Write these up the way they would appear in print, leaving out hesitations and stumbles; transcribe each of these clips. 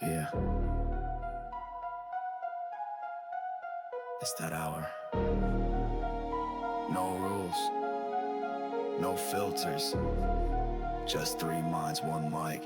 Yeah, it's that hour. No rules, no filters. Just three minds, one mic,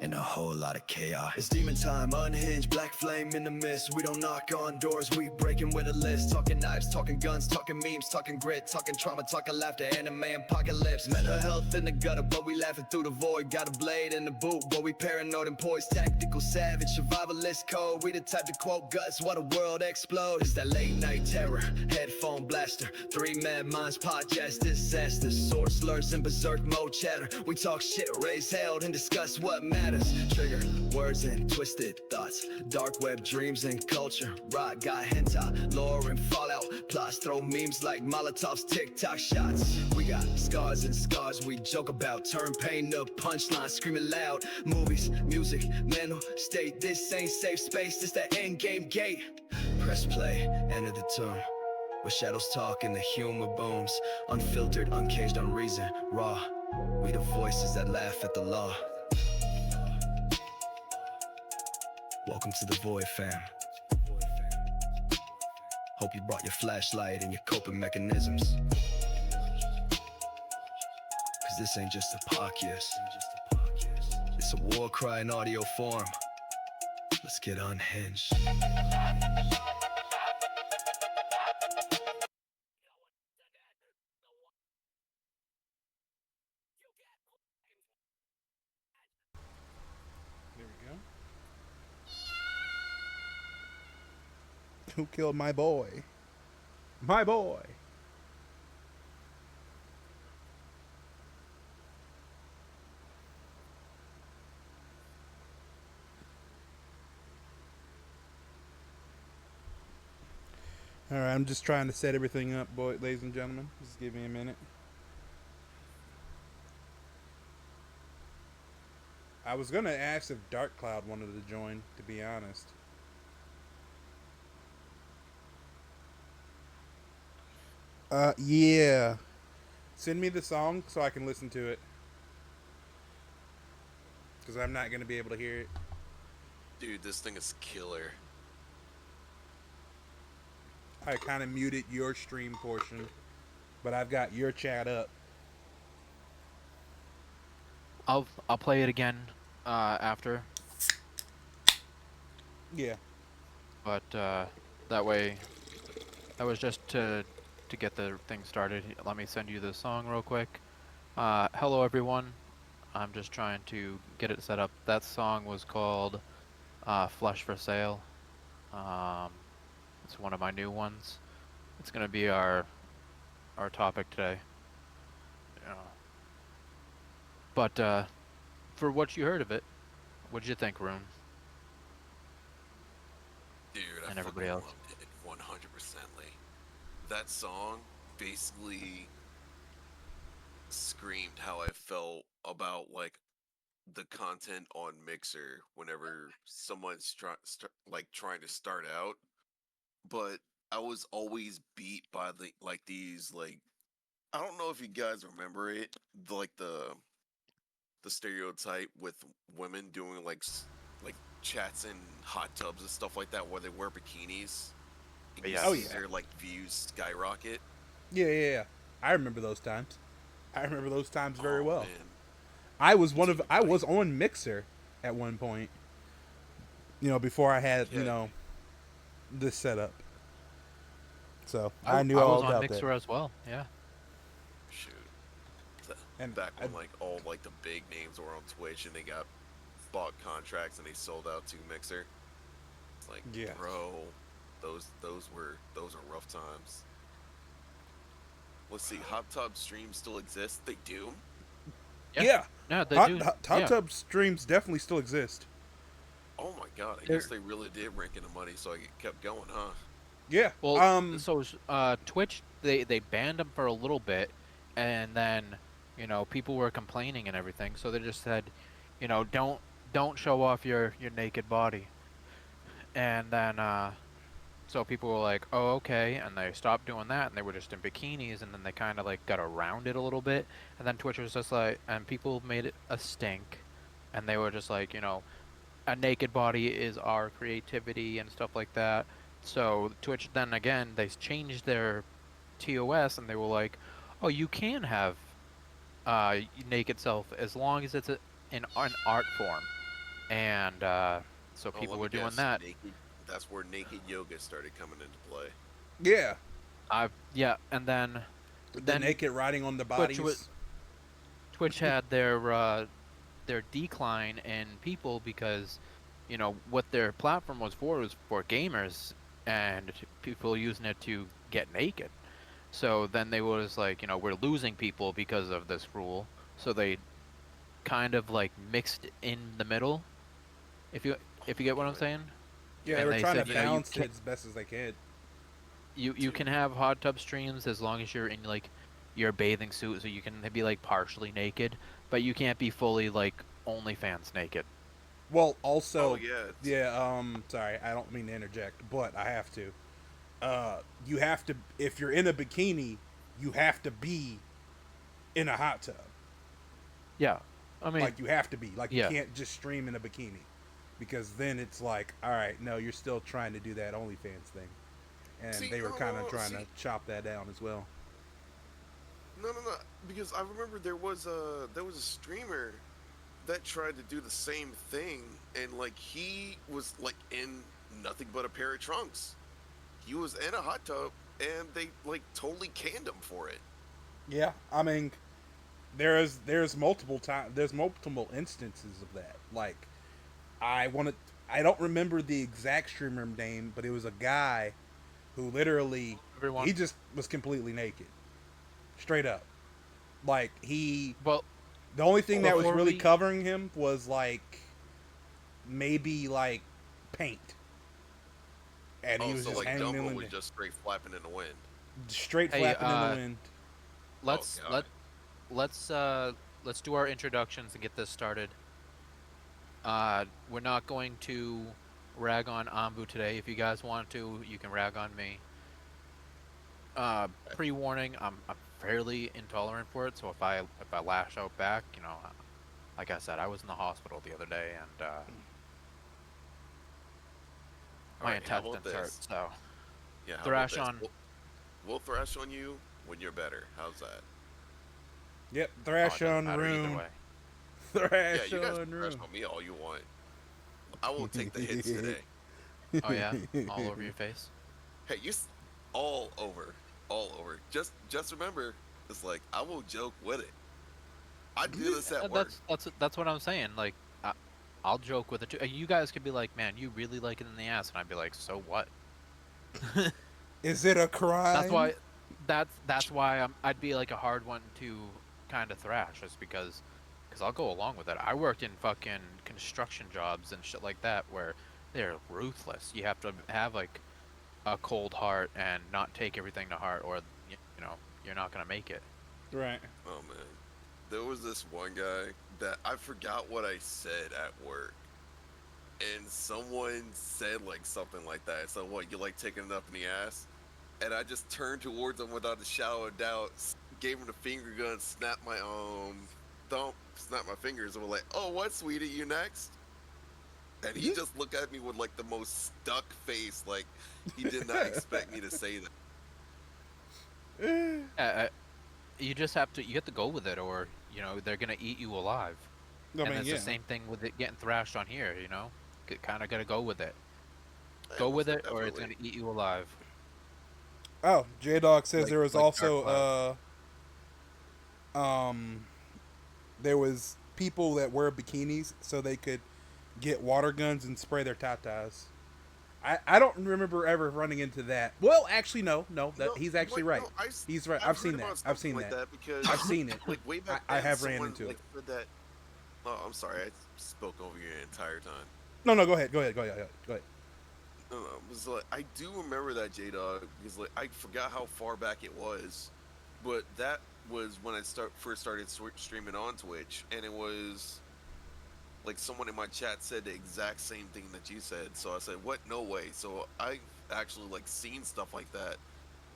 and a whole lot of chaos. It's demon time, unhinged, black flame in the mist. We don't knock on doors, we breaking with a list. Talking knives, talking guns, talking memes, talking grit, talking trauma, talking laughter, anime, apocalypse. Mental health in the gutter, but we laughing through the void. Got a blade in the boot, but we paranoid and poised. Tactical savage, survivalist code. We the type to quote guts while the world explodes. It's that late night terror, headphone blaster. Three mad minds, podcast disaster. Sword slurs and berserk mode chatter. We talk shit, raise hell, and discuss what matters. Trigger words and twisted thoughts, dark web dreams and culture. Rock got hentai, lore and fallout plots. Throw memes like Molotov's TikTok shots. We got scars and scars we joke about. Turn pain to punchline, screaming loud. Movies, music, mental state. This ain't safe space, this the end game gate. Press play, enter the tomb, where shadows talk and the humor booms. Unfiltered, uncaged, unreasoned, raw. We the voices that laugh at the law. Welcome to the Void, fam. Hope you brought your flashlight and your coping mechanisms. Cause this ain't just a podcast, it's a war cry in audio form. Let's get unhinged. There we go. Who killed my boy? My boy! Alright, I'm just trying to set everything up, ladies and gentlemen. Just give me a minute. I was gonna ask if Dark Cloud wanted to join, to be honest. Yeah. Send me the song so I can listen to it. Because I'm not gonna be able to hear it. Dude, this thing is killer. I kind of muted your stream portion, but I've got your chat up. I'll play it again after, Yeah. but that way that was just to get the thing started. Let me send you the song real quick. Hello everyone. I'm just trying to get it set up. That song was called Flesh for Sale. It's one of my new ones. It's gonna be our topic today. Uh, but for what you heard of it, what did you think, Rune? Dude, I And fucking everybody else? loved it 100%ly. That song basically screamed how I felt about like the content on Mixer whenever someone's trying to start out, but I was always beat by these like I don't know if you guys remember it, like the stereotype with women doing like chats in hot tubs and stuff like that where they wear bikinis and you Oh, see Yes. yeah. their like views skyrocket. Yeah. I remember those times. I remember those times very Oh well. man, dude, I was on Mixer at one point, before I had, yeah, this setup. So I, I w- knew I all was on about that. Mixer as well. Yeah. shoot. Th- And Back I, when like all like the big names were on Twitch and they got bought contracts and they sold out to Mixer. It's like, yeah. bro, those are rough times. Let's see, hot tub streams still exist? They do. Yeah. Yeah. No, they do. Hot Yeah. tub streams definitely still exist. Oh my god, I guess They're they really did rake in the money, so I kept going, huh? Yeah. Well, so Twitch they banned them for a little bit, and then people were complaining and everything, so they just said, don't show off your naked body, and then so people were like, oh okay, and they stopped doing that, and they were just in bikinis, and then they kind of like got around it a little bit, and then Twitch was just like, and people made it a stink, and they were just like, a naked body is our creativity and stuff like that. So Twitch then again they changed their TOS and they were like, oh, you can have naked self as long as it's in an art form, and so Oh, people let me were doing guess. that. Naked. That's where naked yoga started coming into play. Yeah, Yeah, and then the then naked riding on the Twitch was bodies. Twitch had their decline in people because what their platform was for gamers and people using it to get naked. So then they was like, we're losing people because of this rule. So they kind of like mixed in the middle, if you get what I'm Right. saying. Yeah, they And were they trying to said, you balance can it as best as they could. you can have hot tub streams as long as you're in like your bathing suit, so you can be like partially naked, but you can't be fully like OnlyFans naked. Well, Oh also, yeah. yeah. Sorry, I don't mean to interject, but I have to. You have to, if you're in a bikini, you have to be in a hot tub. Yeah, I mean, Like you have to be. Like you yeah, can't just stream in a bikini, because then it's like, all right, no, you're still trying to do that OnlyFans thing, and See, they were no, no, kind of no. trying to See, chop that down as well. no, no, no. Because I remember there was a streamer that tried to do the same thing, and like he was like in nothing but a pair of trunks. He was in a hot tub, and they like totally canned him for it. Yeah, I mean, there's multiple instances of that. Like I want to. I don't remember the exact streamer name, but it was a guy who literally he everyone. just was completely naked, straight up. Like he, Well, the only thing that was before really we covering him was like maybe like paint, and he Oh, was so just like hanging Dumbo in was there, just straight flapping in the wind. straight hey, flapping in the wind. Oh let's let God. let's let's do our introductions and get this started. We're not going to rag on Anbu today. If you guys want to, you can rag on me. Pre-warning, I'm fairly intolerant for it, so if I lash out back, like I said, I was in the hospital the other day and All my right, how about intestines hurt. this? So Yeah, how about thrash this? on. We'll thrash on you when you're better. How's that? Yep, Oh, it thrash doesn't on matter either room, way. Yeah, thrash you guys on thrash room. on me all you want. I will take the hits today. Oh yeah, all over your face. Hey, all over, all over. Just remember, it's like I will joke with it. I do this at work. That's what I'm saying. Like, I'll joke with it too. You guys could be like, "Man, you really like it in the ass," and I'd be like, "So what?" Is it a That's crime? why. That's why I'd be like a hard one to kind of thrash, just because I'll go along with it. I worked in fucking construction jobs and shit like that where they're ruthless. You have to have like a cold heart and not take everything to heart, or you're not gonna make it. Right. Oh man, there was this one guy that I forgot what I said at work, and someone said like something like that. So what? You like taking it up in the ass? And I just turned towards him without a shadow of doubt, gave him the finger gun, snapped my thumb, snapped my fingers, and was like, "Oh, what, sweetie? You next?" And he just looked at me with like the most stuck face, like he did not expect me to say that. Uh, you have to go with it, or they're gonna eat you alive. I And mean, it's the yeah. same thing with it getting thrashed on here. Kind of gotta go with it. Yeah, Go with most it, or it's definitely. gonna eat you alive. Oh, J Dog says Like there was Dark also Cloud. um there was people that wear bikinis so they could get water guns and spray their tatas. I don't remember ever running into that. Well, actually, no. That No, he's actually what? right. No, He's right. I've I've heard seen that. about I've something seen like that. that because I've seen it. like way back I then, have ran someone into like it. said that. Oh, I'm sorry, I spoke over your entire time. No, go ahead. Go ahead. Go ahead. Go ahead. No, no, it was like I do remember that J Dog because like I forgot how far back it was, but that was when I first started streaming on Twitch, and it was like someone in my chat said the exact same thing that you said. So I said, "What? No way!" So I've actually like seen stuff like that,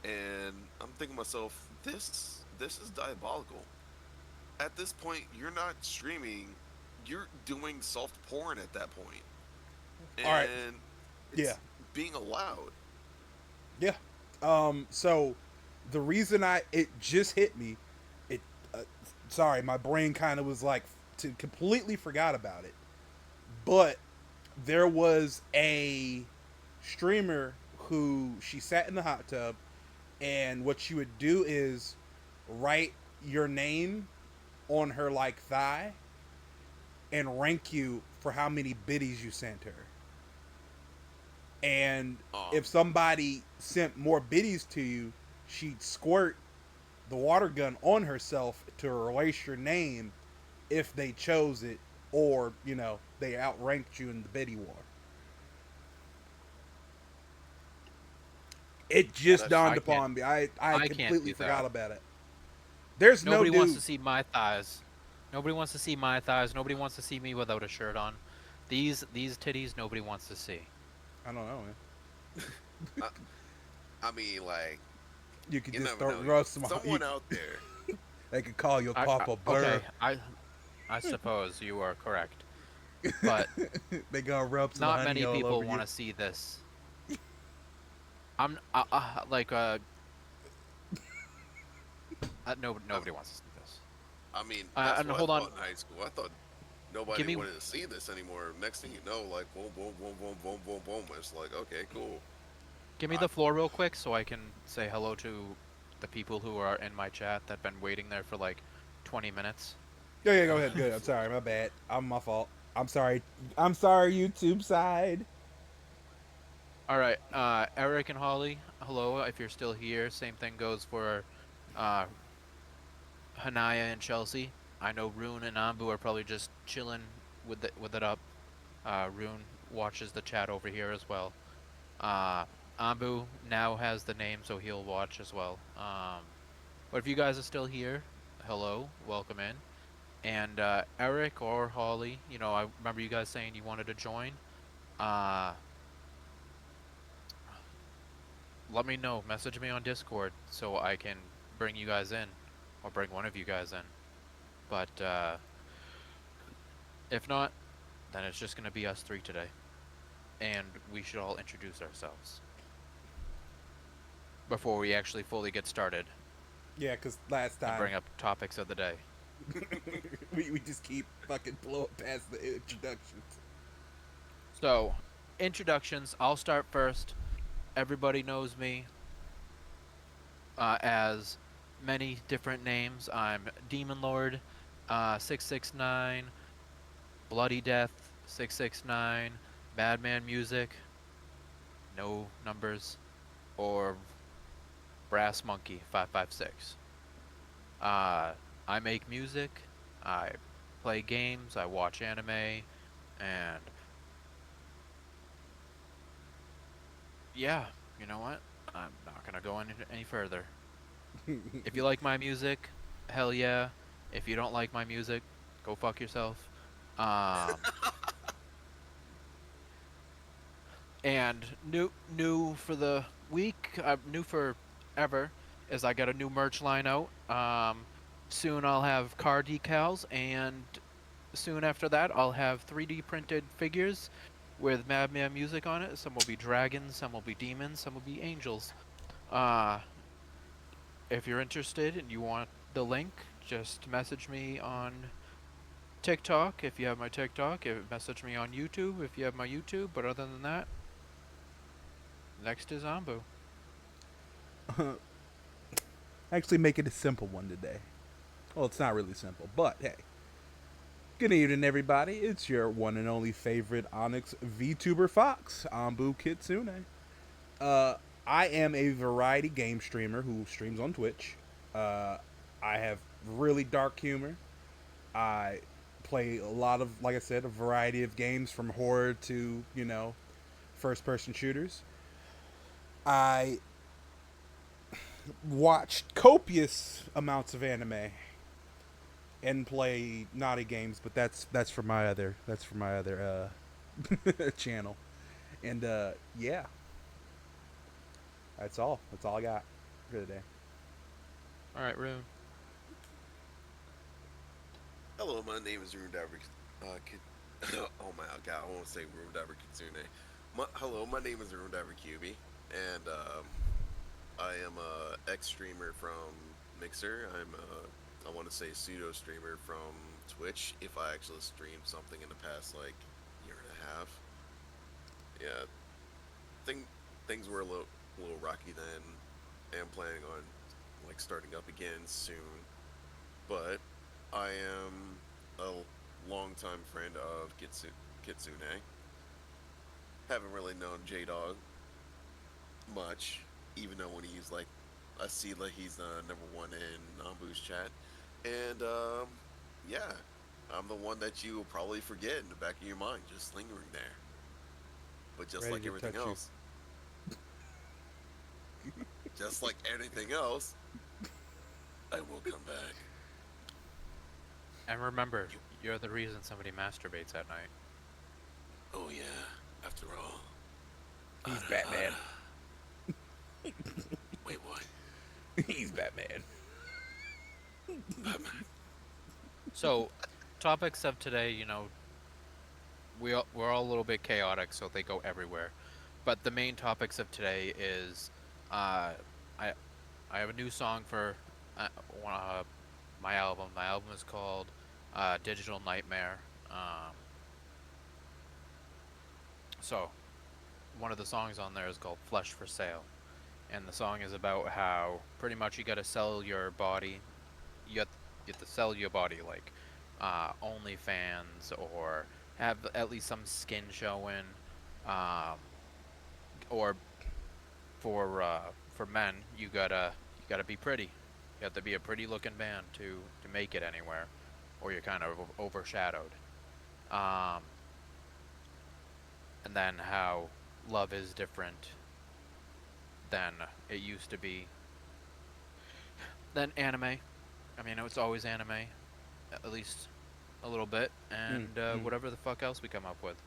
and I'm thinking to myself, this is diabolical. At this point, you're not streaming, you're doing soft porn at that point. All right. and Yeah. it's being allowed. Yeah. So the reason it just hit me, it uh, sorry, my brain kind of was like to completely forgot about it. But there was a streamer who she sat in the hot tub, and what she would do is write your name on her like thigh and rank you for how many biddies you sent her. And if Um, somebody sent more biddies to you, she'd squirt the water gun on herself to erase your name if they chose it, or they outranked you in the biddy war. It yeah, just that's dawned I can't. upon me. I I can't completely do forgot that. about it. There's no Nobody wants dude. to see my thighs. Nobody wants to see my thighs. Nobody wants to see me without a shirt on. These titties nobody wants to see. I don't know, man. I, I mean, like, You could you just never start know. roasting my. Someone out there. They could call you Papa Burr. Okay, I suppose you are correct, but They gonna rub some not honey many all people over want you. to see this. Like no I, nobody wants to see this. I mean, that's And what I hold on, thought in high school. I thought give nobody me wanted to see this anymore. Next thing you know, like boom, boom, boom, boom, boom, boom, boom. It's like, okay, cool. give me I, the floor real quick so I can say hello to the people who are in my chat that've been waiting there for like 20 minutes. Yeah, yeah, go ahead. Good. I'm sorry. My bad. I'm my fault. I'm sorry. I'm sorry, YouTube side. All right, Eric and Holly, hello. If you're still here, same thing goes for uh, Hanaya and Chelsea. I know Rune and Anbu are probably just chilling with it up. Rune watches the chat over here as well. Uh, Anbu now has the name, so he'll watch as well. But if you guys are still here, hello, welcome in. And Eric or Holly, I remember you guys saying you wanted to join. Uh, Let me know. Message me on Discord so I can bring you guys in, or bring one of you guys in. But if not, then it's just gonna be us three today, and we should all introduce ourselves before we actually fully get started Yeah, cause last and time bring up topics of the day. we just keep fucking blowing past the introductions. So, introductions. I'll start first. Everybody knows me as many different names. I'm Demon Lord, 669, Bloody Death, 669, Madman Music, no numbers, or Brass Monkey, 556. Uh, I make music, I play games, I watch anime, and yeah, you know what? I'm not gonna go any further. If you like my music, hell yeah. If you don't like my music, go fuck yourself. Um, and new for the week, new for ever, is I got a new merch line out. Soon I'll have car decals, and soon after that I'll have 3D printed figures with Madman music on it. Some will be dragons, some will be demons, some will be angels. Uh, if you're interested and you want the link, just message me on TikTok if you have my TikTok. Message me on YouTube if you have my YouTube. But other than that, next is Anbu. Actually, make it a simple one today. Well, it's not really simple, but hey. Good evening, everybody. It's your one and only favorite Onyx VTuber Fox, Anbu Kitsune. Uh, I am a variety game streamer who streams on Twitch. Uh, I have really dark humor. I play a lot of, like I said, a variety of games from horror to, first person shooters. I watched copious amounts of anime and play naughty games, but that's for my other channel. And yeah, that's all I got for today. All right, Rune. hello, my name is Rune Oh my god, I won't say Room Diver Kitsune. Hello, my name is Room Diver QB, and I am a ex streamer from Mixer. I want to say pseudo streamer from Twitch. If I actually streamed something in the past like year and a half, yeah, thing things were a little rocky then. And planning on like starting up again soon. But I am a longtime friend of Kitsune. Haven't really known J Dog much, even though when he's like, I see like he's number one in Anbu's chat, and yeah, I'm the one that you will probably forget in the back of your mind, just lingering there. But just Ready like to everything touch you. else, just like anything else, I will come back. And remember, You, you're the reason somebody masturbates at night. oh yeah. After all, He's Batman. wait, what? He's Batman. Batman. So, topics of today, we're all a little bit chaotic, so they go everywhere. But the main topics of today is, uh, I I have a new song for uh, uh, my album. My album is called Digital Nightmare. Um, so one of the songs on there is called Flesh for Sale, and the song is about how pretty much you got to sell your body. You have to sell your body like OnlyFans, or have at least some skin showing, um, or for men you gotta be pretty. You have to be a pretty looking man to make it anywhere, or you're kind of overshadowed. Um, and then how love is different than it used to be. Then anime. I mean, it's always anime, at least a little bit, Mm, and mm. whatever the fuck else we come up with.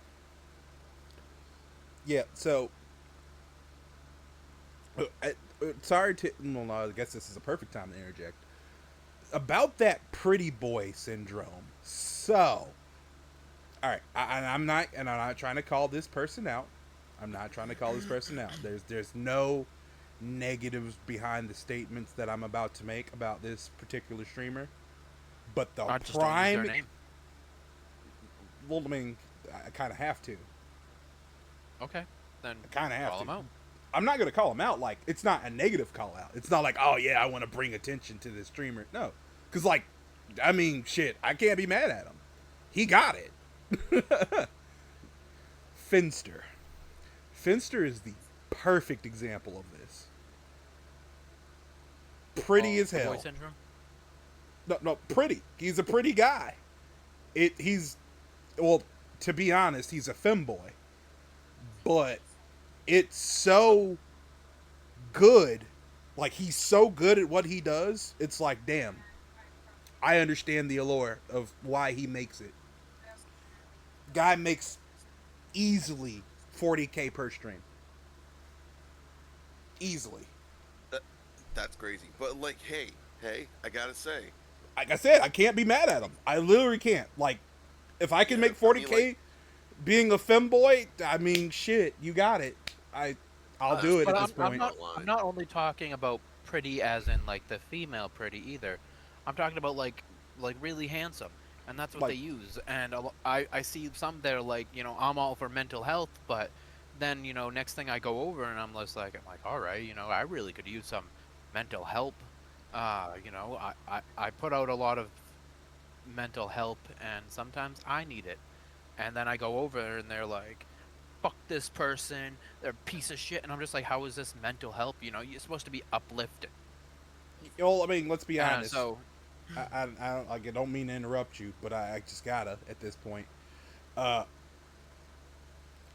Yeah. So, sorry to. Well, no, I guess this is a perfect time to interject about that pretty boy syndrome. So, all right, I'm not trying to call this person out. I'm not trying to call this person out. There's no negatives behind the statements that I'm about to make about this particular streamer. But the I just don't use their prime, name. well, I mean, I kind of have to. Okay, then I kind of have call to. them out. I'm not gonna call him out. Like, it's not a negative call out. It's not like, oh yeah, I want to bring attention to this streamer. No, because like, I mean, shit, I can't be mad at him. He got it. Finster. Finster is the perfect example of this. Pretty as The boy hell. syndrome. No, no, pretty. He's a pretty guy. He's, well, to be honest, he's a femboy. But it's so good. Like, he's so good at what he does. It's like, damn. I understand the allure of why he makes it. Guy makes easily 40K per stream. Easily. That, that's crazy. But like, hey, I gotta say, Like I said, I can't be mad at him. I literally can't. Like, if I can yeah. make I 40K mean, like, being a femboy, I mean, shit, you got it. I'll do it that's at But this the I'm point. not. bottom I'm line. not only talking about pretty as in like the female pretty either. I'm talking about like really handsome, and that's what they Like, use. And I see some there like I'm all for mental health, but then next thing I go over and I'm like all right, I really could use some mental help. I put out a lot of mental help, and sometimes I need it. And then I go over and they're like, fuck this person, they're a piece of shit. And I'm just like, how is this mental help? You're supposed to be uplifting. well, I mean, let's be And honest. so, I don't mean to interrupt you, but I just gotta at this point. Uh,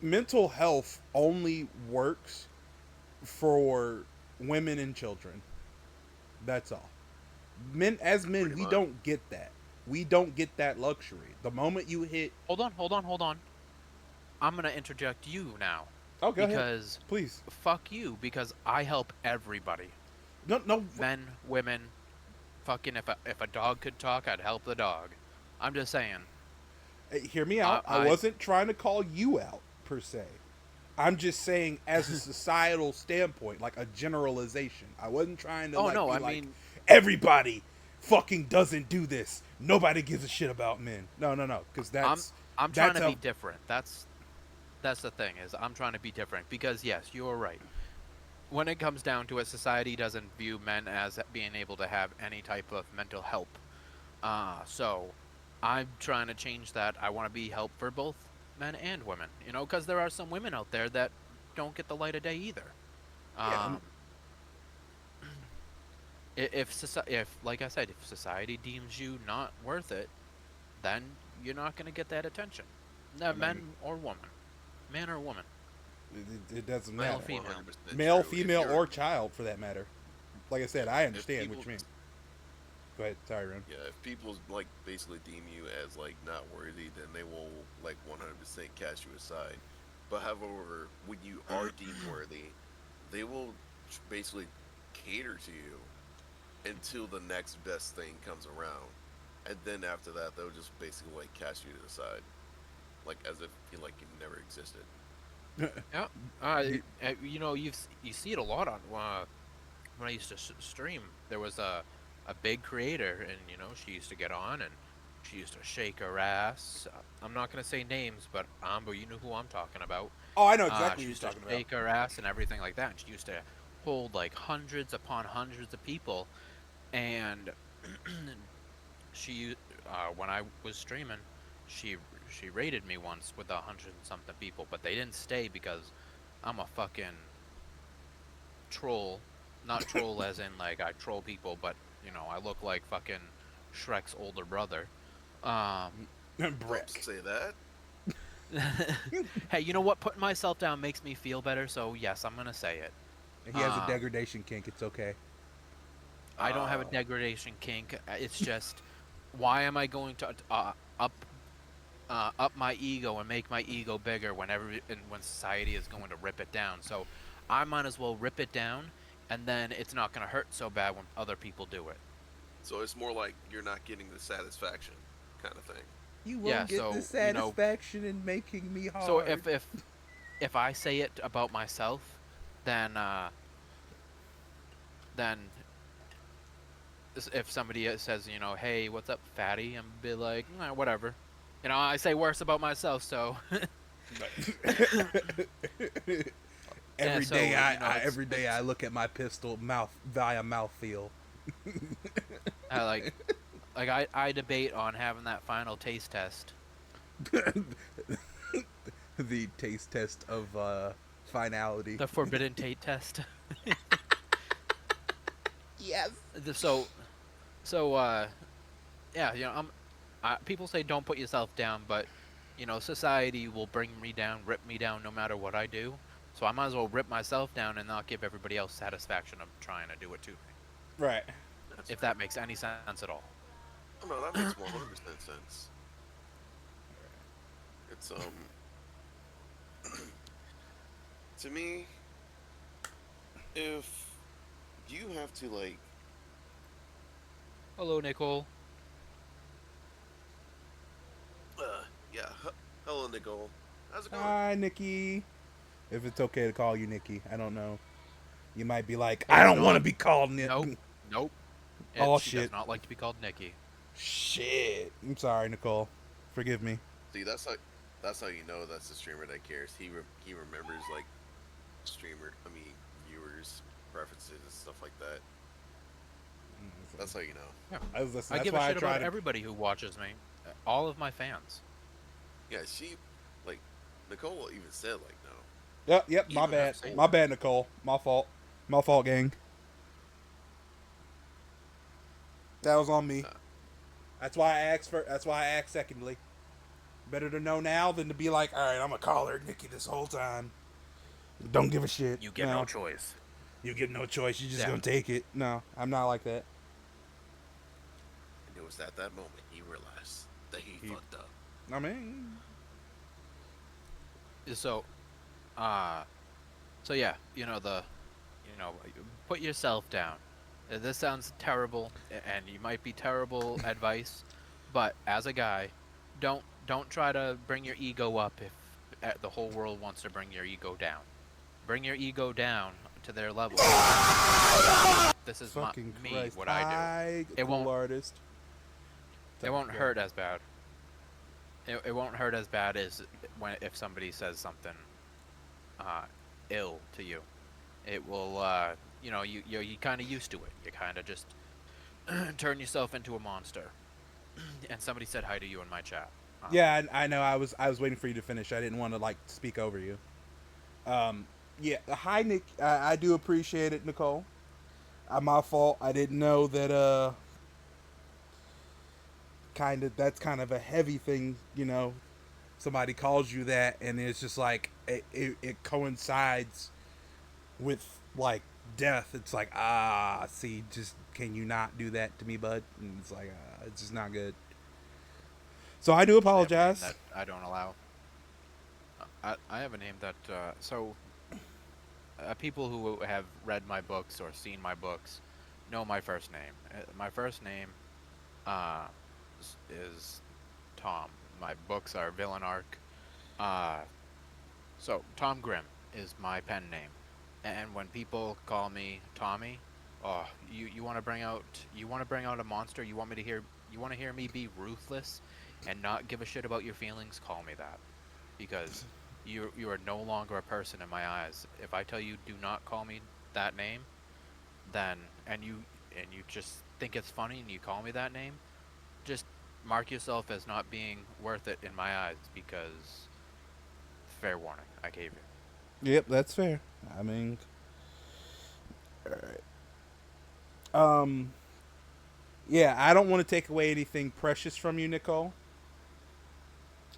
Mental health only works for women and children. That's all. Men, Pretty we much. don't get that. We don't get that luxury. The moment you hit, hold on. I'm going to interject you now. oh, go ahead, Because please. fuck you, because I help everybody. No, no. Men, women, fucking if a dog could talk, I'd help the dog. I'm just saying. Hear me out. I wasn't trying to call you out per se. I'm just saying, as a societal standpoint, like a generalization. I wasn't trying to Oh like no, be I like mean, everybody fucking doesn't do this. Nobody gives a shit about men. No, no, no, because I'm that's I'm trying that's to a be different. That's the thing is I'm trying to be different because yes, you're right. When it comes down to it, society doesn't view men as being able to have any type of mental help. So I'm trying to change that. I want to be help for both men and women, because there are some women out there that don't get the light of day either. yeah. Um, if like I said, if society deems you not worth it, then you're not going to get that attention. No, I mean, men or woman, man or woman, it doesn't male or matter. female. 100% Male, true. If female, you're or child for that matter. Like I said, I if understand what people you mean. Go ahead. Sorry, Ron. yeah, if people like basically deem you as like not worthy, then they will like 100% cast you aside. But however, when you are deemed worthy, they will basically cater to you until the next best thing comes around, and then after that, they'll just basically like cast you to the side, like as if you never existed. Yeah, you see it a lot on when I used to stream. There was a big creator, and she used to get on and she used to shake her ass. I'm not gonna say names, but Anbu, you know who I'm talking about. Oh, I know exactly She who you're used to talking about. shake her ass and everything like that. And she used to hold like hundreds upon hundreds of people, and she when I was streaming, she she raided me once with 100 and something people, but they didn't stay because I'm a fucking troll. Not troll as in like I troll people, but I look like fucking Shrek's older brother. Um, Don't Breck. say that. hey, you know what? Putting myself down makes me feel better, so yes, I'm gonna say it. He has a Um, degradation kink. It's okay. I don't have a Uh, degradation kink. It's just, why am I going to up my ego and make my ego bigger when society is going to rip it down? So I might as well rip it down, and then it's not gonna hurt so bad when other people do it. so it's more like you're not getting the satisfaction kind of thing. You Yeah. won't get the So satisfaction in making me so hard. if I say it about myself, then then if somebody says, hey, what's up, fatty, and be like, whatever. I say worse about myself, so yeah. every day So every day I it's look at my pistol mouth via mouth feel. I like I debate on having that final taste test. The taste test of finality. The forbidden taste test. Yes. So so yeah, people say don't put yourself down, but society will bring me down, rip me down no matter what I do. So I might as well rip myself down and not give everybody else satisfaction of trying to do it to me. Right. That's If fair. that makes any sense at all. Oh, no, that makes 100% sense. It's to me, if you have to like, Hello, Nicole. yeah, hello Nicole, how's it going? Hi, Nikki. If it's okay to call you Nikki, I don't know. You might be like, I It's don't want to not. be called Nope. Nope. Oh She does shit. not like to be called Nikki. Shit. I'm sorry, Nicole. Forgive me. See, that's how you know that's the streamer that cares. He remembers like I mean viewers preferences and stuff like that. That's how you know. Yeah. Listen, I that's give a why I shit try about to. everybody who watches me. All of my fans. Yeah, she like Nicole even said like no. Yep, yep. My Even her bad. soul. My bad, Nicole. My fault. My fault, gang. That was on me. Uh, That's why I asked for. That's why I asked secondly. Better to know now than to be like, all right, I'm gonna call her Nikki this whole time. Don't give a shit. You get no No, choice. you get no choice. You're just Yeah. gonna take it. No, I'm not like that. and it was at that moment he realized that he He- fucked up. I mean, So, uh, so yeah, put yourself down. This sounds terrible, and you might be terrible advice, but as a guy, don't try to bring your ego up if the whole world wants to bring your ego down. Bring your ego down to their level. This is Fucking me Christ. what I do. Hi, It cool won't artist. it Sorry, won't go ahead. hurt as bad. It won't hurt as bad as when if somebody says something uh, ill to you. It will you kind of used to it. You kind of just turn yourself into a monster. And somebody said hi to you in my chat. Yeah, I know. I was waiting for you to finish. I didn't want to like speak over you. Um, yeah. Hi, Nick. I do appreciate it, Nicole. My fault. I didn't know that. That's kind of a heavy thing. Somebody calls you that, and it's just like it coincides with like death. It's like see, just can you not do that to me, bud? And it's like it's just not good. So I do I have a name apologize. that I don't allow. I have a name that people who have read my books or seen my books know my first name. My first name uh, is Tom. My books are Villain Arc. Uh, so Tom Grimm is my pen name. And when people call me Tommy, oh, you want to bring out a monster. You want to hear me be ruthless and not give a shit about your feelings. Call me that because you are no longer a person in my eyes. If I tell you do not call me that name, then and you just think it's funny and you call me that name, just mark yourself as not being worth it in my eyes because fair warning, I gave you. Yep, that's fair. I mean, um, yeah, I don't want to take away anything precious from you, Nicole.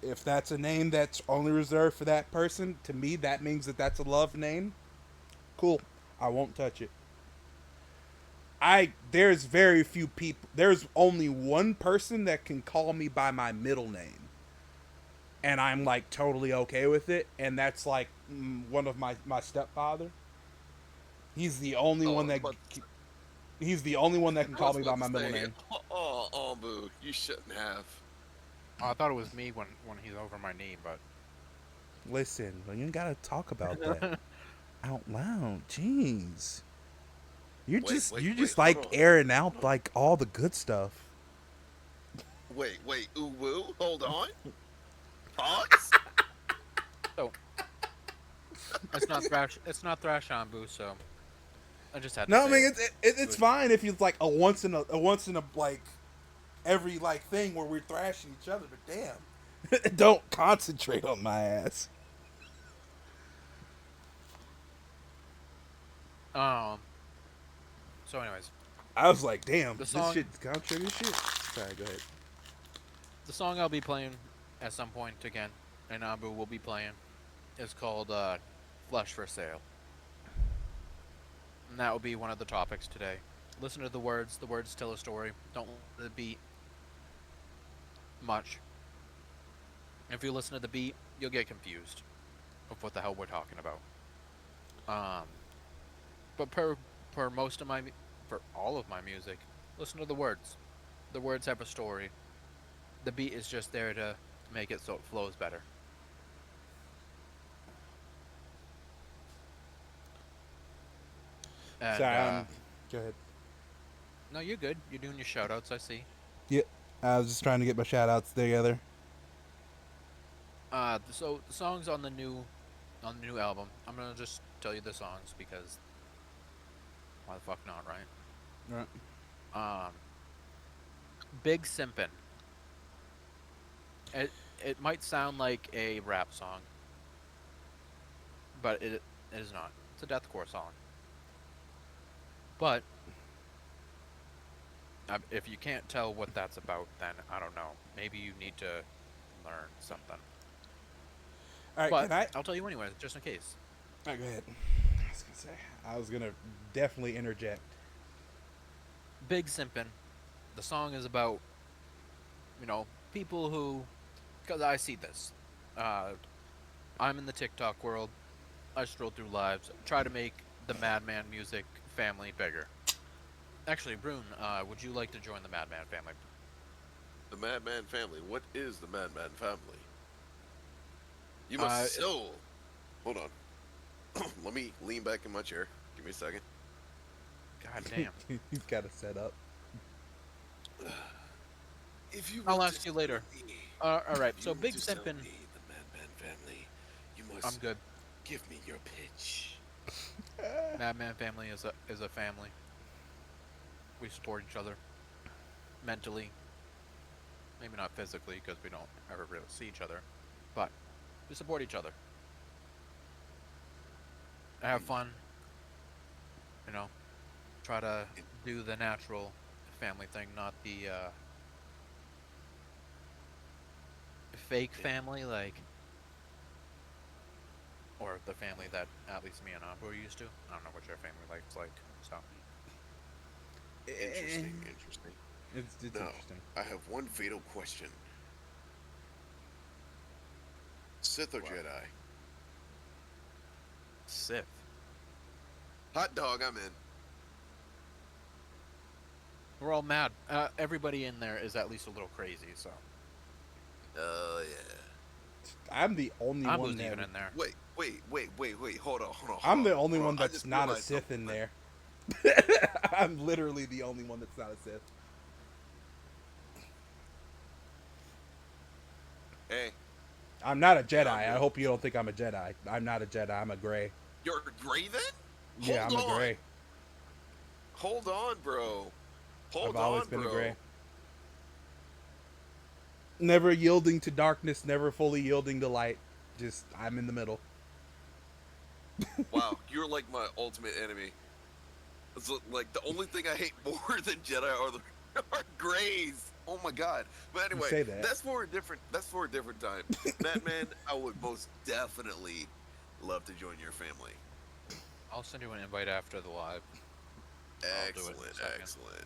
If that's a name that's only reserved for that person, to me that means that that's a love name. Cool. I won't touch it. There's very few people. There's only one person that can call me by my middle name, and I'm like totally okay with it. And that's like one of my stepfather. He's the only Oh, one I was that about he's the only one that can I call was me by about to my middle say, name. oh, Anbu, you shouldn't have. Oh, I thought it was me when he's over my knee, but Listen, you gotta talk about that out loud. Jeez, you're Wait, just hold like on, airing out hold on. like all the good stuff. Ooh, woo, hold on. Pause. so it's not thrash Anbu, so I just had to No, I say mean it. It it's was fine if it's like a once in a like every like thing where we're thrashing each other, but damn, don't concentrate on my ass. um. So, anyways, I was like, damn, the this song shit's concentrated shit. Sorry, go ahead. the song I'll be playing at some point again, and Anbu will be playing, is called "Flesh for Sale," and that will be one of the topics today. Listen to the words. The words tell a story. Don't let the beat much. If you listen to the beat, you'll get confused of what the hell we're talking about. Um, but per most of for all of my music, listen to the words. The words have a story. The beat is just there to make it so it flows better. And Sorry, go ahead. no, you're good. You're doing your shout outs, I see. Yep, I was just trying to get my shout outs together. So the songs on the new album. I'm gonna just tell you the songs because why the fuck not, right? Right. Um, Big Simpin'. It might sound like a rap song, but it is not. It's a deathcore song. But if you can't tell what that's about, then I don't know. Maybe you need to learn something. All right, But can I? I'll tell you anyways, just in case. All right, go ahead. I was gonna definitely interject. Big Simpin'. The song is about people who, because I see this. Uh, I'm in the TikTok world. I stroll through lives, try to make the Madman music family bigger. Actually, Brune, would you like to join the Madman family? The Madman family. What is the Madman family? You Uh, must so. Hold on. Let me lean back in my chair. Give me a second. God damn. He's got it set up. If you I'll want to ask you sell later. me, All right. if you So want Big to sell Simpin, me the Madman family, you I'm must good. give me your pitch. Madman family is a family. We support each other mentally, maybe not physically because we don't ever really see each other, but we support each other. Have And, fun, you know. Try to and do the natural family thing, not the fake and family, like, or the family that at least me and Anbu are used to. I don't know what your family like's like, so. Eh, interesting, interesting. it's Now, interesting. I have one fatal question: Sith or What? Jedi? Sith. Hot dog, I'm in. We're all mad. Everybody in there is at least a little crazy, so. Oh yeah. I'm the only one Anbu's that even in there. Wait. Hold on, hold on, hold I'm on, the only hold on. one I that's just not a realized Sith in something. there. I'm literally the only one that's not a Sith. Hey, I'm not a Jedi. yeah, I'm I new. hope you don't think I'm a Jedi. I'm not a Jedi. I'm a Gray. You're gray then? Yeah, Hold I'm a on. Gray. Hold on, bro. I've Hold always on, been a Gray. bro. Never yielding to darkness, never fully yielding to light. Just, I'm in the middle. Wow, you're like my ultimate enemy. Like the only thing I hate more than Jedi are grays. Oh my god. But You anyway, say that. that's for a different time. Batman, I would most definitely love to join your family. I'll send you an invite after the live. I'll do it in a Excellent, second. excellent.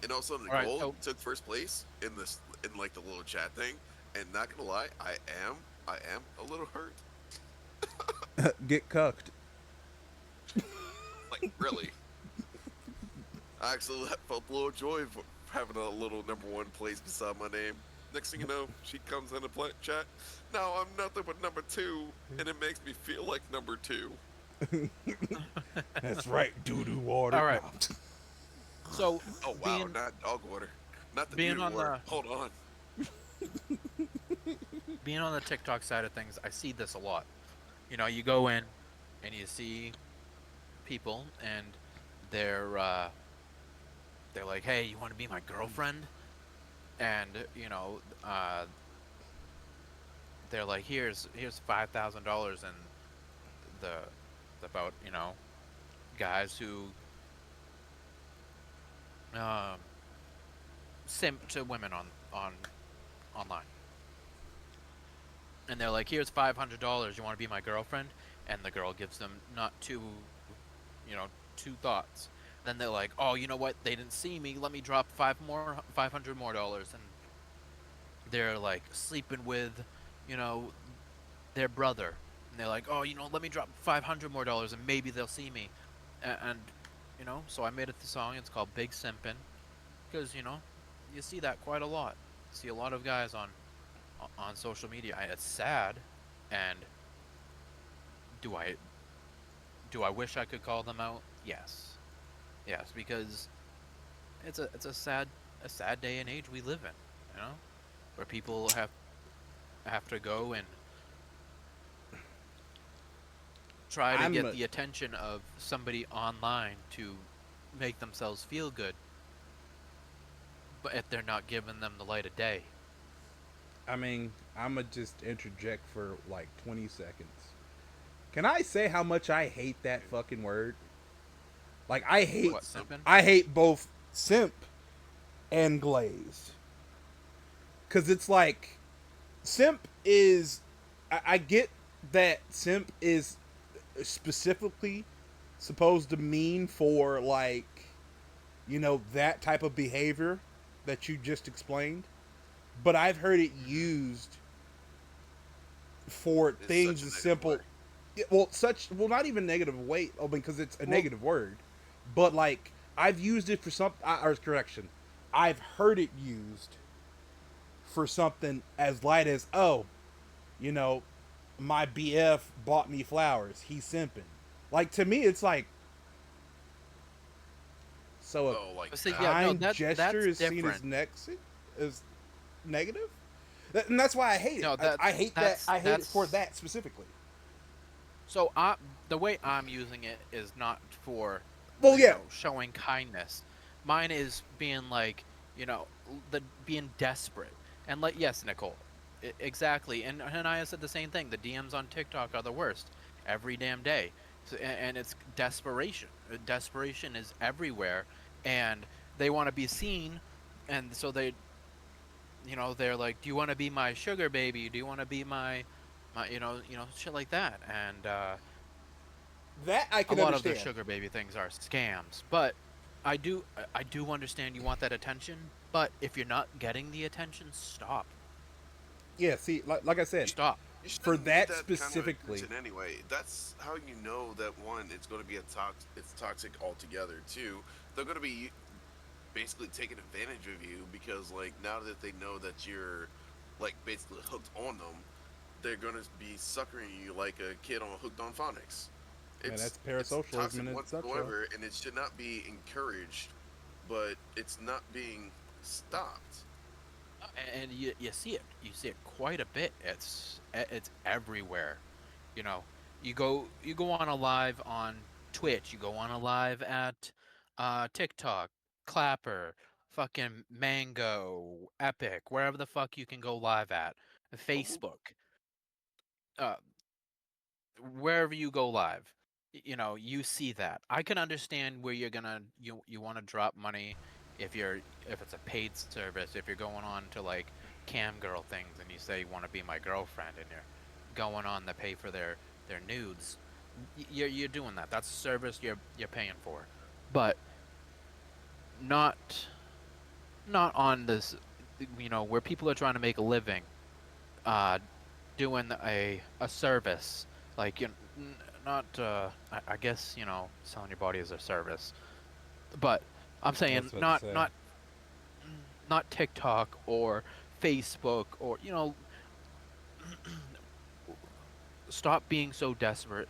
And also All right, Nicole so took first place in this in like the little chat thing. And not gonna lie, I am a little hurt. Get cucked. Like really. I actually felt a little joy of having a little number one place beside my name. Next thing you know, she comes in the chat. Now I'm nothing but number two, and it makes me feel like number two. That's right, doo doo water. all No. right. So Oh wow, being not dog water, not the being doo-doo on water. the Hold on. being on the TikTok side of things, I see this a lot. You know, you go in and you see people and they're uh they're like, "Hey, you want to be my girlfriend?" And, they're like, "Here's $5,000." And the about, guys who um simp to women on online. And they're like, "Here's $500. You want to be my girlfriend?" And the girl gives them not two thoughts. Then they're like, "Oh, you know what? They didn't see me. Let me drop 500 more dollars." And they're like sleeping with, you know, their brother. And they're like, "Oh, let me drop $500 more, and maybe they'll see me." And so I made it the song. It's called Big Simpin', because you see that quite a lot. See a lot of guys on social media. It's sad, and do I do I wish I could call them out? Yes, yes, because it's a sad day and age we live in, where people have to go and try to I'm get a, the attention of somebody online to make themselves feel good, but if they're not giving them the light of day. I mean, I'm gonna just interject for like 20 seconds. Can I say how much I hate that fucking word? Like What, simping? I hate both simp and glazed. Cause it's like simp is I get that simp is specifically supposed to mean for like that type of behavior that you just explained, but I've heard it used for It's such things a as negative simple. word. Well, not even negative weight. I mean, because it's a Well, negative word, but like I've used it for some. Or correction, I've heard it used for something as light as, oh, you know, my BF bought me flowers. He's simping. Like, to me, it's like, so a Oh, like But see, that. yeah, no, kind gesture that's is seen different. as negative. And that's why I hate it. No, I hate that. I hate it for that's that specifically. so. The way I'm using it is not for, Well, yeah, showing kindness. Mine is being like, the being desperate. And like, yes, Nicole, exactly. And I said the same thing. The DMs on TikTok are the worst every damn day. So, and it's desperation. Desperation is everywhere, and they want to be seen, and so they're like, "Do you want to be my sugar baby? Do you want to be my, shit like that?" And that I a can lot of the understand. sugar baby things are scams. But I do understand you want that attention. But if you're not getting the attention, stop. Yeah, see, like I said, You, Stop. you for shouldn't need that that kind of specifically, attention anyway. That's how you know that one, it's going to be it's toxic altogether. Two, they're going to be basically taking advantage of you because like now that they know that you're like basically hooked on them, they're going to be suckering you like a kid on hooked on phonics. man, that's It's parasocialism toxic in its nutshell. whatsoever, and it should not be encouraged, but it's not being stopped. And you see it. You see it quite a bit. It's everywhere. You know, you go on a live on Twitch. You go on a live at TikTok, Clapper, fucking Mango, Epic, wherever the fuck you can go live at, Mhm. Facebook, uh, wherever you go live. You see that. I can understand where you want to drop money if it's a paid service. If you're going on to like cam girl things and you say you want to be my girlfriend and you're going on to pay for their nudes, you're doing that. That's a service you're paying for, but not not on this. Where people are trying to make a living, uh, doing a service like not I guess selling your body as a service, but I'm I saying was about to not say, not not TikTok or Facebook or stop being so desperate.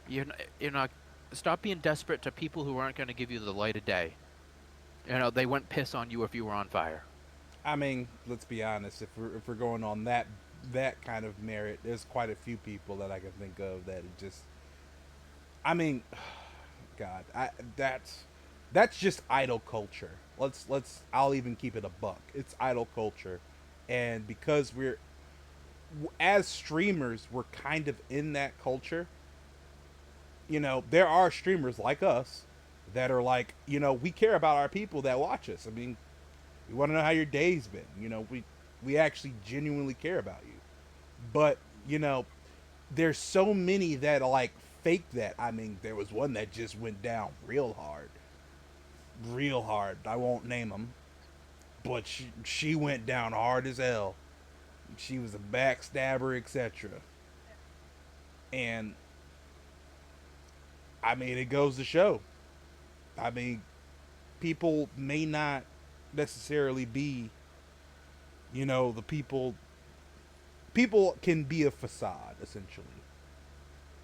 You're not stop being desperate to people who aren't going to give you the light of day. They wouldn't piss on you if you were on fire. I mean, let's be honest. If we're going on that kind of merit, there's quite a few people that I can think of that it just. I mean, God, that's just idol culture. Let's. I'll even keep it a buck. It's idol culture, and because we're as streamers, we're kind of in that culture. There are streamers like us that are like, we care about our people that watch us. I mean, we want to know how your day's been. We actually genuinely care about you. But there's so many that like fake that. I mean, there was one that just went down real hard, real hard. I won't name them, but she went down hard as hell. She was a backstabber, etc. And I mean, it goes to show. I mean, people may not necessarily be, the people. People can be a facade, essentially.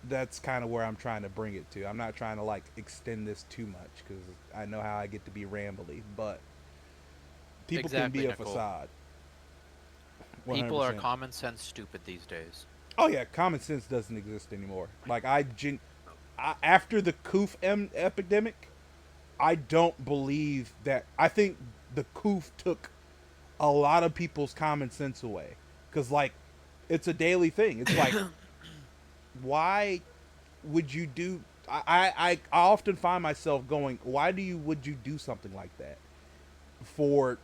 That's kind of where I'm trying to bring it to. I'm not trying to like extend this too much because I know how I get to be rambly, but people can be Exactly, a Nicole. facade. People are 100%. common sense stupid these days. Oh yeah, common sense doesn't exist anymore. Like after the epidemic, I don't believe that. I think the coof took a lot of people's common sense away because like it's a daily thing. It's like why would you do I often find myself going, why would you do something like that? For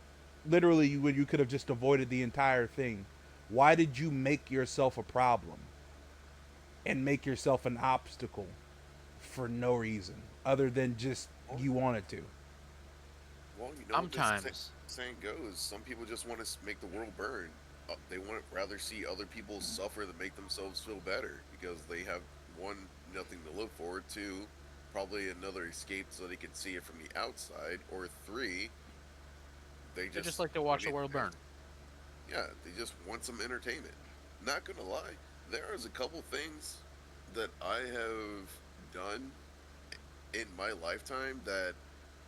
literally when you could have just avoided the entire thing. Why did you make yourself a problem and make yourself an obstacle for no reason other than just Well, you wanted to? well, you know, Sometimes. saying goes, some people just want to make the world burn. They want to rather see other people suffer than make themselves feel better because they have one, nothing to look forward to, probably another escape so they can see it from the outside, or three, they They just just like to want watch the it world there. burn. Yeah, they just want some entertainment. Not gonna lie, there is a couple things that I have done in my lifetime that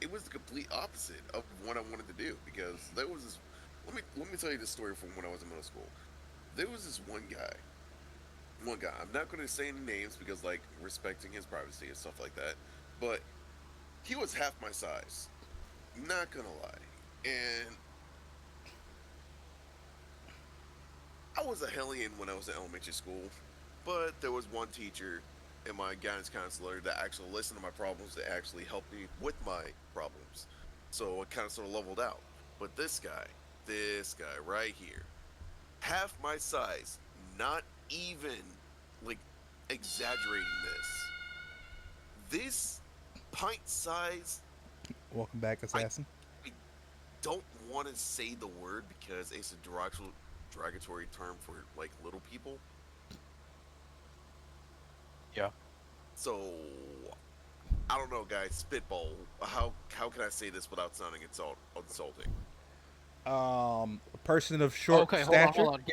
it was the complete opposite of what I wanted to do because there was this. Let me tell you this story from when I was in middle school. There was this one guy. One guy. I'm not going to say any names because like respecting his privacy and stuff like that. But he was half my size. Not gonna lie. And I was a hellion when I was in elementary school, but there was one teacher and my guidance counselor that actually listened to my problems, that actually helped me with my problems. So it kind of sort of leveled out. But this guy right here, half my size, not even like exaggerating this. This pint size, Welcome back, I, assassin. I don't want to say the word because it's a derogatory term for like little people. Yeah. So I don't know, guys. Spitball. How can I say this without sounding insulting? A person of short Okay, stature. hold on.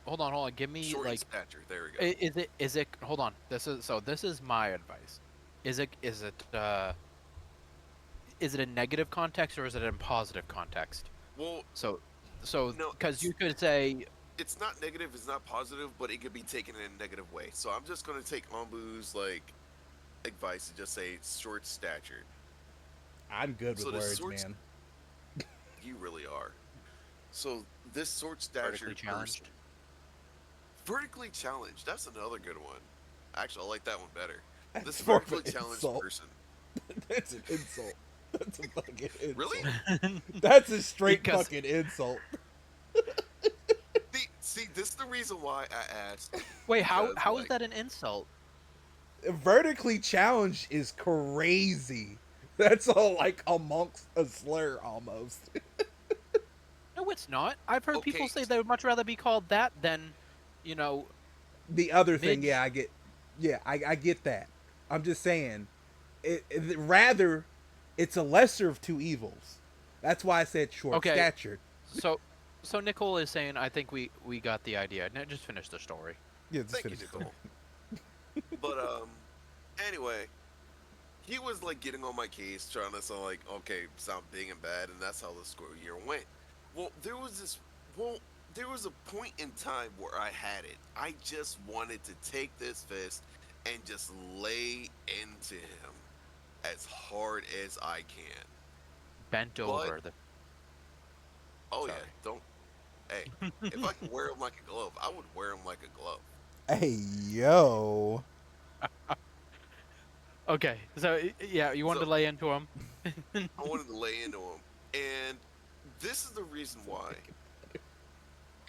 Hold on. Give me Short in like, stature. There we go. is it? Hold on. This is my advice. Is it a negative context or is it in positive context? Well, So, so no, because you could say, it's not negative. It's not positive, but it could be taken in a negative way. So I'm just gonna take Anbu's like advice and just say short stature. I'm good So with this words, short, man. you really are. So this short vertically statured person, challenged. vertically challenged. That's another good one. Actually, I like that one better. This That's more of an vertically challenged insult. person. That's an insult. That's a fucking Really? insult. That's a straight Because fucking insult. See, this is the reason why I asked wait, because how is like that an insult? Vertically challenged is crazy. That's all like amongst a slur almost. No, it's not. I've heard people okay, say they would much rather be called that than, you know, The other thing, yeah, midge. I get, yeah, I get that. I'm just saying, rather, it's a lesser of two evils. That's why I said short Okay, statured. so Nicole is saying, I think we got the idea. Now just finish the story. Yeah, just thank you, finish. Nicole. But anyway, he was like getting on my case, trying to sound like okay, sound big and bad, and that's how the school year went. Well, there was this. Well, there was a point in time where I had it. I just wanted to take this fist and just lay into him as hard as I can. Bent But over the. oh yeah, Sorry. don't. Hey, if I could wear him like a glove, I would wear him like a glove. Hey yo, Okay, so yeah, you wanted So to lay into him. I wanted to lay into him, and this is the reason why.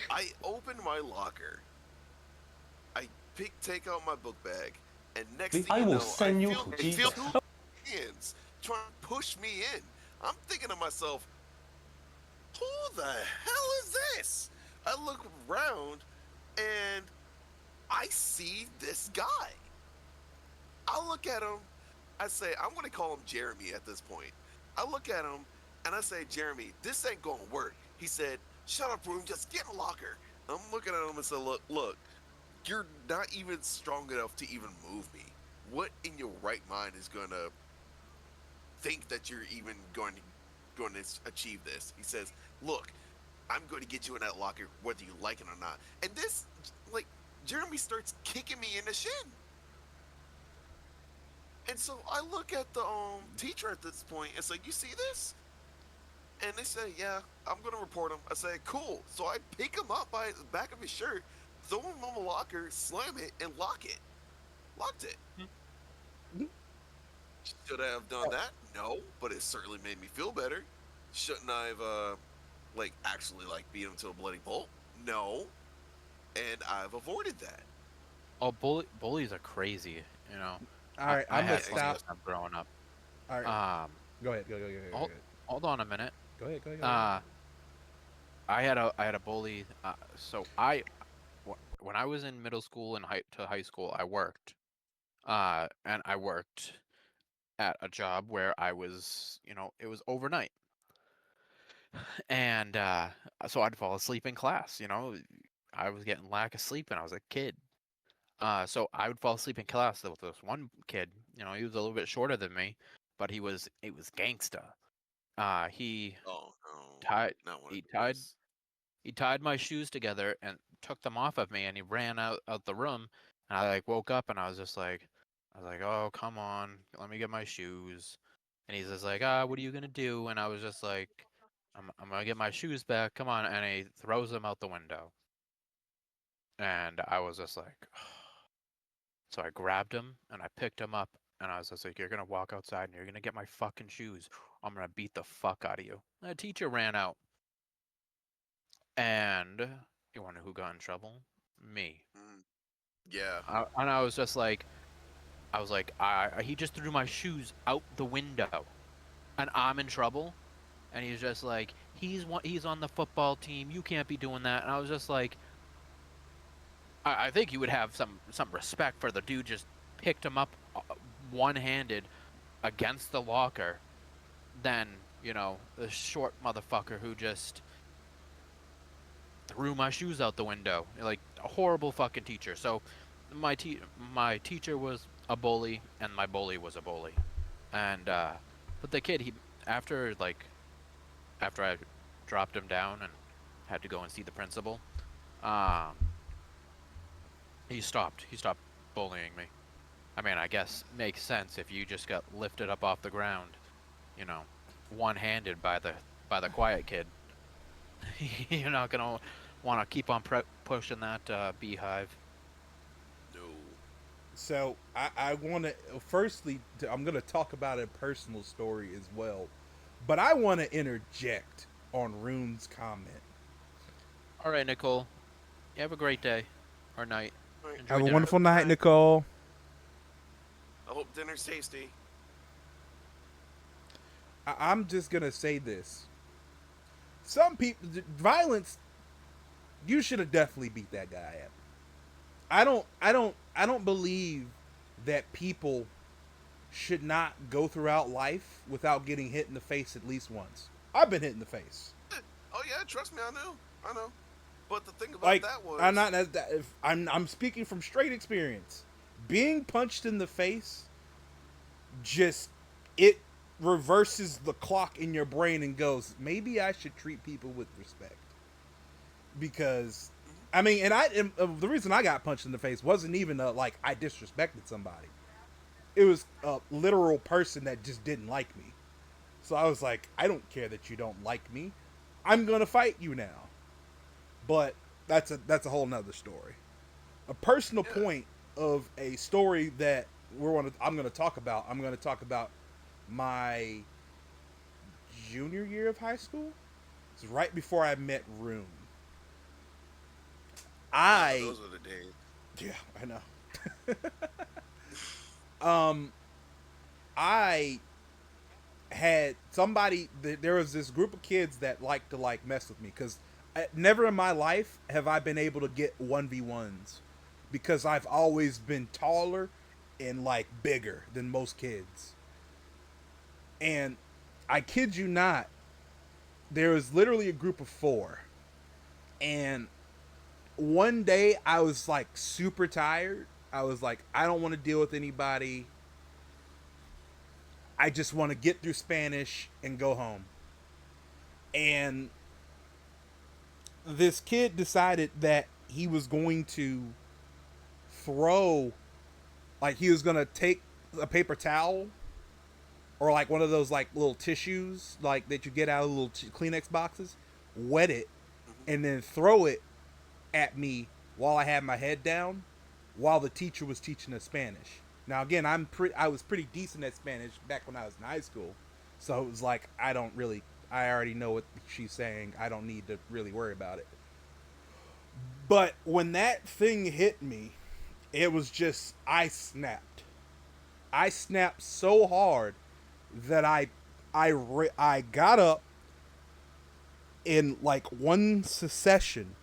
I opened my locker. I take out my book bag, and next thing I you will know, I send you feel to two Jesus. hands trying to push me in. I'm thinking to myself, who the hell is this? I look around and I see this guy. I look at him. I say, I'm going to call him Jeremy at this point. I look at him and I say, Jeremy, this ain't going to work. He said, shut up, room. Just get in the locker. I'm looking at him and say, look, you're not even strong enough to even move me. What in your right mind is going to think that you're even going to achieve this? He says, look, I'm going to get you in that locker whether you like it or not. And this, like, Jeremy starts kicking me in the shin. And so I look at the teacher at this point and say, "You see this?" And they say, "Yeah, I'm gonna report him." I say, "Cool." So I pick him up by the back of his shirt, throw him on the locker, slam it, and lock it. Locked it. Should I have done that? No, but it certainly made me feel better. Shouldn't I have like actually like beat him to a bloody pulp? No, and I've avoided that. Oh, bullies are crazy. You know, all right, I I'm gonna had Yeah, plenty of stop. exactly. them growing up. All right, Um, go ahead, go ahead, hold, hold on a minute. go ahead, go ahead, go ahead. Uh, I had a bully. So when I was in middle school and high school, I worked. And I worked at a job where I was, it was overnight. And so I'd fall asleep in class. I was getting lack of sleep when I was a kid. So I would fall asleep in class with this one kid. He was a little bit shorter than me, but he was gangsta. He Oh no, tied not one of he tied those. he tied my shoes together and took them off of me, and he ran out the room. And I like woke up and I was like, oh come on, let me get my shoes. And he's just like, what are you gonna do? And I was just like, I'm gonna get my shoes back. Come on. And he throws them out the window. And I was just like, so I grabbed him and I picked him up and I was just like, you're gonna walk outside and you're gonna get my fucking shoes. I'm gonna beat the fuck out of you. And the teacher ran out. And you wonder who got in trouble? Me. Mm, yeah. And I was like, he just threw my shoes out the window, and I'm in trouble. And he's just like, he's on the football team. You can't be doing that. And I was just like, I think you would have some respect for the dude just picked him up one-handed against the locker than the short motherfucker who just threw my shoes out the window. Like a horrible fucking teacher. So my teacher was a bully, and my bully was a bully. And but the kid, he after like after I dropped him down and had to go and see the principal, um, he stopped bullying me. I mean, I guess makes sense if you just got lifted up off the ground, you know, one-handed by the quiet kid. You're not gonna want to keep on pushing that beehive. No. So I want to firstly, I'm going to talk about a personal story as well, but I want to interject on Rune's comment. All right, Nicole. You have a great day or night. All right. Enjoy Have a dinner. wonderful Have a good night, night. Nicole. I hope dinner's tasty. I'm just going to say this. Some people, violence, you should have definitely beat that guy up. I don't believe that people should not go throughout life without getting hit in the face at least once. I've been hit in the face. Oh yeah, trust me, I know. I know. But the thing about Like that I'm was, not if I'm speaking from straight experience. Being punched in the face just it reverses the clock in your brain and goes, maybe I should treat people with respect. Because mhm, I mean, the reason I got punched in the face wasn't even like I disrespected somebody. It was a literal person that just didn't like me. So I was like, I don't care that you don't like me. I'm gonna fight you now. But that's a whole nother story. A personal yeah, point of a story that I'm gonna talk about. I'm gonna talk about my junior year of high school. It's right before I met Rune. I those were the days. Yeah, I know. um, I had somebody. There was this group of kids that liked to like mess with me because never in my life have I been able to get 1v1s because I've always been taller and like bigger than most kids. And I kid you not, there was literally a group of four, and one day I was like super tired. I was like, I don't want to deal with anybody. I just want to get through Spanish and go home. And this kid decided that he was going to throw, like, he was going to take a paper towel or like one of those like little tissues like that you get out of little Kleenex boxes, wet it, Mhm. and then throw it at me while I had my head down while the teacher was teaching us Spanish. Now again, I was pretty decent at Spanish back when I was in high school. So it was like I already know what she's saying. I don't need to really worry about it. But when that thing hit me, it was just I snapped. I snapped so hard that I got up in like one succession,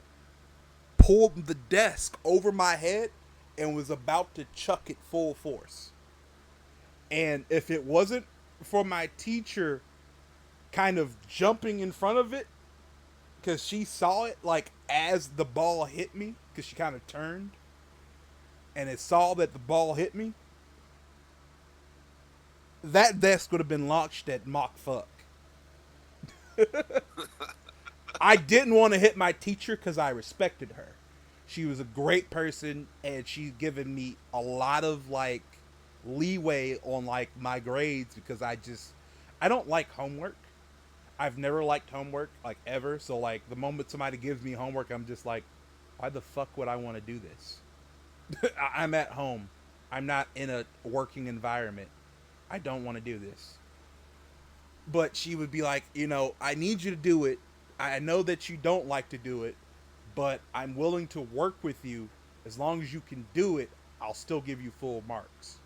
pulled the desk over my head, and was about to chuck it full force. And if it wasn't for my teacher kind of jumping in front of it because she saw it like as the ball hit me because she kind of turned and it saw that the ball hit me. That desk would have been launched at Mach fuck. I didn't want to hit my teacher because I respected her. She was a great person and she's given me a lot of like leeway on like my grades because I don't like homework. I've never liked homework like ever. So like the moment somebody gives me homework, I'm just like, why the fuck would I want to do this? I'm at home. I'm not in a working environment. I don't want to do this. But she would be like, I need you to do it. I know that you don't like to do it, but I'm willing to work with you as long as you can do it. I'll still give you full marks.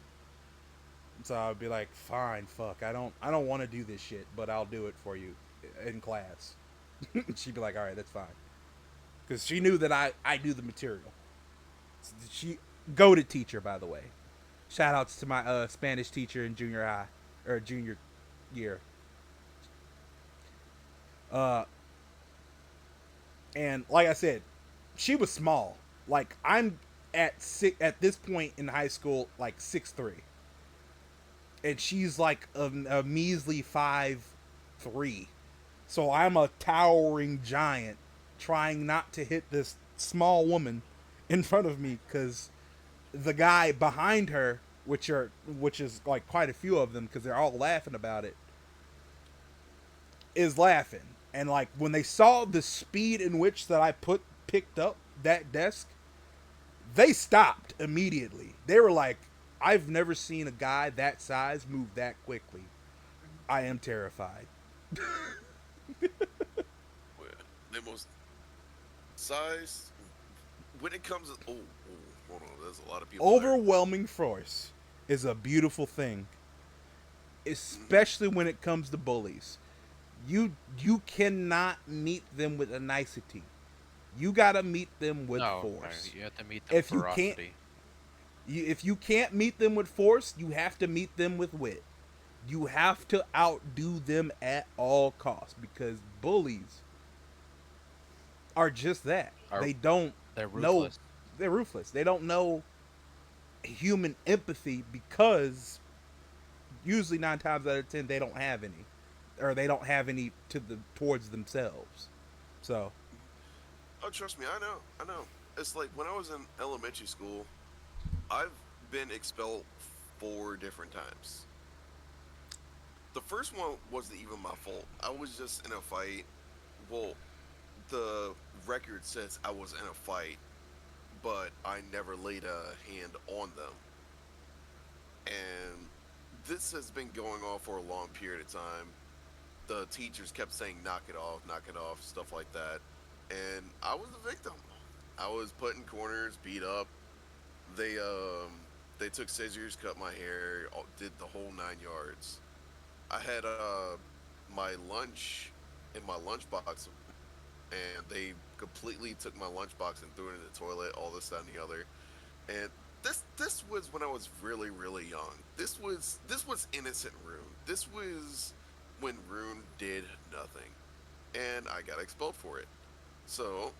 So I'd be like, fine, fuck. I don't want to do this shit, but I'll do it for you in class. She'd be like, all right, that's fine, because she knew that I do the material. She goated teacher, by the way. Shout outs to my Spanish teacher in junior high or junior year. Uh, and like I said, she was small. Like I'm at this point in high school, like 6'3", and she's like a measly 5'3". So I'm a towering giant trying not to hit this small woman in front of me because the guy behind her, which is like quite a few of them because they're all laughing about it, is laughing. And like when they saw the speed in which that I picked up that desk, they stopped immediately. They were like, I've never seen a guy that size move that quickly. I am terrified. Well, the most size when it comes to hold on, there's a lot of people there. Overwhelming force is a beautiful thing, especially when it comes to bullies. You cannot meet them with a nicety. You gotta meet them with No, force. you have to meet them If you can't, ferocity. if you can't meet them with force, you have to meet them with wit. You have to outdo them at all costs because bullies are just that. Are They don't they're know. ruthless. They're ruthless. They don't know human empathy because usually 9 times out of 10 they don't have any, or they don't have any towards themselves. So Oh, trust me, I know. It's like when I was in elementary school, I've been expelled 4 different times. The first one wasn't even my fault. I was just in a fight. Well, the record says I was in a fight, but I never laid a hand on them. And this has been going on for a long period of time. The teachers kept saying knock it off, stuff like that. And I was the victim. I was put in corners, beat up. They they took scissors, cut my hair, did the whole 9 yards. I had my lunch in my lunchbox, and they completely took my lunchbox and threw it in the toilet. All this, that, and the other. And this was when I was really young. This was innocent Rune. This was when Rune did nothing, and I got expelled for it. So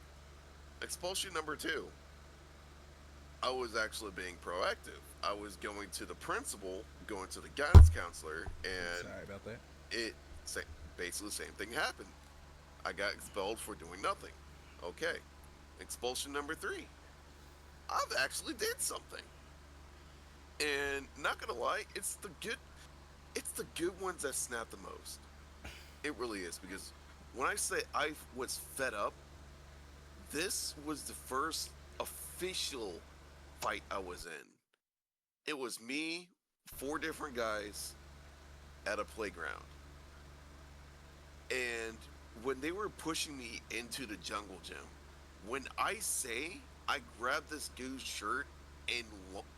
expulsion number two, I was actually being proactive. I was going to the principal, going to the guidance counselor, and sorry about that. it sa- basically the same thing happened. I got expelled for doing nothing. Okay, expulsion number three. I've actually did something, and not gonna lie, it's the good ones that snap the most. It really is because when I say I was fed up, this was the first official fight I was in. It was me, 4 different guys at a playground. And when they were pushing me into the jungle gym, when I say I grabbed this dude's shirt and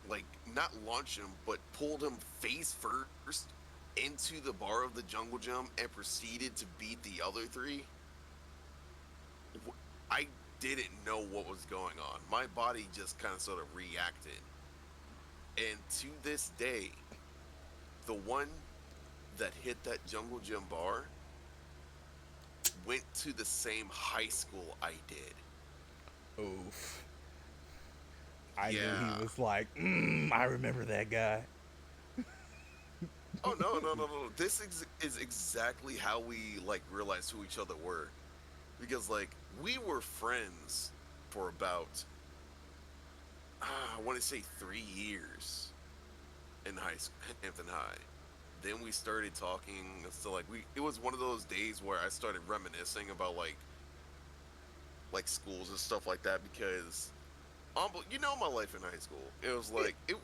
like not launched him, but pulled him face first into the bar of the jungle gym and proceeded to beat the other three, I didn't know what was going on. My body just kind of sort of reacted. And to this day, the one that hit that jungle gym bar went to the same high school I did. Oof. I knew he Yeah. was like, I remember that guy. Oh no, no, no, no. Is exactly how we like realized who each other were, because like we were friends for about I want to say 3 years in high school, Hampton High. Then we started talking. So like it was one of those days where I started reminiscing about like schools and stuff like that because you know my life in high school. It was Yeah. like Yeah.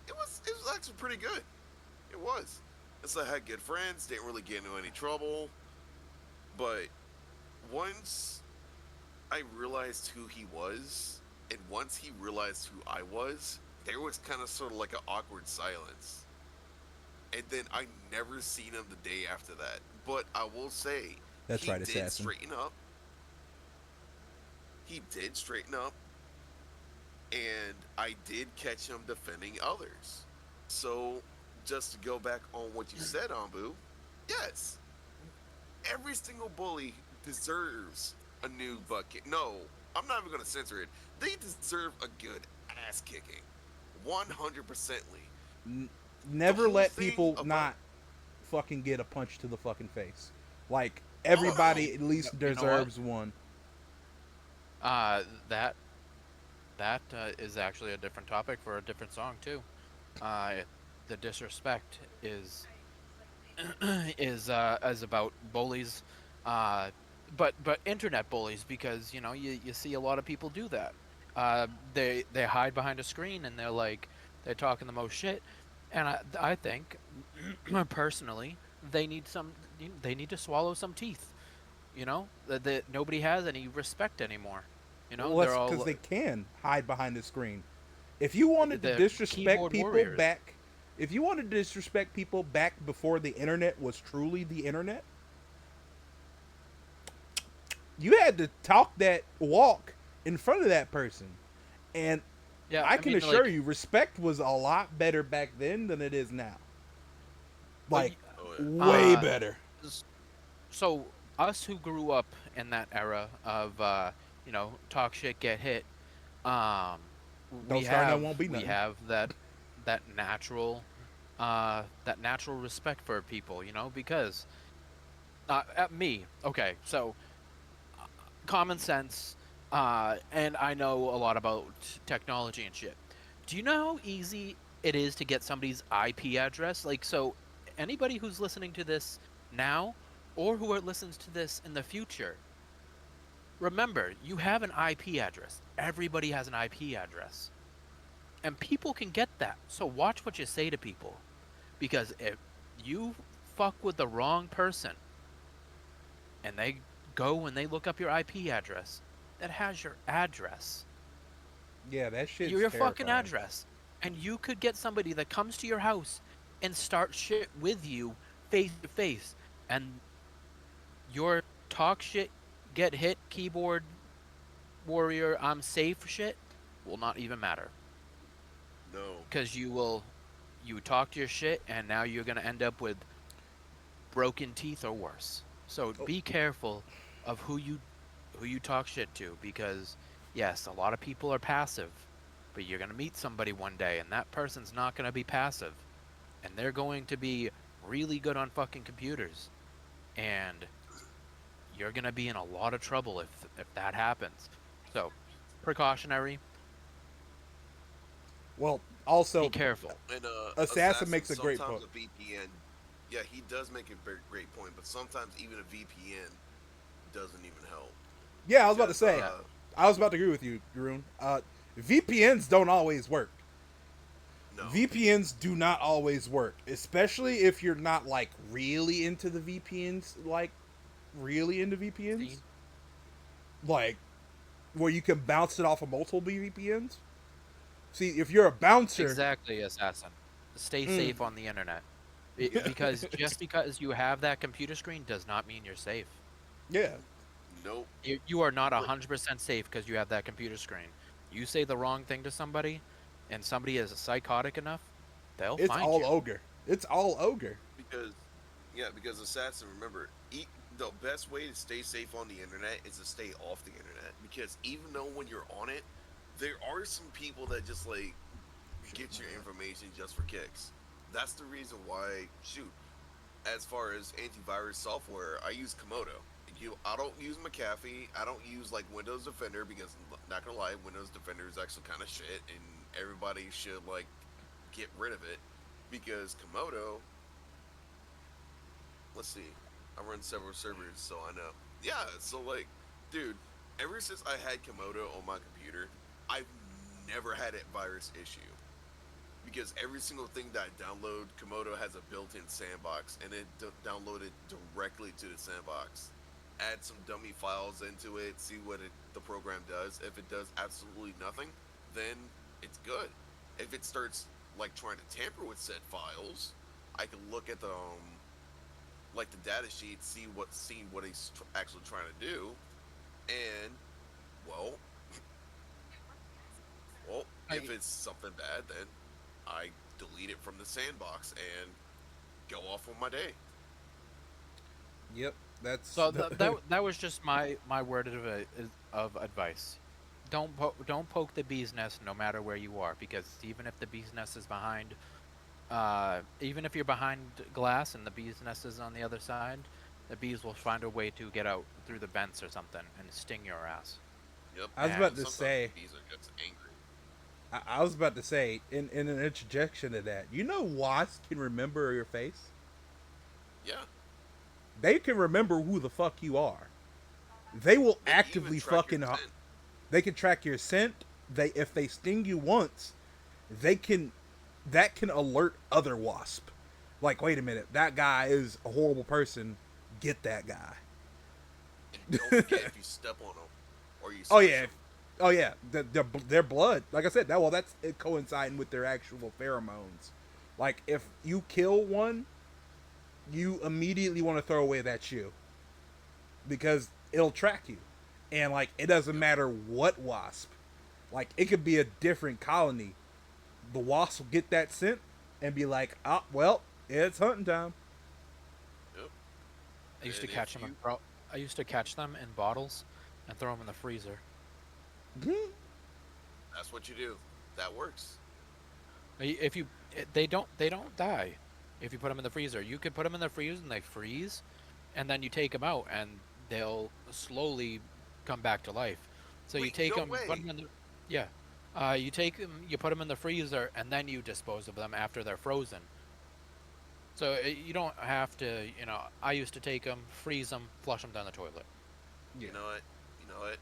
it was actually pretty good. It was. And so I had good friends. Didn't really get into any trouble. But once I realized who he was, and once he realized who I was, there was kind of sort of like an awkward silence. And then I never seen him the day after that. But I will say, That's he right, did assassin. straighten up. He did straighten up, and I did catch him defending others. So, just to go back on what you said, Anbu, yes, every single bully deserves a new bucket. No, I'm not even going to censor it. They deserve a good ass kicking. 100%ly. N- The Never whole let thing people about. not fucking get a punch to the fucking face. Like Oh, no. everybody at least You know what? deserves one. Uh, that that is actually a different topic for a different song too. The disrespect is about bullies, uh, but internet bullies, because you see a lot of people do that. They hide behind a screen and they're talking the most shit, and I think personally they need to swallow some teeth. That nobody has any respect anymore. Well, They're that's because all they can hide behind the screen. If you wanted to the disrespect keyboard people warriors. back, if you wanted to disrespect people back before the internet was truly the internet, you had to talk that walk in front of that person. And Yeah, I I can mean, assure like, you, respect was a lot better back then than it is now. well, Like, Oh, yeah. way better. s- so us who grew up in that era of talk shit, get hit, um, Don't start, no, won't be we nothing. have that natural respect for people, because at me, okay, so common sense, and I know a lot about technology and shit. Do you know how easy it is to get somebody's IP address? Like, so anybody who's listening to this now, or who listens to this in the future, remember, you have an IP address. Everybody has an IP address. And people can get that. So watch what you say to people. Because if you fuck with the wrong person and they go and they look up your IP address that has your address, Yeah, that shit's your fucking terrifying. address, and you could get somebody that comes to your house and start shit with you face to face, and your talk shit, get hit, keyboard warrior, I'm safe shit will not even matter, No. because you talked your shit and now you're going to end up with broken teeth or worse. So Oh, be careful of who you talk shit to, because yes, a lot of people are passive, but you're going to meet somebody one day and that person's not going to be passive, and they're going to be really good on fucking computers, and you're going to be in a lot of trouble if that happens. So, precautionary, well, be also, careful. And Assassin Assassin, makes a great sometimes point. a VPN, yeah, he does make a very great point, but sometimes even a VPN doesn't even help. Yeah, I was about to Because, say, Yeah. I was about to agree with you, Garun. VPNs don't always work. no. VPNs do not always work, especially if you're not like really into the VPNs, like really into VPNs, See? like where you can bounce it off of multiple VPNs. See, if you're a bouncer, Exactly, assassin. Stay mm, safe on the internet. Because just because you have that computer screen does not mean you're safe. yeah, Nope. You are not But 100% safe because you have that computer screen. You say the wrong thing to somebody, and somebody is psychotic enough, they'll it's find all you. ogre. It's all ogre. because, yeah, because Assassin, remember, e- the best way to stay safe on the internet is to stay off the internet because even though when you're on it, there are some people that just like get your information just for kicks. That's the reason why. Shoot, as far as antivirus software, I use Komodo. I don't use McAfee. I don't use like Windows Defender because not gonna lie, Windows Defender is actually kind of shit, and everybody should like get rid of it because Komodo. Let's see, I run several servers, so I know. Yeah, so like, dude, ever since I had Komodo on my computer, I've never had a virus issue because every single thing that I download, Komodo has a built-in sandbox, and it downloaded directly to the sandbox. Add some dummy files into it, see what the program does. If it does absolutely nothing, then it's good. If it starts like trying to tamper with said files, I can look at the like the data sheet, see what he's actually trying to do, and well, well, if I, it's something bad, then I delete it from the sandbox and go off on my day. Yep, that's so that was just my word of advice. Don't poke the bee's nest no matter where you are, because even if the bee's nest is behind, even if you're behind glass and the bee's nest is on the other side, the bees will find a way to get out through the vents or something and sting your ass. Yep. I was And about And to sometimes say. bees are just angry. I was about to say in an interjection to that. You know, wasps can remember your face. Yeah. They can remember who the fuck you are. They will They can even actively track your fucking. scent. They can track your scent. They if they sting you once, they can. That can alert other wasp. Like, wait a minute, that guy is a horrible person. Get that guy. And don't forget if you step on them or you Oh squish yeah, them. oh yeah. Their blood. Like I said, that's it coinciding with their actual pheromones. Like if you kill one, you immediately want to throw away that shoe because it'll track you, and like it doesn't Yep. matter what wasp. Like it could be a different colony. The wasp will get that scent and be like, "Ah, well, it's hunting time." Yep. I used to And catch if them you, I used to catch them in bottles and throw them in the freezer. that's what you do. That works. If you they don't die if you put them in the freezer. You could put them in the freezer and they freeze, and then you take them out and they'll slowly come back to life. So you Wait, take no them, put way. them in the yeah. You take them, you put them in the freezer, and then you dispose of them after they're frozen. So you don't have to, I used to take them, freeze them, flush them down the toilet. Yeah. You know what? You know what?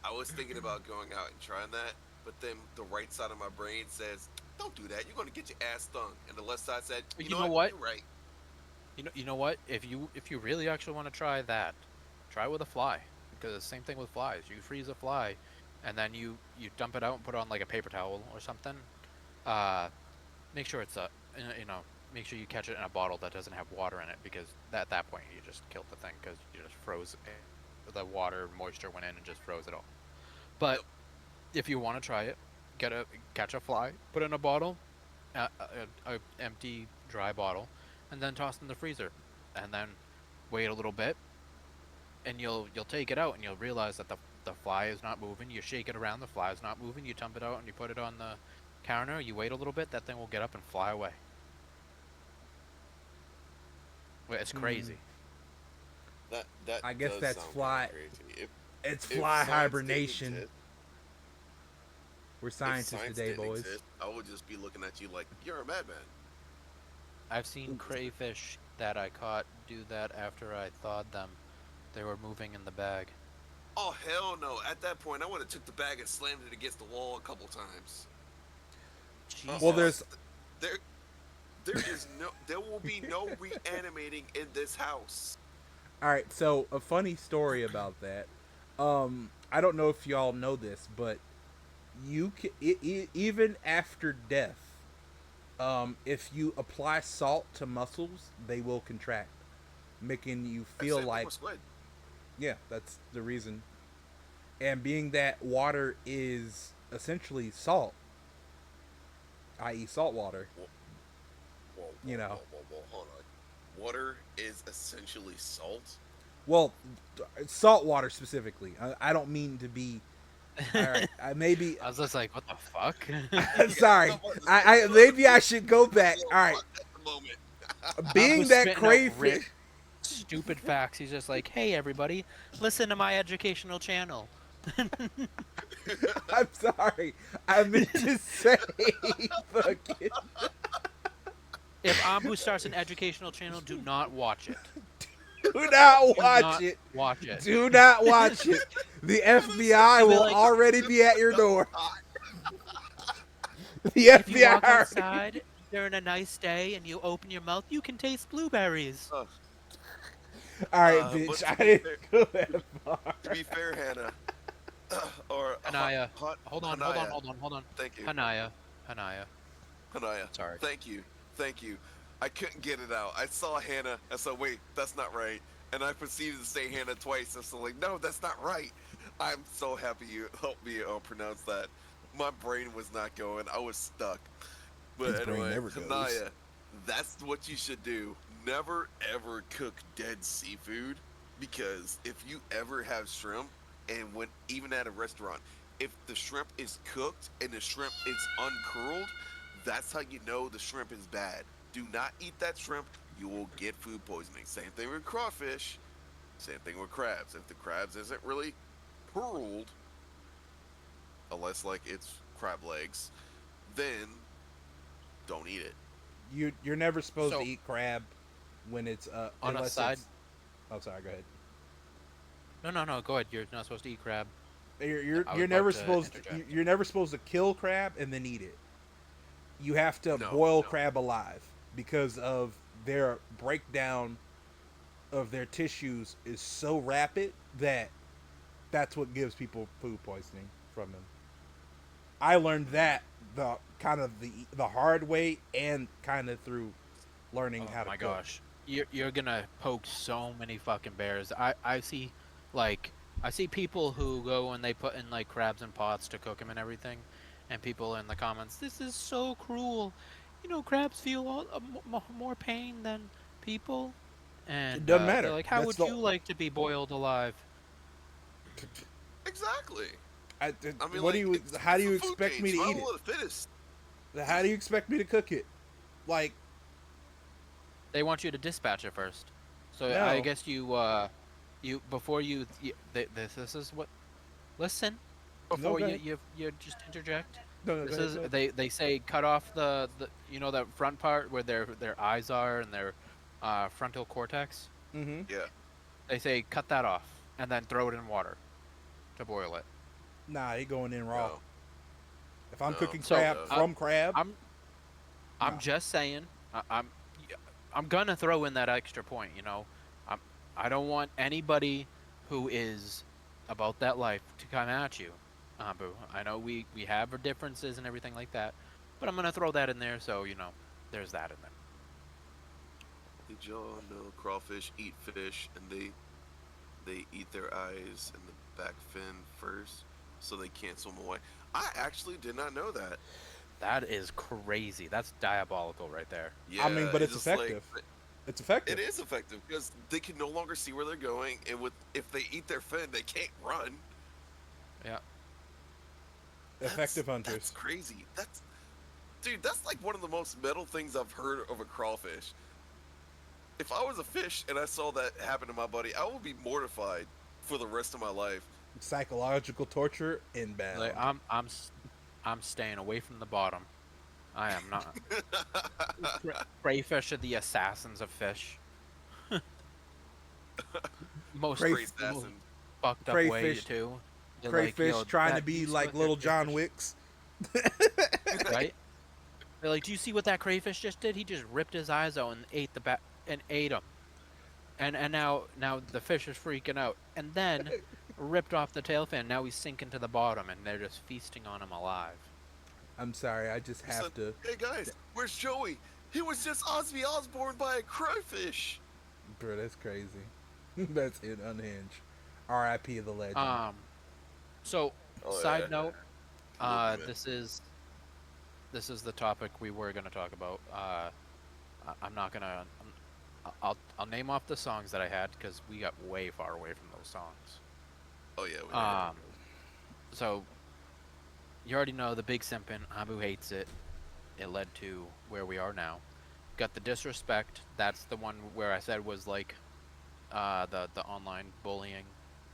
I was thinking about going out and trying that, but then the right side of my brain says, "Don't do that. You're going to get your ass stung." And the left side said, "You You know know what? what? You're right." You know what? If you really actually want to try that, try with a fly, because the same thing with flies. You freeze a fly, and then you dump it out and put it on like a paper towel or something. Uh, Make sure it's you know make sure you catch it in a bottle that doesn't have water in it, because at that point you just killed the thing because you just froze it. The water moisture went in and just froze it all. But Yep. if you want to try it, catch a fly, put it in a bottle, empty dry bottle, and then toss it in the freezer, and then wait a little bit, and you'll take it out and you'll realize that the fly is not moving. You shake it around, the fly is not moving. You dump it out and you put it on the counter. You wait a little bit, that thing will get up and fly away. It's Hmm. crazy. That I guess does that's sound kind of fly. crazy. It's If fly science didn't hibernation. exist, We're if scientists science today, didn't boys. exist, I would just be looking at you like you're a madman. I've seen crayfish that I caught do that after I thawed them. They were moving in the bag. Oh hell no! At that point, I would have took the bag and slammed it against the wall a couple times. Well, Uh, Jesus. there's there, there will be no reanimating in this house. all right. So a funny story about that. I don't know if y'all know this, but you can even after death, if you apply salt to muscles, they will contract, making you feel Same thing like with squid. yeah, that's the reason. And being that water is essentially salt, i.e., salt water, Whoa, whoa, you whoa, know. whoa, whoa, whoa! Hold on. Water is essentially salt. Well, salt water specifically. I don't mean to be. All right, I maybe. I was just like, what the fuck? Sorry, I'm about to say, I maybe I should go back. All right, at the moment. I'm being that spitting out crayfish. stupid facts. He's just like, hey everybody, listen to my educational channel. I'm sorry. I meant to say fucking. If Anbu starts an educational channel, do not watch it. Do not Do watch not it. watch it. Do not watch it. The FBI He'll be will like, already be at your door. Hot. The if you FBI walk already. outside during a nice day and you open your mouth, you can taste blueberries. Uh, All right, but bitch. I didn't go that far. to be fair, Hannah, or Hanaya, Hot, hold on. thank you. Hanaya. Hanaya, Sorry. thank you. I couldn't get it out. I saw Hannah. I said, wait, that's not right. And I proceeded to say Hannah twice. I was like, no, that's not right. I'm so happy you helped me pronounce that. My brain was not going. I was stuck. But His brain anyway, never goes. Hanaya, that's what you should do. Never ever cook dead seafood, because if you ever have shrimp, and when even at a restaurant, if the shrimp is cooked and the shrimp is uncurled, that's how you know the shrimp is bad. Do not eat that shrimp. You will get food poisoning. Same thing with crawfish. Same thing with crabs. If the crabs isn't really pearled, unless like it's crab legs, then don't eat it. You're never supposed So, to eat crab when it's on a unless side, it's. Oh, sorry. Go ahead. no, go ahead. You're not supposed to eat crab. I was You're about never to supposed interject. you're never supposed to kill crab and then eat it. You have to No, boil no. crab alive because of their breakdown of their tissues is so rapid that that's what gives people food poisoning from them. I learned that the kind of the hard way and kind of through learning Oh how to my cook. gosh. You're gonna poke so many fucking bears. I see, like, I see people who go and they put in like crabs in pots to cook them and everything, and people in the comments, this is so cruel. You know, crabs feel more pain than people, It and doesn't they're matter. like, how That's would the you like to be boiled alive? Exactly. I mean, what do like you how do it's you the food expect chain. me to eat Survival it? of the fittest. How do you expect me to cook it? Like They want you to dispatch it first. So I no, guess you before this is what. Listen, no, before go ahead. you just interject. No, go This ahead. is Go ahead. they say cut off the you know that front part where their eyes are and their frontal cortex. Mm-hmm. Yeah. They say cut that off and then throw it in water to boil it. Nah, he going in raw. No. If I'm No. cooking So crab No. from crab, I'm no. I'm just saying I'm gonna throw in that extra point. You know, I'm I don't want anybody who is about that life to come at you, Abu. I know we have our differences and everything like that, but I'm gonna throw that in there. So you know, there's that in there. Did y'all know crawfish eat fish and they eat their eyes and the back fin first so they can't swim away? I actually did not know that. That is crazy. That's diabolical right there. I mean, Yeah, but it's it's just like effective. It's it effective. is effective because they can no longer see where they're going, and with if they eat their fin, they can't run. Yeah. Effective That's hunters. crazy. That's dude. That's like one of the most metal things I've heard of a crawfish. If I was a fish and I saw that happen to my buddy, I would be mortified for the rest of my life. Psychological torture Like inbound. I'm staying away from the bottom. I am not. Crayfish are the assassins of fish. Most, Cray, Great most assassin. fucked up way crayfish, too. They're like, crayfish yo, trying to that be you see like what that little John crayfish, Wicks. right? They're like, do you see what that crayfish just did? He just ripped his eyes out and ate the back and ate him. And now the fish is freaking out. And then ripped off the tail fin. Now he's sinking to the bottom, and they're just feasting on him alive. I'm sorry, I just He said, have to. "Hey guys, where's Joey? He was just Ozzy Osbourne by a crayfish." Bro, that's crazy. That's it. Unhinged. R.I.P. the legend. So Oh side yeah, note, movie man. this is the topic we were gonna talk about. I'm not gonna I'll name off the songs that I had because we got way far away from those songs. Oh yeah, we did. Um, so you already know the big simpin'. Anbu hates it. It led to where we are now. Got the disrespect. That's the one where I said was like the online bullying,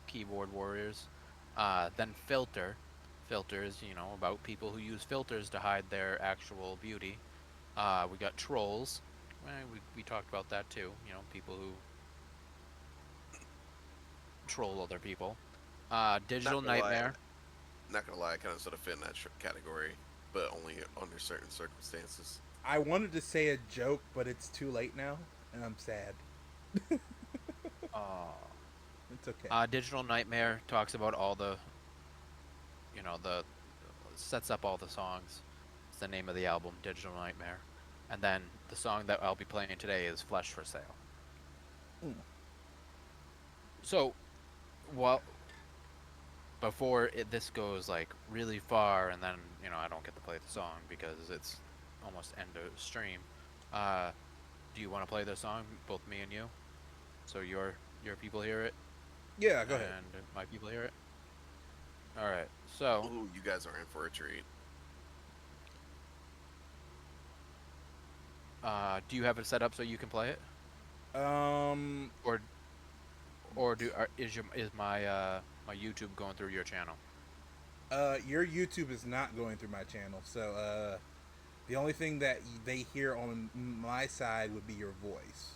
keyboard warriors. Then filter. Filter is about people who use filters to hide their actual beauty. We got trolls. We talked about that too. People who troll other people. Not Digital gonna lie, nightmare. not gonna lie, I kind of sort of fit in that category, but only under certain circumstances. I wanted to say a joke, but it's too late now, and I'm sad. Uh, It's okay. Digital nightmare talks about all the sets up all the songs. It's the name of the album, Digital Nightmare. And then the song that I'll be playing today is Flesh for Sale. Mm. So, well, before this goes like really far, and then I don't get to play the song because it's almost end of stream. Uh, do you want to play the song, both me and you, so your people hear it Yeah, go ahead. and my people hear it? All right. So, Ooh, you guys are in for a treat. do you have it set up so you can play it, Um, or is my YouTube going through your channel? your YouTube is not going through my channel, so the only thing that they hear on my side would be your voice.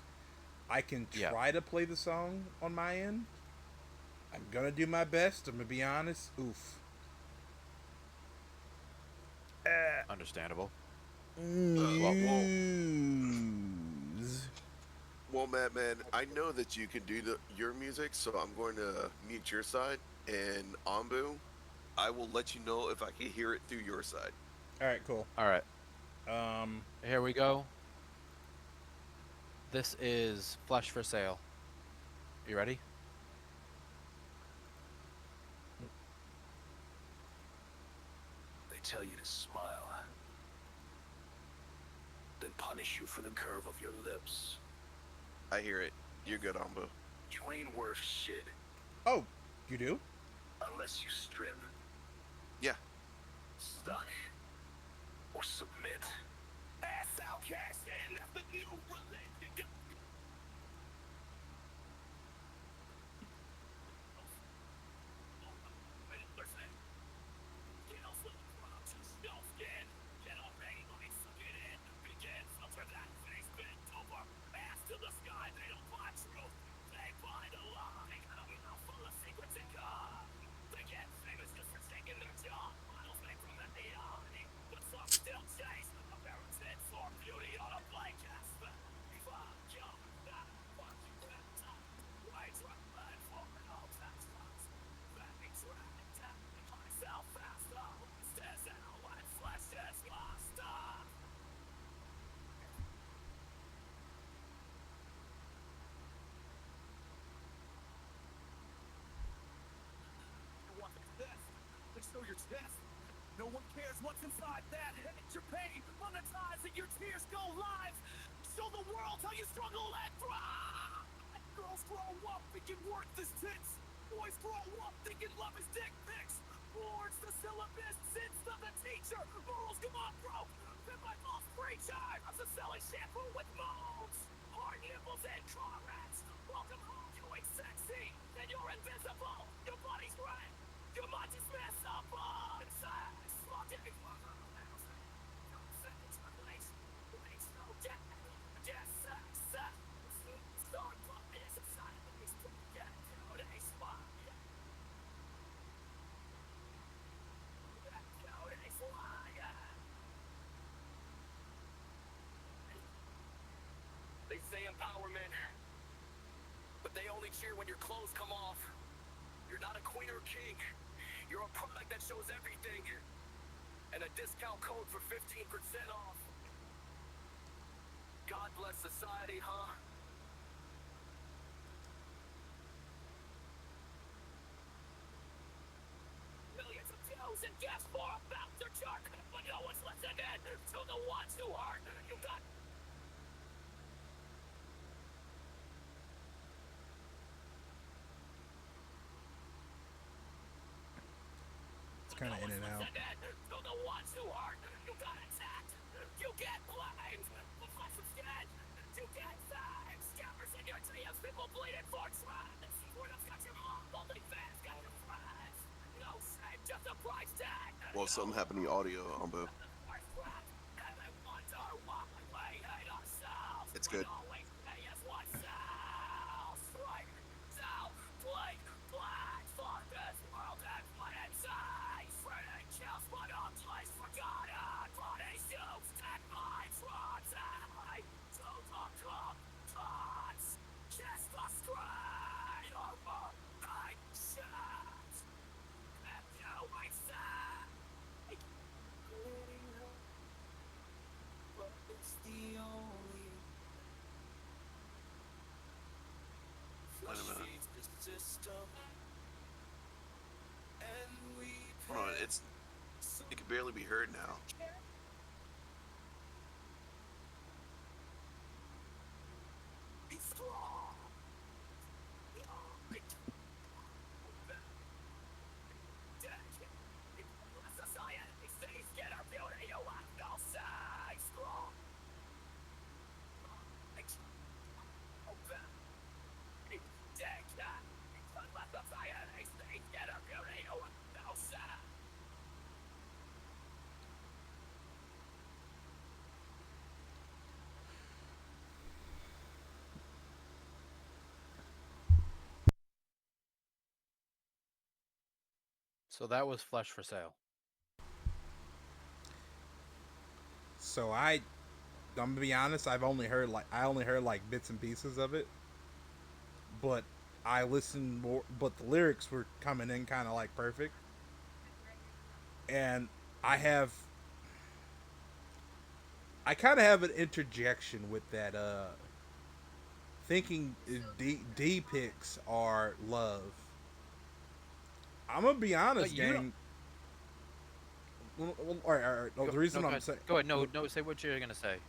I can Yeah, try to play the song on my end. I'm gonna do my best. I'm gonna be honest. Oof. understandable. Well, News. Well, Madman, I know that you can do your music, so I'm going to mute your side. And Anbu, I will let you know if I can hear it through your side. All right, cool. all right. Um, Here we go. This is Flesh for Sale. You ready? They tell you to smile, then punish you for the curve of your lips. I hear it. You're good, Anbu. You ain't worth shit oh, you do? unless you strip, Yeah. stuck, or submit. Ass outcast and the new religion. To the sky, they don't find truth. They find a lie. We're full of secrets and God. They get famous just for taking their job. Models made from the neon. But some still chase a parent's head for beauty on a blank canvas. Fuck you, that fuck you, that time. White rock, blood, falling all tax times. That means right, myself fast up. Stares out when flesh is lost up. They show your chest. No one cares what's inside that. It's your pain, monetize it, your tears go live. Show the world how you struggle and thrive. Girls grow up thinking worth is tits. Boys grow up thinking love is dick pics. Boards the syllabus, sins to the teacher. Morals come on broke. Been my false preacher. I'm just selling shampoo with molds. Hard nipples and car rats. Welcome home, you ain't sexy. And you're invisible. Your body's red. Your mind is messed up on sex. Locked in one of those. Don't send it to a place. Place no death. Just sex. Start putting this inside of these to get to a spot. They say empowerment, but they only cheer when your clothes come off. You're not a queen or king. You're a product that shows everything. And a discount code for 15% off. God bless society, huh? Millions of views and guess more about your chart. But no one's listening to the ones who aren't. You got kind of in and out. To the ones who hurt, you got attacked. You get blamed. The flesh is dead. You get thanks. Scammers in your DMs, people bleeding for trust. When I've got your mom, only fans got your friends. No shame, just a price tag. Well, something happened to your audio, Anbu. And they wonder why we hate ourselves. It's good. Always pay us what sells. Right now, bleak, black, fuck this world and what it says. Spreading kills, but a place forgotten. Bodies used and minds rotten. To the complex, just the strain of our actions. And you ain't sad. But it's the only Wait a minute. feeds the system. And we Hold on, it can barely be heard now. be strong. Society sees get our beauty, you have no say. Strong. So that was Flesh for Sale. So I'm gonna be honest. I only heard like bits and pieces of it, but I listened more. But the lyrics were coming in kind of like perfect, and I have I kind of have an interjection with that. Thinking D pics are love. I'm gonna be honest, you don't- gang. Well, all right, all right. No, the reason go I'm ahead. saying Go ahead. No. Say what you're gonna say,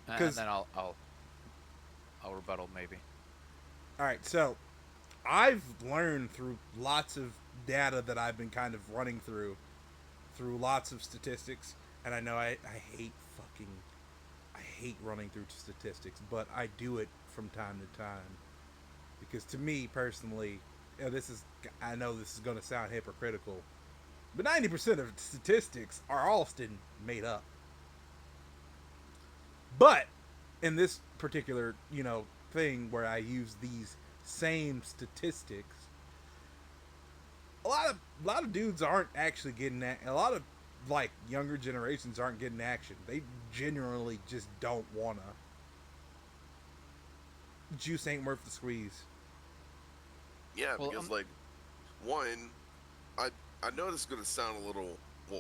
and 'Cause- then I'll rebuttal maybe. all right, so I've learned through lots of data that I've been kind of running through lots of statistics, and I know I hate I hate running through statistics, but I do it from time to time because to me personally, I know this is going to sound hypocritical, but 90% of statistics are often made up. But in this particular, thing where I use these same statistics, a lot of dudes aren't actually getting that. A lot of like younger generations aren't getting action. They genuinely just don't wanna. Juice ain't worth the squeeze. Yeah, Well, because like one, I I know this is gonna sound a little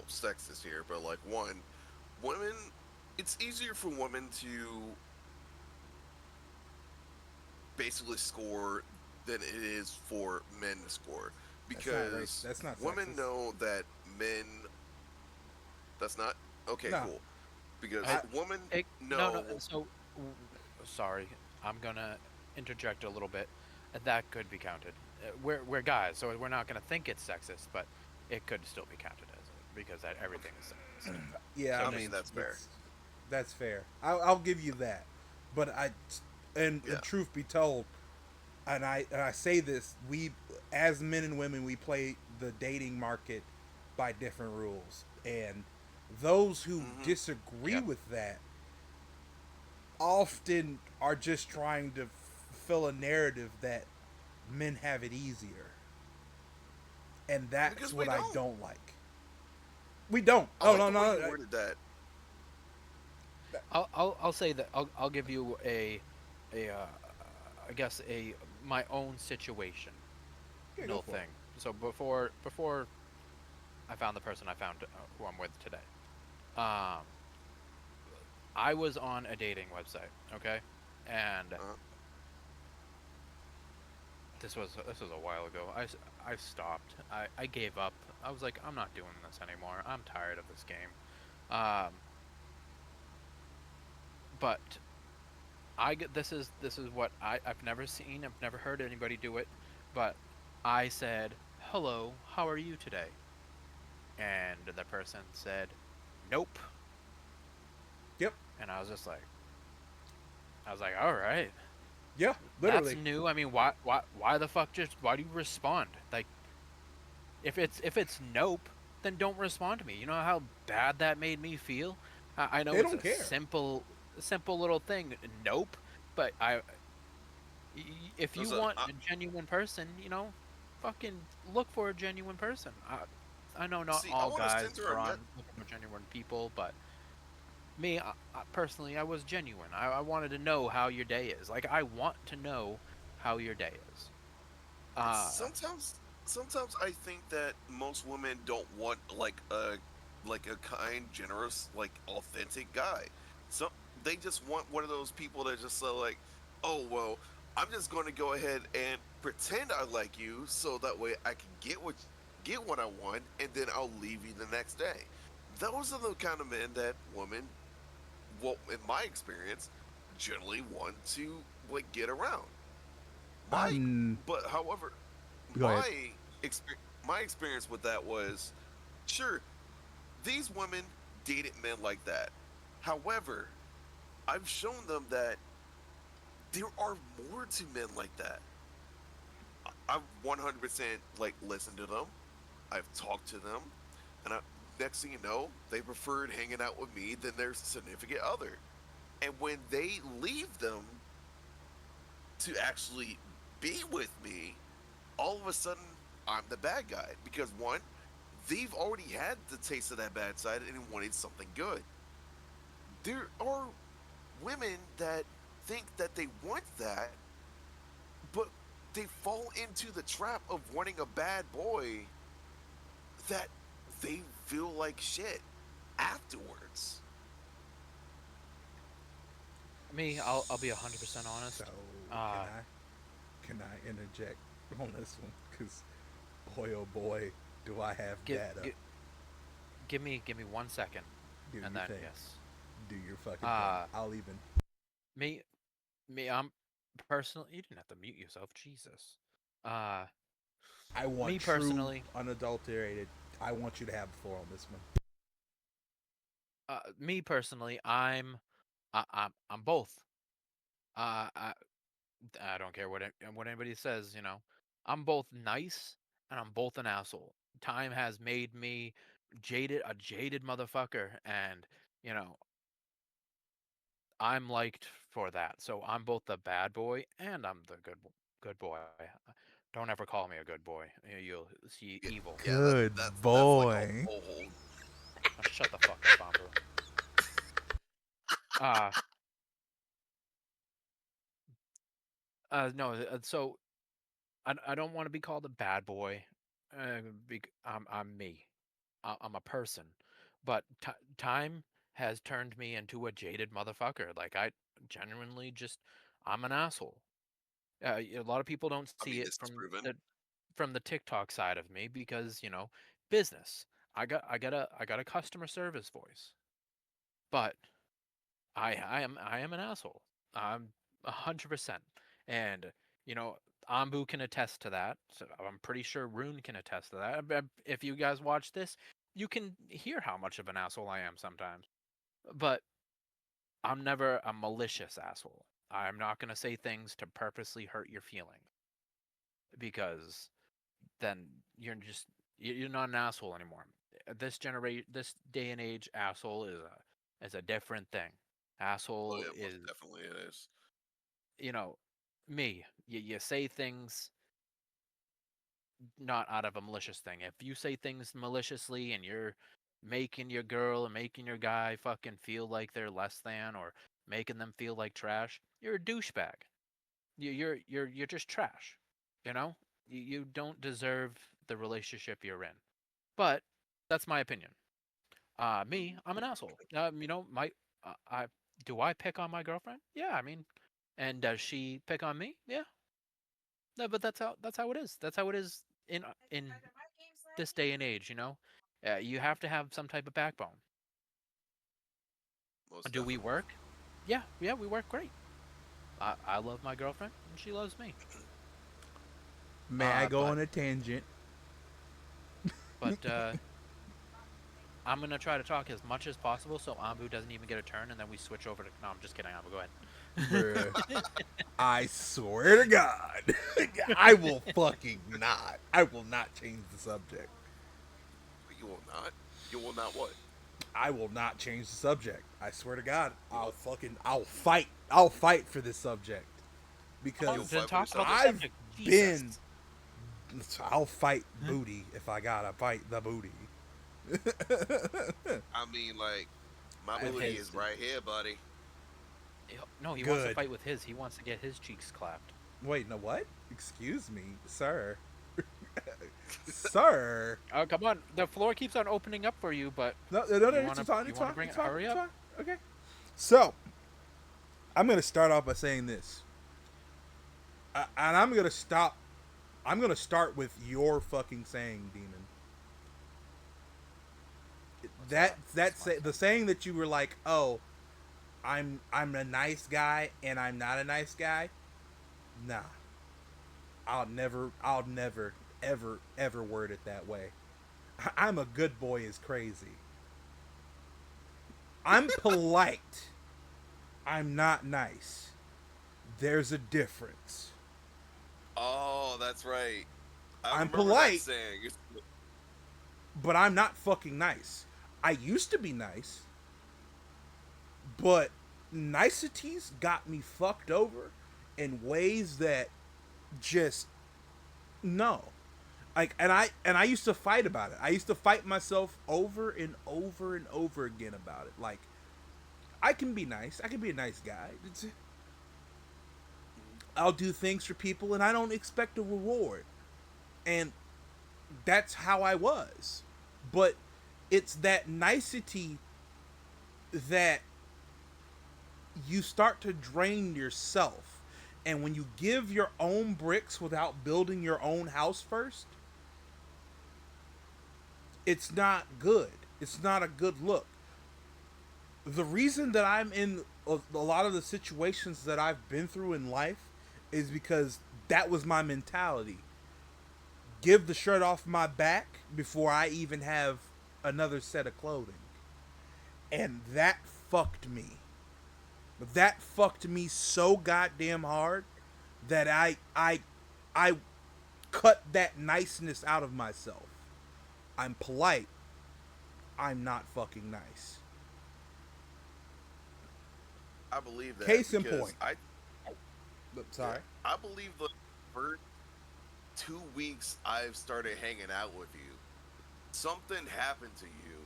sexist here, but like one, women, it's easier for women to basically score than it is for men to score because That's not women sexist. know that men. That's not okay. No. Cool. Because I- women No, know. So, sorry, I'm gonna interject a little bit. That could be counted. We're guys, so we're not gonna think it's sexist, but it could still be counted as it because everything is sexist. Yeah, So I I mean mean, that's fair. That's fair. I'll give you that. But and Yeah. truth be told, and I say this, we as men and women we play the dating market by different rules, and those who disagree Yep. with that often are just trying to fill a narrative that men have it easier, and that's Because what we I don't. don't like. We don't. I Oh like no the way no. you worded that. I'll say that I'll give you a I guess a my own situation Yeah, go little for thing. So before I found the person I found who I'm with today, um, I was on a dating website, okay, and Uh, this was a while ago. I stopped. I gave up. I was like, I'm not doing this anymore. I'm tired of this game. Um, but this is what I've never seen. I've never heard anybody do it, but I said, "Hello, how are you today?" And the person said, "Nope." Yep. And I was like, all right, Yeah. that's Literally. new. I mean, why the fuck why do you respond? Like, if it's nope, then don't respond to me. You know how bad that made me feel. I know They it's don't a care. simple little thing, nope, but if you Listen, want a genuine person, fucking look for a genuine person. I know not see, I all want to guys send her a are met. on looking for genuine people, but me, personally, I was genuine. I wanted to know how your day is. Like, I want to know how your day is. Uh, Sometimes I think that most women don't want like a kind, generous, like authentic guy. So they just want one of those people that just say like, oh well, I'm just going to go ahead and pretend I like you, so that way I can get what I want, and then I'll leave you the next day. Those are the kind of men that women, well, in my experience, generally want to like get around. My, I'm. but however, Go ahead. my experience with that was, sure, these women dated men like that. However, I've shown them that there are more to men like that. I've 100% like listened to them. I've talked to them, and next thing you know, they preferred hanging out with me than their significant other. And when they leave them to actually be with me, all of a sudden I'm the bad guy because one, they've already had the taste of that bad side and wanted something good. There are women that think that they want that, but they fall into the trap of wanting a bad boy that they feel like shit afterwards. me, I'll be 100% So honest. can Uh, I interject on this one? Because boy, oh boy, do I have give data. give give me 1 second, Do and your then thing. yes. Do your fucking thing. Uh, I'll even. me I'm personally. You didn't have to mute yourself, Jesus. Uh, I want me true, personally. unadulterated. I want you to have the floor on this one. Me personally, I'm both. Uh, I I don't care what anybody says. I'm both nice and I'm both an asshole. Time has made me a jaded motherfucker, and you know I'm liked for that. So I'm both the bad boy and I'm the good boy. Don't ever call me a good boy. You'll see Yeah, evil. yeah, Good that's like a boy. whole. Now shut the fuck up, Anbu. Uh, no. So I don't want to be called a bad boy. I'm me. I'm a person, but time has turned me into a jaded motherfucker. Like I genuinely just I'm an asshole. A lot of people don't I see mean, it this is proven. from the TikTok side of me because business. I got a customer service voice, but I am an asshole. I'm 100%, and you know Anbu can attest to that. So I'm pretty sure Rune can attest to that. If you guys watch this, you can hear how much of an asshole I am sometimes. But I'm never a malicious asshole. I'm not gonna say things to purposely hurt your feelings because then you're not an asshole anymore. This day and age, asshole is a different thing. Oh Asshole yeah, most is definitely it is. you know, me. You say things not out of a malicious thing. If you say things maliciously and you're making your girl or making your guy fucking feel like they're less than or making them feel like trash, you're a douchebag. You're just trash. You know? You don't deserve the relationship you're in. But that's my opinion. Me, I'm an asshole. I do I pick on my girlfriend? Yeah, I mean, and does she pick on me? Yeah. No, but that's how it is. That's how it is in this day and age. You have to have some type of backbone. Most Do we definitely. work? Yeah, we work great. I love my girlfriend and she loves me. May I Uh, go but on a tangent? but I'm gonna try to talk as much as possible so Anbu doesn't even get a turn, and then we switch over to. No, I'm just kidding, Anbu. Go ahead. Bruh. I swear to God, I will fucking not. I will not change the subject. You will not. You will not what? I will not change the subject. I swear to God, You will. I'll fight. I'll fight for this subject Oh, You'll because then fight for talk about yourself. the I've subject. Jesus. been. I'll fight booty if I gotta fight the booty. I mean, like, my I booty hate is it. right here, buddy. No, he wants to Good. fight with his. He wants to get his cheeks clapped. Wait, no, what? Excuse me, sir. Sir. Oh, come on. The floor keeps on opening up for you, but No, you it's wanna fine, you it's wanna fine, bring it's it? fine, Hurry it's up. fine. Okay. So, I'm gonna start off by saying this, and I'm gonna stop. I'm gonna start with your fucking saying, Demon. The saying that you were like, oh, I'm a nice guy and I'm not a nice guy. Nah, I'll never, ever word it that way. I'm a good boy is crazy. I'm polite. I'm not nice. There's a difference. Oh, that's right. I I'm remember that polite, saying. but I'm not fucking nice. I used to be nice, but niceties got me fucked over in ways that just no. Like and I used to fight about it. I used to fight myself over and over and over again about it. Like I can be nice. I can be a nice guy. I'll do things for people and I don't expect a reward. And that's how I was. But it's that nicety that you start to drain yourself. And when you give your own bricks without building your own house first, it's not good. It's not a good look. The reason that I'm in a lot of the situations that I've been through in life is because that was my mentality. Give the shirt off my back before I even have another set of clothing. And that fucked me. That fucked me so goddamn hard that I cut that niceness out of myself. I'm polite. I'm not fucking nice. I believe that Case in because point. Sorry. I believe the first 2 weeks I've started hanging out with you, something happened to you,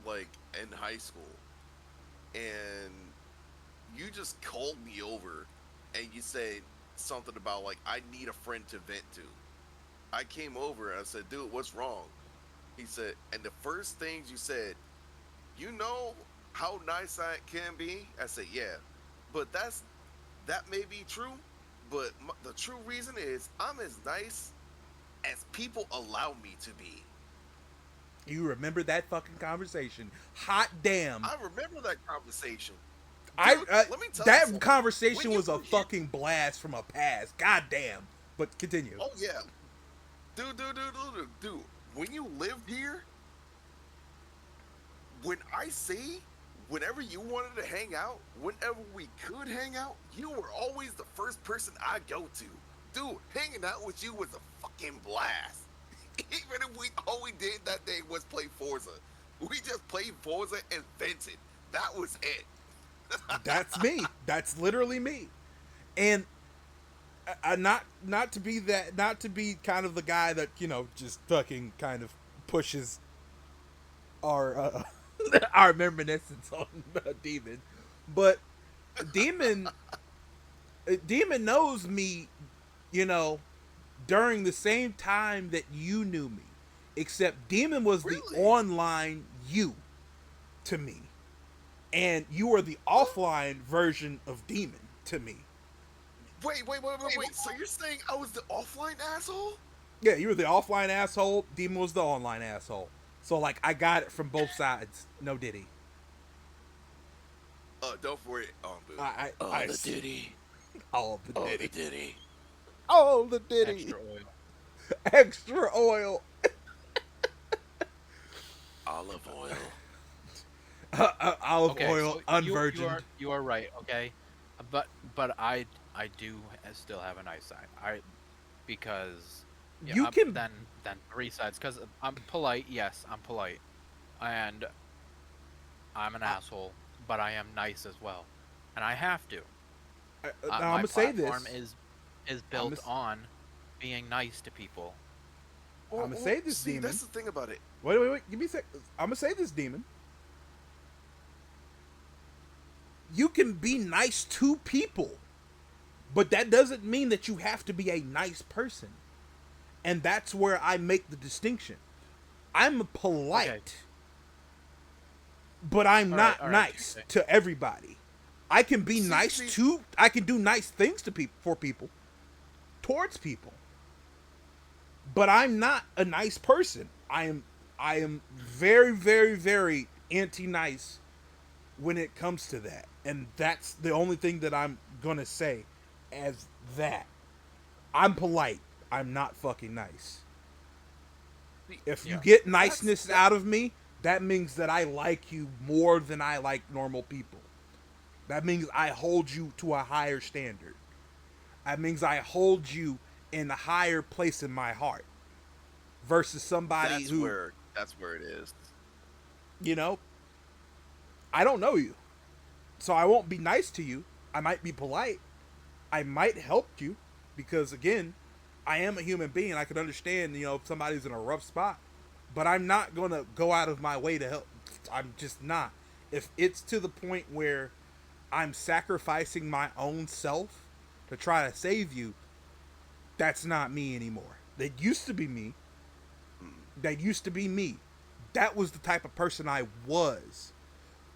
like in high school, and you just called me over, and you said something about like I need a friend to vent to. I came over and I said, "Dude, what's wrong?" He said, and the first things you said, "You know how nice I can be?" I said, "Yeah, but that may be true, but the true reason is I'm as nice as people allow me to be." You remember that fucking conversation? Hot damn! I remember that conversation. I Dude, let me tell you that something. conversation When you was a were here, fucking blast from a past. God damn! But continue. oh yeah, dude. When you lived here, when I say, whenever you wanted to hang out, whenever we could hang out, you were always the first person I go to. Dude, hanging out with you was a fucking blast. Even if all we did that day was play Forza. We just played Forza and vented. That was it. That's me. That's literally me. And not to be that, not to be kind of the guy that just fucking kind of pushes our our reminiscence on Demon, but Demon Demon knows me, you know, during the same time that you knew me, except Demon was the Really? online you to me, and you were the offline version of Demon to me. Wait. So you're saying I was the offline asshole? Yeah, you were the offline asshole. Demon was the online asshole. So like, I got it from both sides. No diddy. Don't worry, Anbu. I The Diddy. all the Oh, diddy. the Diddy. All the diddy. Extra oil. Extra oil. Olive oil. Olive Okay, oil, so unvirgined. you are right. Okay, but I do still have a nice side. I because yeah, You can. then three sides because I'm polite. Yes, I'm polite, and I'm an I, asshole, but I am nice as well, and I have to. now I'm My gonna say platform this. is I'm built gonna, on being nice to people. I'm gonna say this, See, demon. that's the thing about it. Wait. Give me a sec. I'm gonna say this, demon. You can be nice to people, but that doesn't mean that you have to be a nice person. And that's where I make the distinction. I'm Okay, polite, but I'm not all right, nice touche. to everybody. I can be See, nice see, to. I can do nice things to people, for people, towards people, but I'm not a nice person. I am very, very, very anti-nice when it comes to that, and that's the only thing that I'm gonna say as that. I'm polite. I'm not fucking nice. see, If you Yeah. get that's niceness that. out of me, that means that I like you more than I like normal people. That means I hold you to a higher standard. That means I hold you in a higher place in my heart versus somebody who, That's where it is. you know, I don't know you. So I won't be nice to you. I might be polite. I might help you because, again, I am a human being. I can understand, if somebody's in a rough spot, but I'm not going to go out of my way to help. I'm just not. If it's to the point where I'm sacrificing my own self to try to save you, that's not me anymore. That used to be me. Mm. That used to be me. That was the type of person I was.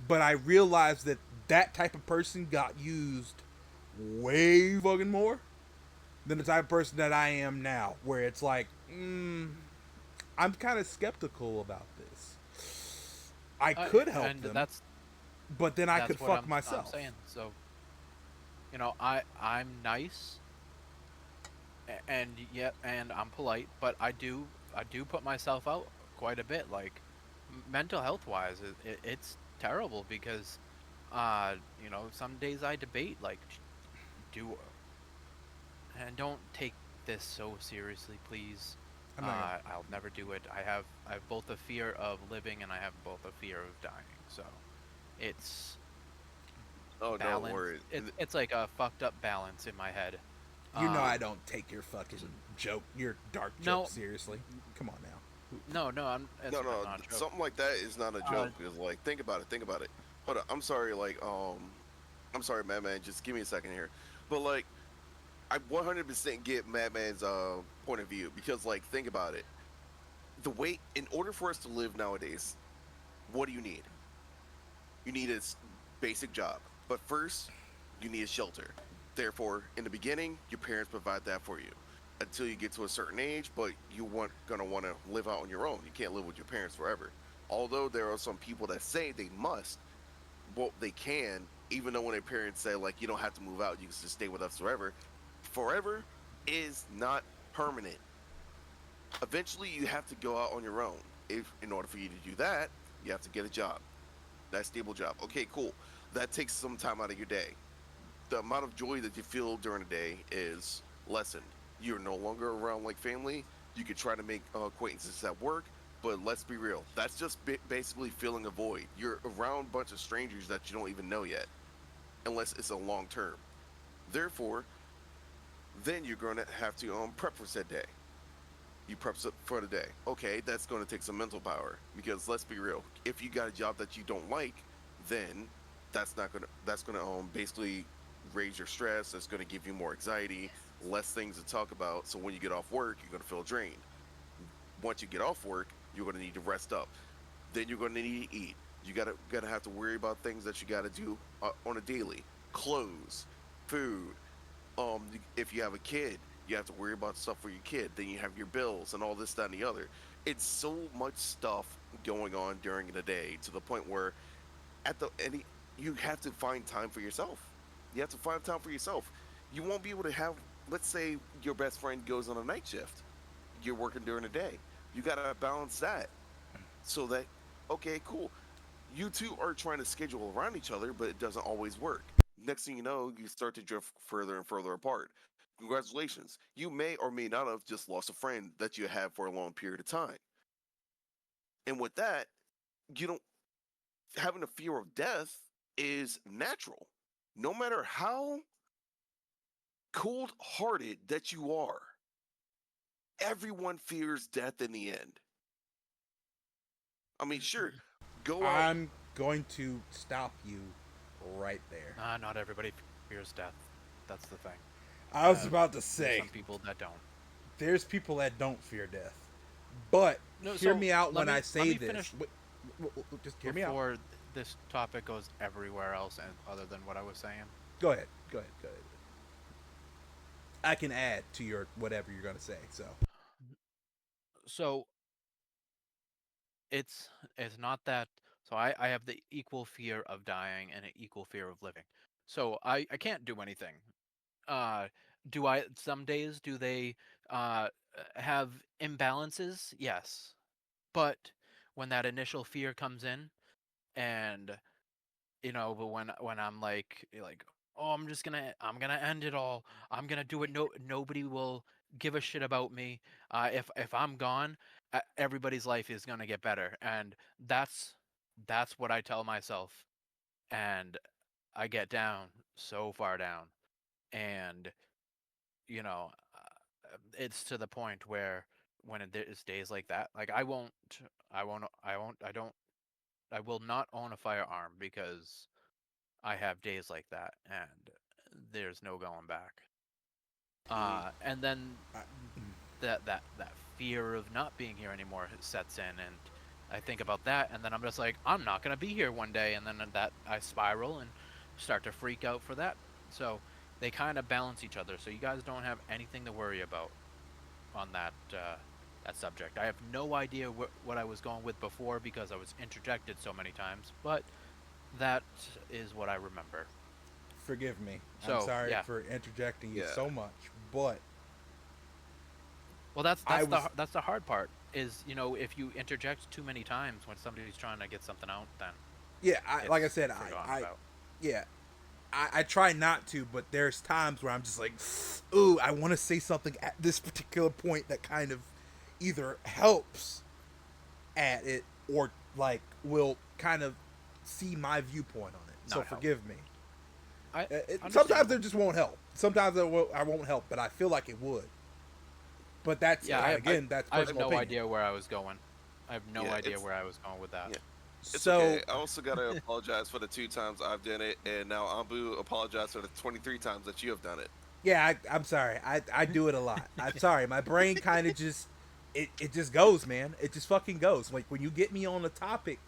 But I realized that that type of person got used way fucking more than the type of person that I am now, where it's like, I'm kind of skeptical about this. I could help And them, but then I could that's what fuck I'm myself. saying. So I'm nice, and yet and I'm polite, but I do put myself out quite a bit. Like mental health wise, it's terrible because some days I debate like do and don't take this so seriously, please. I'm not gonna. I'll never do it. I have both a fear of living and I have both a fear of dying. So it's Oh, don't balance. worry. It's like a fucked up balance in my head. I Um, don't take your fucking joke, your dark joke no, seriously. Come on now. no, it's No, no, not a joke. something like that is not a Uh, joke. Because, like, think about it. Think about it. Hold on. I'm sorry. I'm sorry, Madman. Just give me a second here. But like, I 100% get Madman's point of view because, like, think about it. The way, in order for us to live nowadays, what do you need? You need a basic job. But first, you need a shelter. Therefore, in the beginning, your parents provide that for you until you get to a certain age, but you want gonna want to live out on your own. You can't live with your parents forever. Although there are some people that say they must, well, they can, even though when their parents say like you don't have to move out, you can just stay with us forever. Forever is not permanent. Eventually, you have to go out on your own. If in order for you to do that, you have to get a job, that stable job. Okay, cool. That takes some time out of your day. The amount of joy that you feel during the day is lessened. You're no longer around like family. You could try to make acquaintances at work, but let's be real. That's just basically filling a void. You're around a bunch of strangers that you don't even know yet, unless it's a long term. Therefore, then you're going to have to prep for said day. You prep for the day. Okay, that's going to take some mental power because let's be real. If you got a job that you don't like, then that's gonna basically raise your stress. That's going to give you more anxiety, less things to talk about. So when you get off work, you're going to feel drained. Once you get off work, you're going to need to rest up. Then you're going to need to eat. You gotta have to worry about things that you got to do on a daily: clothes, food, if you have a kid, you have to worry about stuff for your kid. Then you have your bills and all this, that, and the other. It's so much stuff going on during the day to the point where at the any you have to find time for yourself. You have to find time for yourself. You won't be able to have, let's say your best friend goes on a night shift. You're working during the day. You got to balance that so that, okay, cool. you two are trying to schedule around each other, but it doesn't always work. Next thing you know, you start to drift further and further apart. Congratulations, you may or may not have just lost a friend that you had for a long period of time. And with that, you don't having a fear of death is natural. No matter how cold hearted that you are, everyone fears death in the end. I mean, sure, go out. I'm going to stop you right there. Not everybody fears death. That's the thing. I was about to There's say, some people that don't. there's people that don't fear death. But No, hear so me out let when me- I let say me this. finish Just hear me out. Before this topic goes everywhere else and other than what I was saying. Go ahead. Go ahead. Go ahead. I can add to your whatever you're going to say. So, So it's not that. So I have the equal fear of dying and an equal fear of living. So I can't do anything. Uh, do I? Some days do they uh have imbalances? Yes, but when that initial fear comes in, and but when I'm like, oh, I'm gonna end it all. I'm gonna do it. No, nobody will give a shit about me. If I'm gone, everybody's life is gonna get better, and that's what I tell myself, and I get down so far down, and you know, it's to the point where when there's days like that, like I will not own a firearm because I have days like that, and there's no going back. Mm, And then I, that fear of not being here anymore sets in, and I think about that, and then I'm just like, I'm not gonna be here one day, and then that I spiral and start to freak out for that. So they kind of balance each other. So you guys don't have anything to worry about on that subject. I have no idea what I was going with before because I was interjected so many times, but that is what I remember. forgive me. I'm So sorry yeah. for interjecting you yeah. so much, but Well, that's I that's the was that's the hard part is if you interject too many times when somebody's trying to get something out, then yeah. Like I it's said, forgotten I about. yeah. I try not to, but there's times where I'm just like, ooh, I want to say something at this particular point that kind of either helps at it or like will kind of see my viewpoint on it. So Not help. forgive me. I Sometimes understandable. it just won't help. Sometimes I won't help, but I feel like it would. But that's Yeah, again, that's I have personal no opinion. idea where I was going. I have no Yeah, idea where I was going with that. yeah, it's So okay. I also gotta apologize for the 2 times I've done it, and now Anbu apologize for the 23 times that you have done it. yeah, I'm sorry. I do it a lot. I'm sorry. My brain kind of just it just goes, man. It just fucking goes. Like when you get me on a topic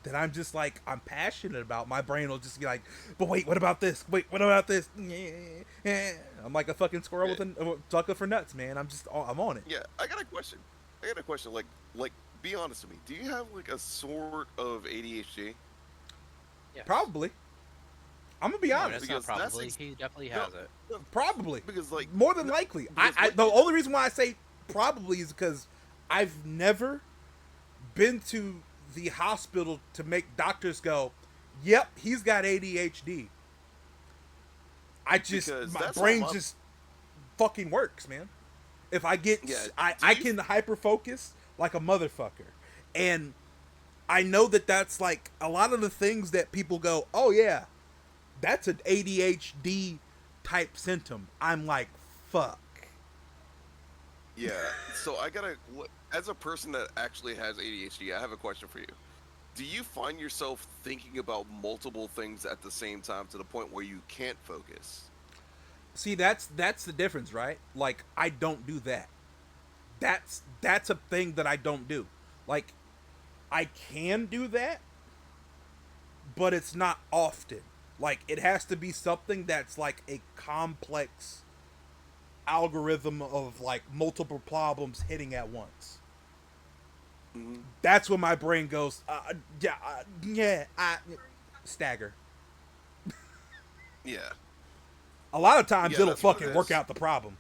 that I'm just like I'm passionate about, my brain will just be like, but wait, what about this? Wait, what about this? I'm like a fucking squirrel Yeah, with a sucker for nuts, man. I'm on it. yeah. I got a question. I got a question. Like, be honest with me. Do you have like a sort of ADHD? Yes. Probably. I'm gonna be No, honest. that's not Because that's probably. He definitely no, has it. no, Probably. because like More than no, likely. because what The only reason why I say probably is because I've never been to the hospital to make doctors go, yep, he's got ADHD. because My that's how brain my just fucking works, man. If I get, yeah. Do I you can hyper focus like a motherfucker. And I know that that's like a lot of the things that people go, oh yeah, that's an ADHD type symptom. I'm like, fuck. Yeah. So I gotta, as a person that actually has ADHD, I have a question for you. Do you find yourself thinking about multiple things at the same time to the point where you can't focus? See, that's the difference, right? Like I don't do that. That's a thing that I don't do. Like I can do that, but it's not often. Like it has to be something that's like a complex algorithm of like multiple problems hitting at once. Hmm. That's when my brain goes, yeah, stagger. Yeah. A lot of times Yeah, it'll that's what it fucking work is. out the problem.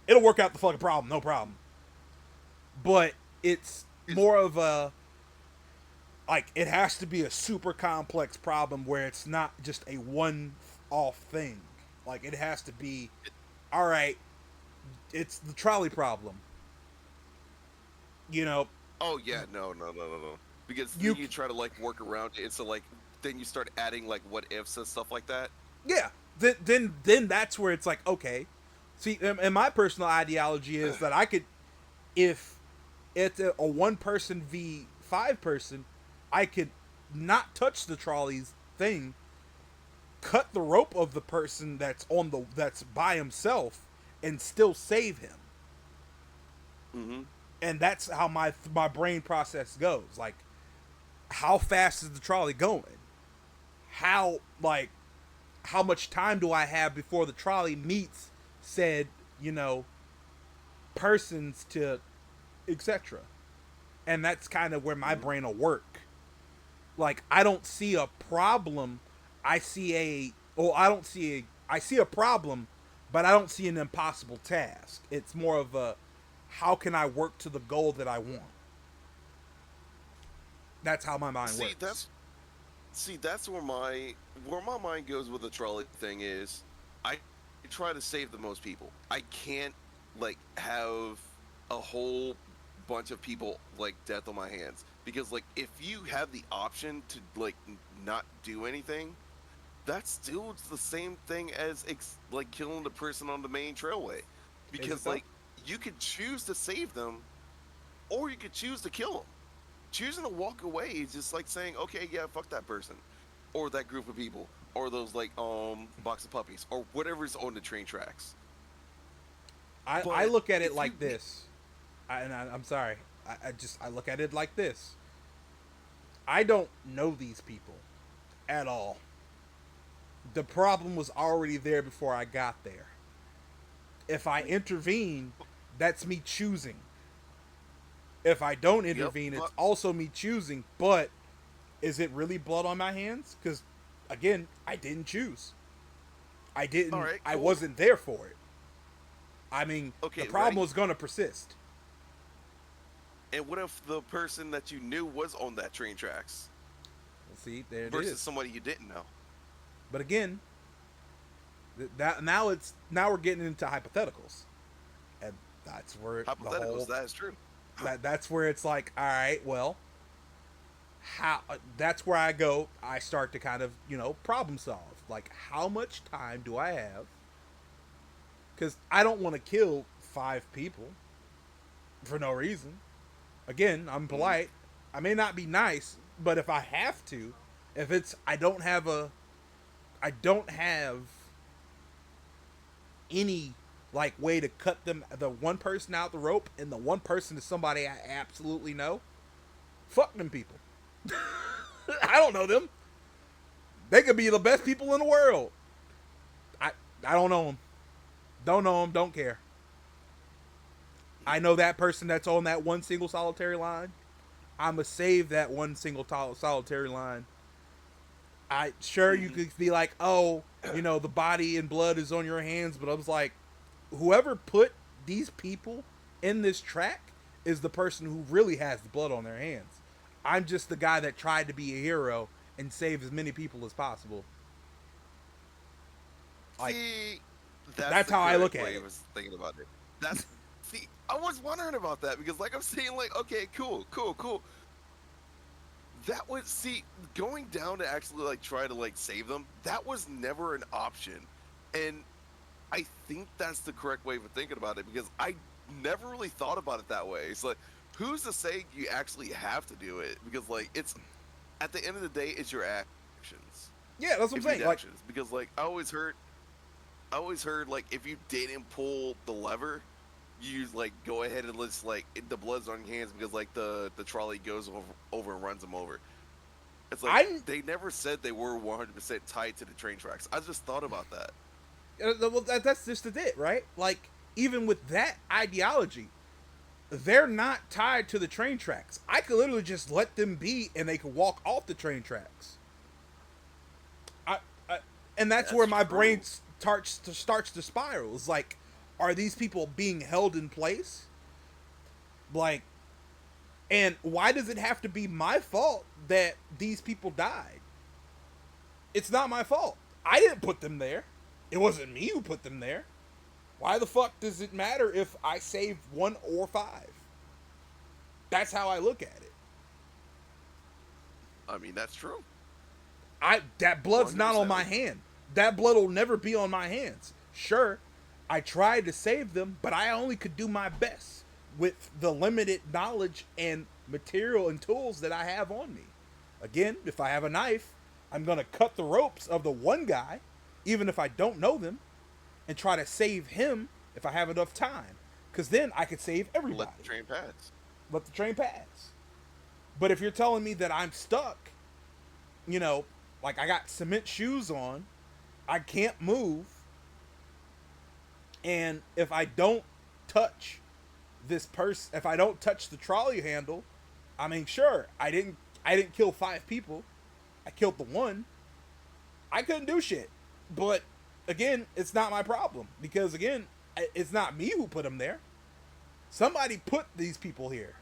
It'll work out the fucking problem, no problem. But it's It's, more of a Like, it has to be a super complex problem where it's not just a one-off thing. Like, it has to be, all right, it's the trolley problem. You know, Oh yeah, no. Because then you, you try to like work around it. So like then you start adding like what ifs and stuff like that. yeah. Then that's where it's like, okay. See, and my personal ideology is that I could, if it's a one person v five person, I could not touch the trolley's thing, cut the rope of the person that's by himself, and still save him. Mm-hmm. And that's how my brain process goes. Like, how fast is the trolley going? How, like, how much time do I have before the trolley meets said, you know, persons to etc. And that's kind of where my brain will work. Like, I don't see a problem. I see a well, I see a problem, but I don't see an impossible task. It's more of a, how can I work to the goal that I want? That's how my mind See, works. that's where my mind goes with the trolley thing is I try to save the most people. I can't like have a whole bunch of people like death on my hands because like if you have the option to like not do anything, that's still the same thing as like killing the person on the main trailway Is it because though? like you could choose to save them or you could choose to kill them. Choosing to walk away is just like saying, okay, yeah, fuck that person, or that group of people, or those like box of puppies, or whatever's on the train tracks. I But look at it if you like this. I'm sorry. I look at it like this. I don't know these people at all. The problem was already there before I got there. If I intervene, that's me choosing. If I don't yep, intervene, it's but also me choosing. But is it really blood on my hands? Because, again, I didn't choose. I all didn't. right, I cool. wasn't there for it. I mean, the Okay, problem ready? was going to persist. And what if the person that you knew was on that train tracks See, there it versus is. somebody you didn't know? But again, that now we're getting into hypotheticals, and that's where the Hypotheticals, whole that is true. that's where it's like, all right, well, how that's where I go. I start to kind of problem solve. Like, how much time do I have? Because I don't want to kill 5 people for no reason. Again, I'm Mm-hmm. polite. I may not be nice, but if I have to, if it's I don't have any like way to cut them, the one person out the rope and the one person is somebody I absolutely know, fuck them people. I don't know them. They could be the best people in the world. I I don't know them. Don't know them. Don't care. I know that person that's on that one single solitary line. I'ma save that one single solitary line. I sure you Mm-hmm. could be like, oh, the body and blood is on your hands, but I was like, whoever put these people in this track is the person who really has the blood on their hands. I'm just the guy that tried to be a hero and save as many people as possible. Like, See, that's that's the how I look correct at way it. of thinking about it. That's see, I was wondering about that because like I'm saying, like, okay, cool. That was see going down to actually like try to like save them. That was never an option, and I think that's the correct way of thinking about it because I never really thought about it that way. It's like who's to say you actually have to do it because like it's at the end of the day it's your actions Yeah, that's what I'm if you saying. need Like, actions because like I always heard like if you didn't pull the lever you like go ahead and let's like the blood's on your hands because like the trolley goes over and runs them over. It's like I'm they never said they were 100% tied to the train tracks. I just thought about that. well, that's just it, right? Like, even with that ideology, they're not tied to the train tracks. I could literally just let them be, and they could walk off the train tracks. I, I and that's where That's my brain true. starts to spiral. It's like, are these people being held in place? Like, And why does it have to be my fault that these people died? It's not my fault. I didn't put them there. It wasn't me who put them there. Why the fuck does it matter if I save 1 or 5? That's how I look at it. I mean, that's true. That blood's not on 100%. my hand. That blood will never be on my hands. Sure, I tried to save them, but I only could do my best with the limited knowledge and material and tools that I have on me. Again, if I have a knife, I'm going to cut the ropes of the one guy, even if I don't know them, and try to save him if I have enough time. Because then I could save everybody. Let the train pass. Let the train pass. But if you're telling me that I'm stuck, you know, like I got cement shoes on, I can't move, and if I don't touch this person, if I don't touch the trolley handle, I mean, sure, I didn't kill 5 people, I killed the one. I couldn't do shit, but again, it's not my problem because again, it's not me who put them there. Somebody put these people here.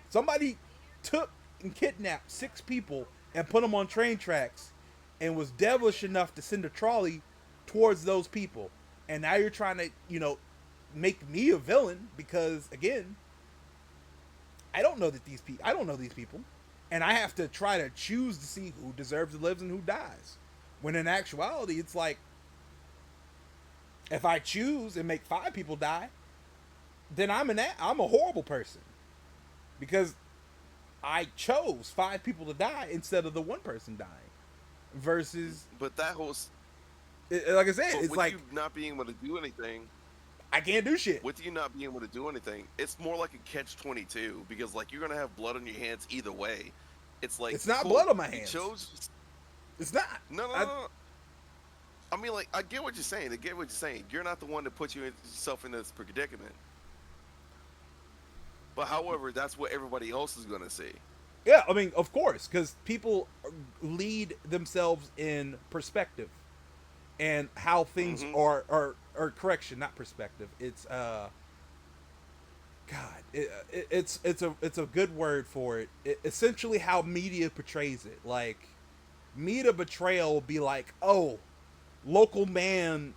Somebody took and kidnapped 6 people and put them on train tracks and was devilish enough to send a trolley towards those people. And now you're trying to, you know, make me a villain because again, I don't know these people. And I have to try to choose to see who deserves to live and who dies. When in actuality, it's like if I choose and make 5 people die, then I'm a horrible person because I chose 5 people to die instead of the one person dying. Versus, But that whole, like I said, but it's with like you not being able to do anything, I can't do shit. with you not being able to do anything, it's more like a catch-22 because like you're gonna have blood on your hands either way. It's like It's not cool, blood on my you hands. chose. It's not. No. I mean, like, I get what you're saying. I get what you're saying. You're not the one that put yourself in this predicament. But however, that's what everybody else is gonna see. Yeah, I mean, of course, because people lead themselves in perspective and how things are, or correction, not perspective. It's God, it's a good word for it. Essentially, how media portrays it. Like, media betrayal will be like, oh, local man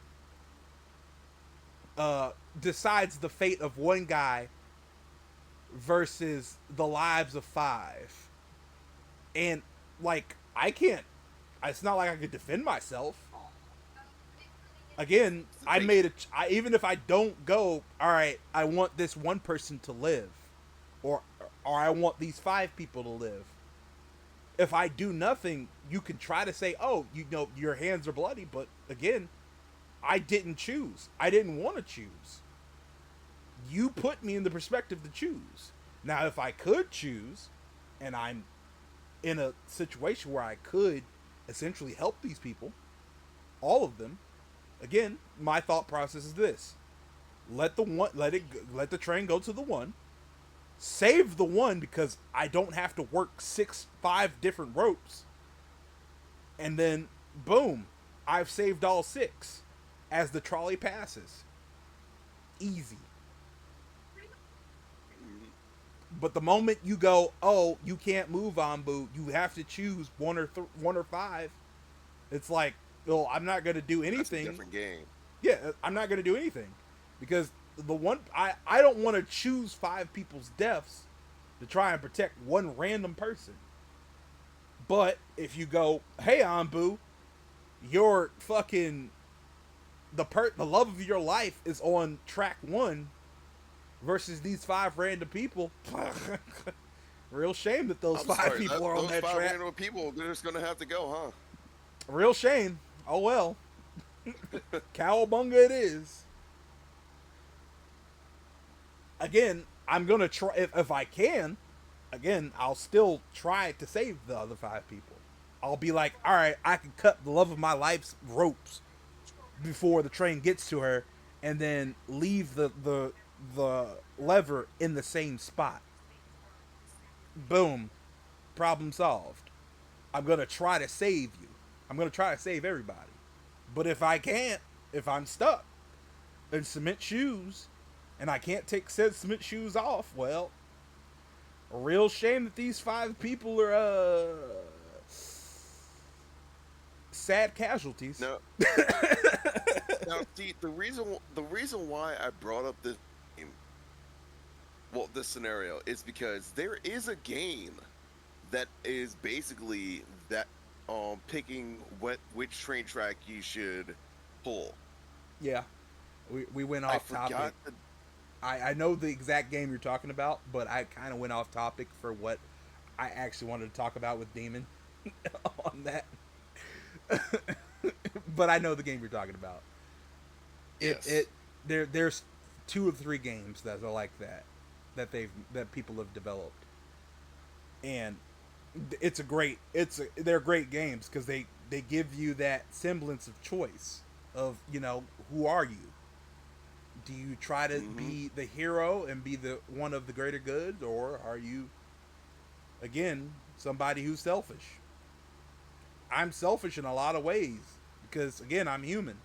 decides the fate of one guy versus the lives of 5. And like I can't, it's not like I could defend myself. Again, even if I don't go, all right, I want this one person to live, or I want these 5 people to live. If I do nothing, you can try to say, oh, you know, your hands are bloody, but again, I didn't choose. I didn't want to choose. You put me in the perspective to choose. Now, if I could choose, and I'm in a situation where I could essentially help these people, all of them, again, my thought process is this: let the train go to the one, save the one because I don't have to work 5 different ropes, and then boom, I've saved all 6 as the trolley passes. Easy. But the moment you go, oh, you can't move, Anbu, you have to choose 1 or 5. It's like, well, I'm not going to do anything. That's a different game. Yeah, I'm not going to do anything because I don't want to choose 5 people's deaths to try and protect one random person. But if you go, hey, Anbu, your fucking the love of your life is on track 1 versus these 5 random people. Real shame that those 5 people are on that track. Those 5 random people, they're just gonna have to go, huh? Real shame. Oh well. Cowabunga it is. Again, I'm gonna try if I can. Again, I'll still try to save the other 5 people. I'll be like, all right, I can cut the love of my life's ropes before the train gets to her, and then leave the lever in the same spot. Boom. Problem solved. I'm going to try to save you. I'm going to try to save everybody. But if I can't, if I'm stuck in cement shoes, and I can't take said cement shoes off, well, a real shame that these 5 people are sad casualties. Now, see, the reason why I brought up this game, well, this scenario is because there is a game that is basically that picking which train track you should pull. Yeah, we went I off topic. forgot the I know the exact game you're talking about, but I kind of went off topic for what I actually wanted to talk about with Demon on that. But I know the game you're talking about. It yes. there's 2 or 3 games that are like that people have developed, and they're great games because they give you that semblance of choice of, who are you? Do you try to Hmm. be the hero and be the one of the greater good, or are you again somebody who's selfish? I'm selfish in a lot of ways because again I'm human,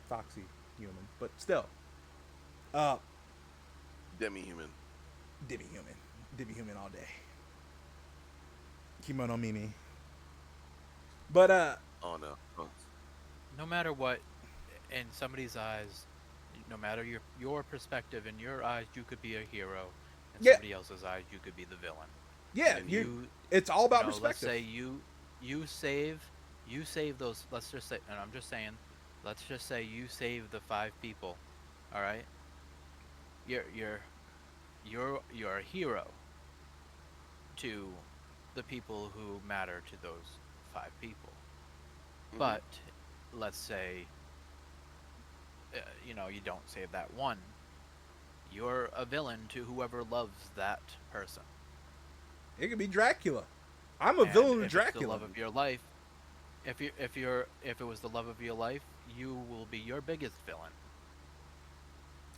foxy human, but still, uh, Demi-human. dibby human, dibby human all day. Kimono Mimi, but Oh no. Oh. No matter what, in somebody's eyes, no matter your perspective, in your eyes, you could be a hero. In yeah, somebody else's eyes, you could be the villain. And yeah, if you. you, It's all about let's perspective. say you save those. Let's just say, and I'm just saying, let's just say you save the 5 people. All right, you're you're you're a hero to the people who matter to those 5 people. Hmm. But let's say, you don't save that one. You're a villain to whoever loves that person. It could be Dracula. I'm a And villain of if it's the Dracula. love of your life, if it was the love of your life, you will be your biggest villain.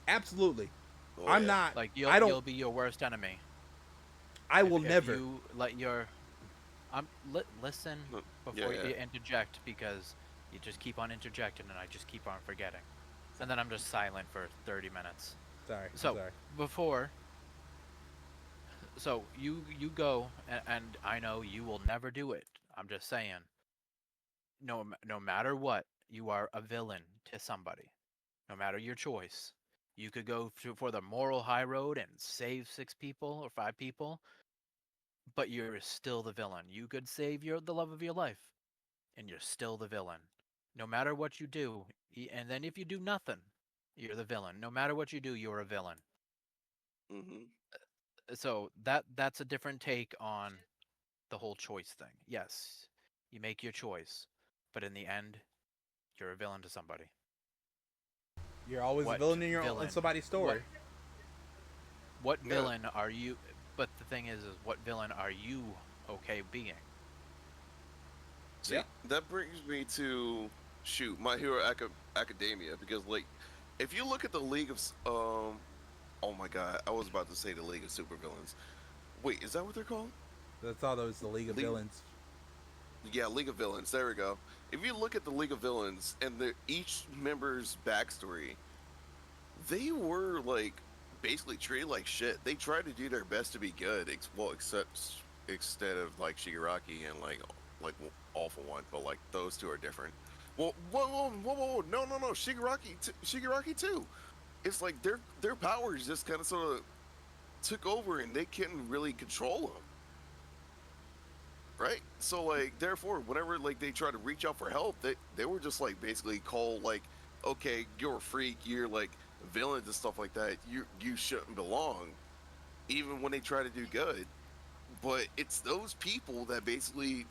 Absolutely. Oh I'm yeah. not. Like I don't. you'll be your worst enemy. I If will if never. you let your listen No, yeah, before yeah. you interject, because you just keep on interjecting and I just keep on forgetting. And then I'm just silent for 30 minutes. Sorry. I'm So, sorry. before so you go, and I know you will never do it. I'm just saying, no matter what, you are a villain to somebody. No matter your choice, you could go for the moral high road and save 6 people or 5 people, but you're still the villain. You could save the love of your life, and you're still the villain. No matter what you do, and then if you do nothing, you're the villain. No matter what you do, you're a villain. Hmm. So that's a different take on the whole choice thing. Yes, you make your choice, but in the end, you're a villain to somebody. You're always a What villain in villain? somebody's What story. what Yeah. villain are you? But the thing is what villain are you okay being? Yeah. See, that brings me to shoot My Hero Academia, because like if you look at the League of oh my god, I was about to say the League of Supervillains. Wait, is that what they're called? I thought that was the League of League Villains. Yeah, League of Villains. There we go. If you look at the League of Villains and each member's backstory, they were like basically treated like shit. They tried to do their best to be good, well, except instead of like Shigaraki and like Awful One, but like those two are different. Well, whoa, no, no, no, Shigaraki too. It's like their powers just kind of sort of took over, and they couldn't really control them, right? So like therefore, whenever like they try to reach out for help, they were just like basically called like, okay, you're a freak, you're like villains and stuff like that. You shouldn't belong, even when they try to do good. But it's those people that basically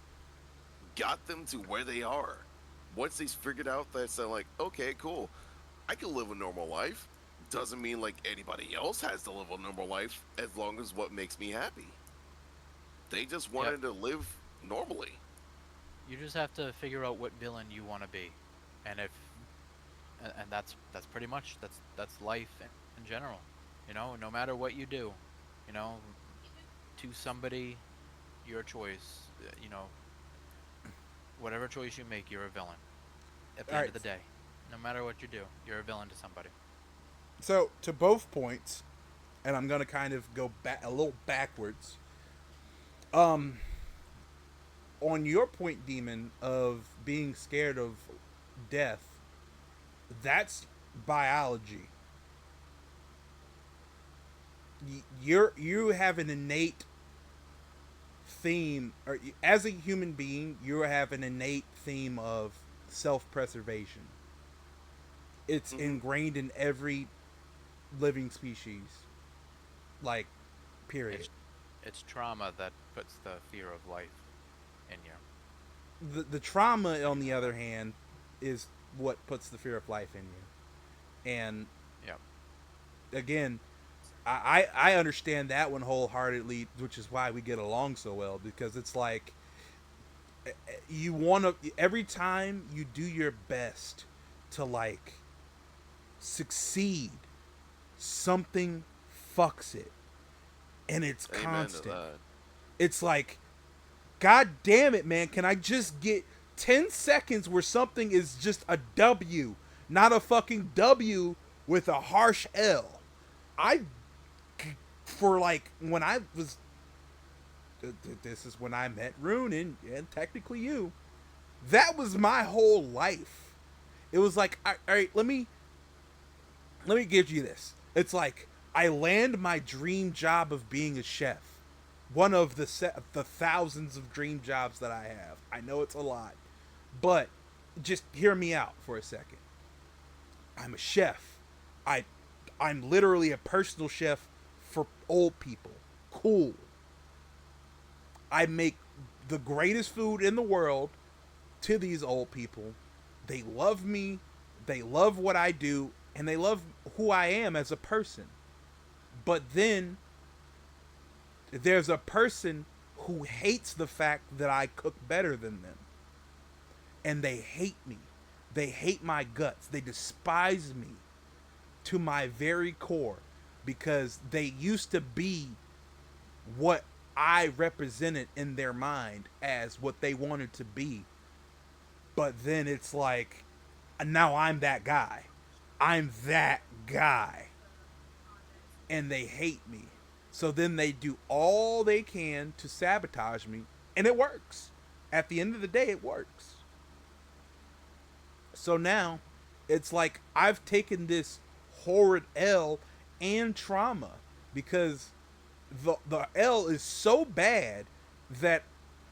got them to where they are. Once they figured out that, so like, okay, cool, I can live a normal life. Doesn't mean like anybody else has to live a normal life as long as what makes me happy. They just Yep. wanted to live normally. You just have to figure out what villain you want to be, and that's pretty much that's life in general. No matter what you do, you know, to somebody, your choice. Whatever choice you make, you're a villain. At the All end right. of the day, no matter what you do, you're a villain to somebody. So to both points, and I'm gonna kind of go back a little backwards. Um, on your point, Demon, of being scared of death, that's biology. You have an innate theme, or as a human being, you have an innate theme of self-preservation. It's Mm-hmm. ingrained in every living species, like, period. It's it's trauma that puts the fear of life in you. The trauma, on the other hand, is what puts the fear of life in you. And Yep. again, I understand that one wholeheartedly, which is why we get along so well, because it's like you want to, every time you do your best to like succeed, something fucks it, and it's Amen to constant. that. It's like, god damn it, man, can I just get 10 seconds where something is just a W, not a fucking W with a harsh L. I for like when I was this is when I met Rune and technically you. That was my whole life. It was like, all right, let me give you this. It's like I land my dream job of being a chef. One of the thousands of dream jobs that I have. I know it's a lot, but just hear me out for a second. I'm a chef. I I'm literally a personal chef for old people. Cool. I make the greatest food in the world to these old people. They love me, they love what I do, and they love who I am as a person. But then there's a person who hates the fact that I cook better than them. And they hate me. They hate my guts. They despise me to my very core because they used to be what I represented in their mind as what they wanted to be. But then it's like, now I'm that guy. I'm that guy. And they hate me. So then they do all they can to sabotage me. And it works. At the end of the day, it works. So now it's like I've taken this horrid L and trauma because the L is so bad that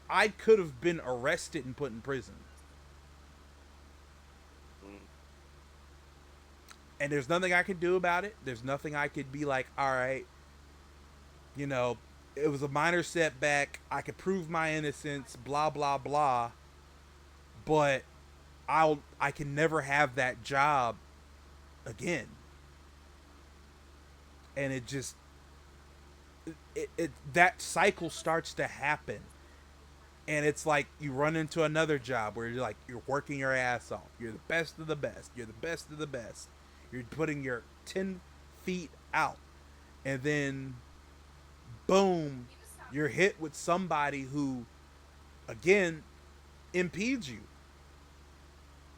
I could have been arrested and put in prison. Mm. And there's nothing I can do about it. There's nothing I could be like, all right, you know, it was a minor setback. I could prove my innocence, blah blah blah. But I can never have that job again. And it just it that cycle starts to happen. And it's like you run into another job where you're like you're working your ass off. You're the best of the best. You're the best of the best. You're putting your 10 feet out. And then boom, you're hit with somebody who again impedes you.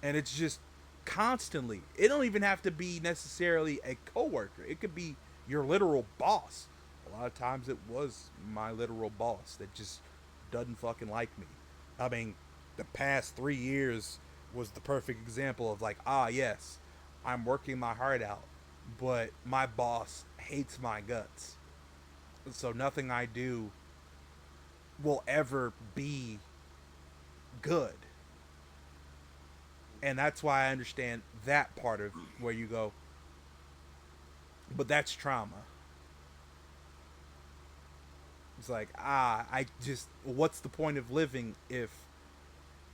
And it's just constantly. It don't even have to be necessarily a coworker. It could be your literal boss. A lot of times it was my literal boss that just doesn't fucking like me. I mean, the past 3 years was the perfect example of like, yes, I'm working my heart out, but my boss hates my guts. So nothing I do will ever be good. And that's why I understand that part of where you go, but that's trauma. It's like, I just, what's the point of living if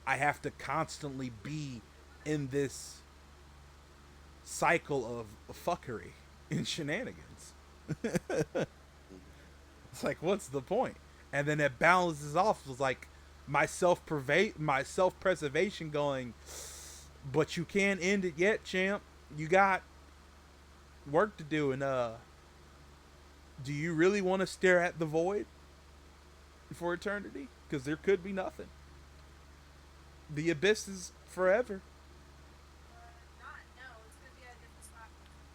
I have to constantly be in this cycle of fuckery and shenanigans? It's like, what's the point? And then it balances off with like my self preservation going, but you can't end it yet, champ. You got work to do, and do you really want to stare at the void for eternity? Because there could be nothing. The abyss is forever.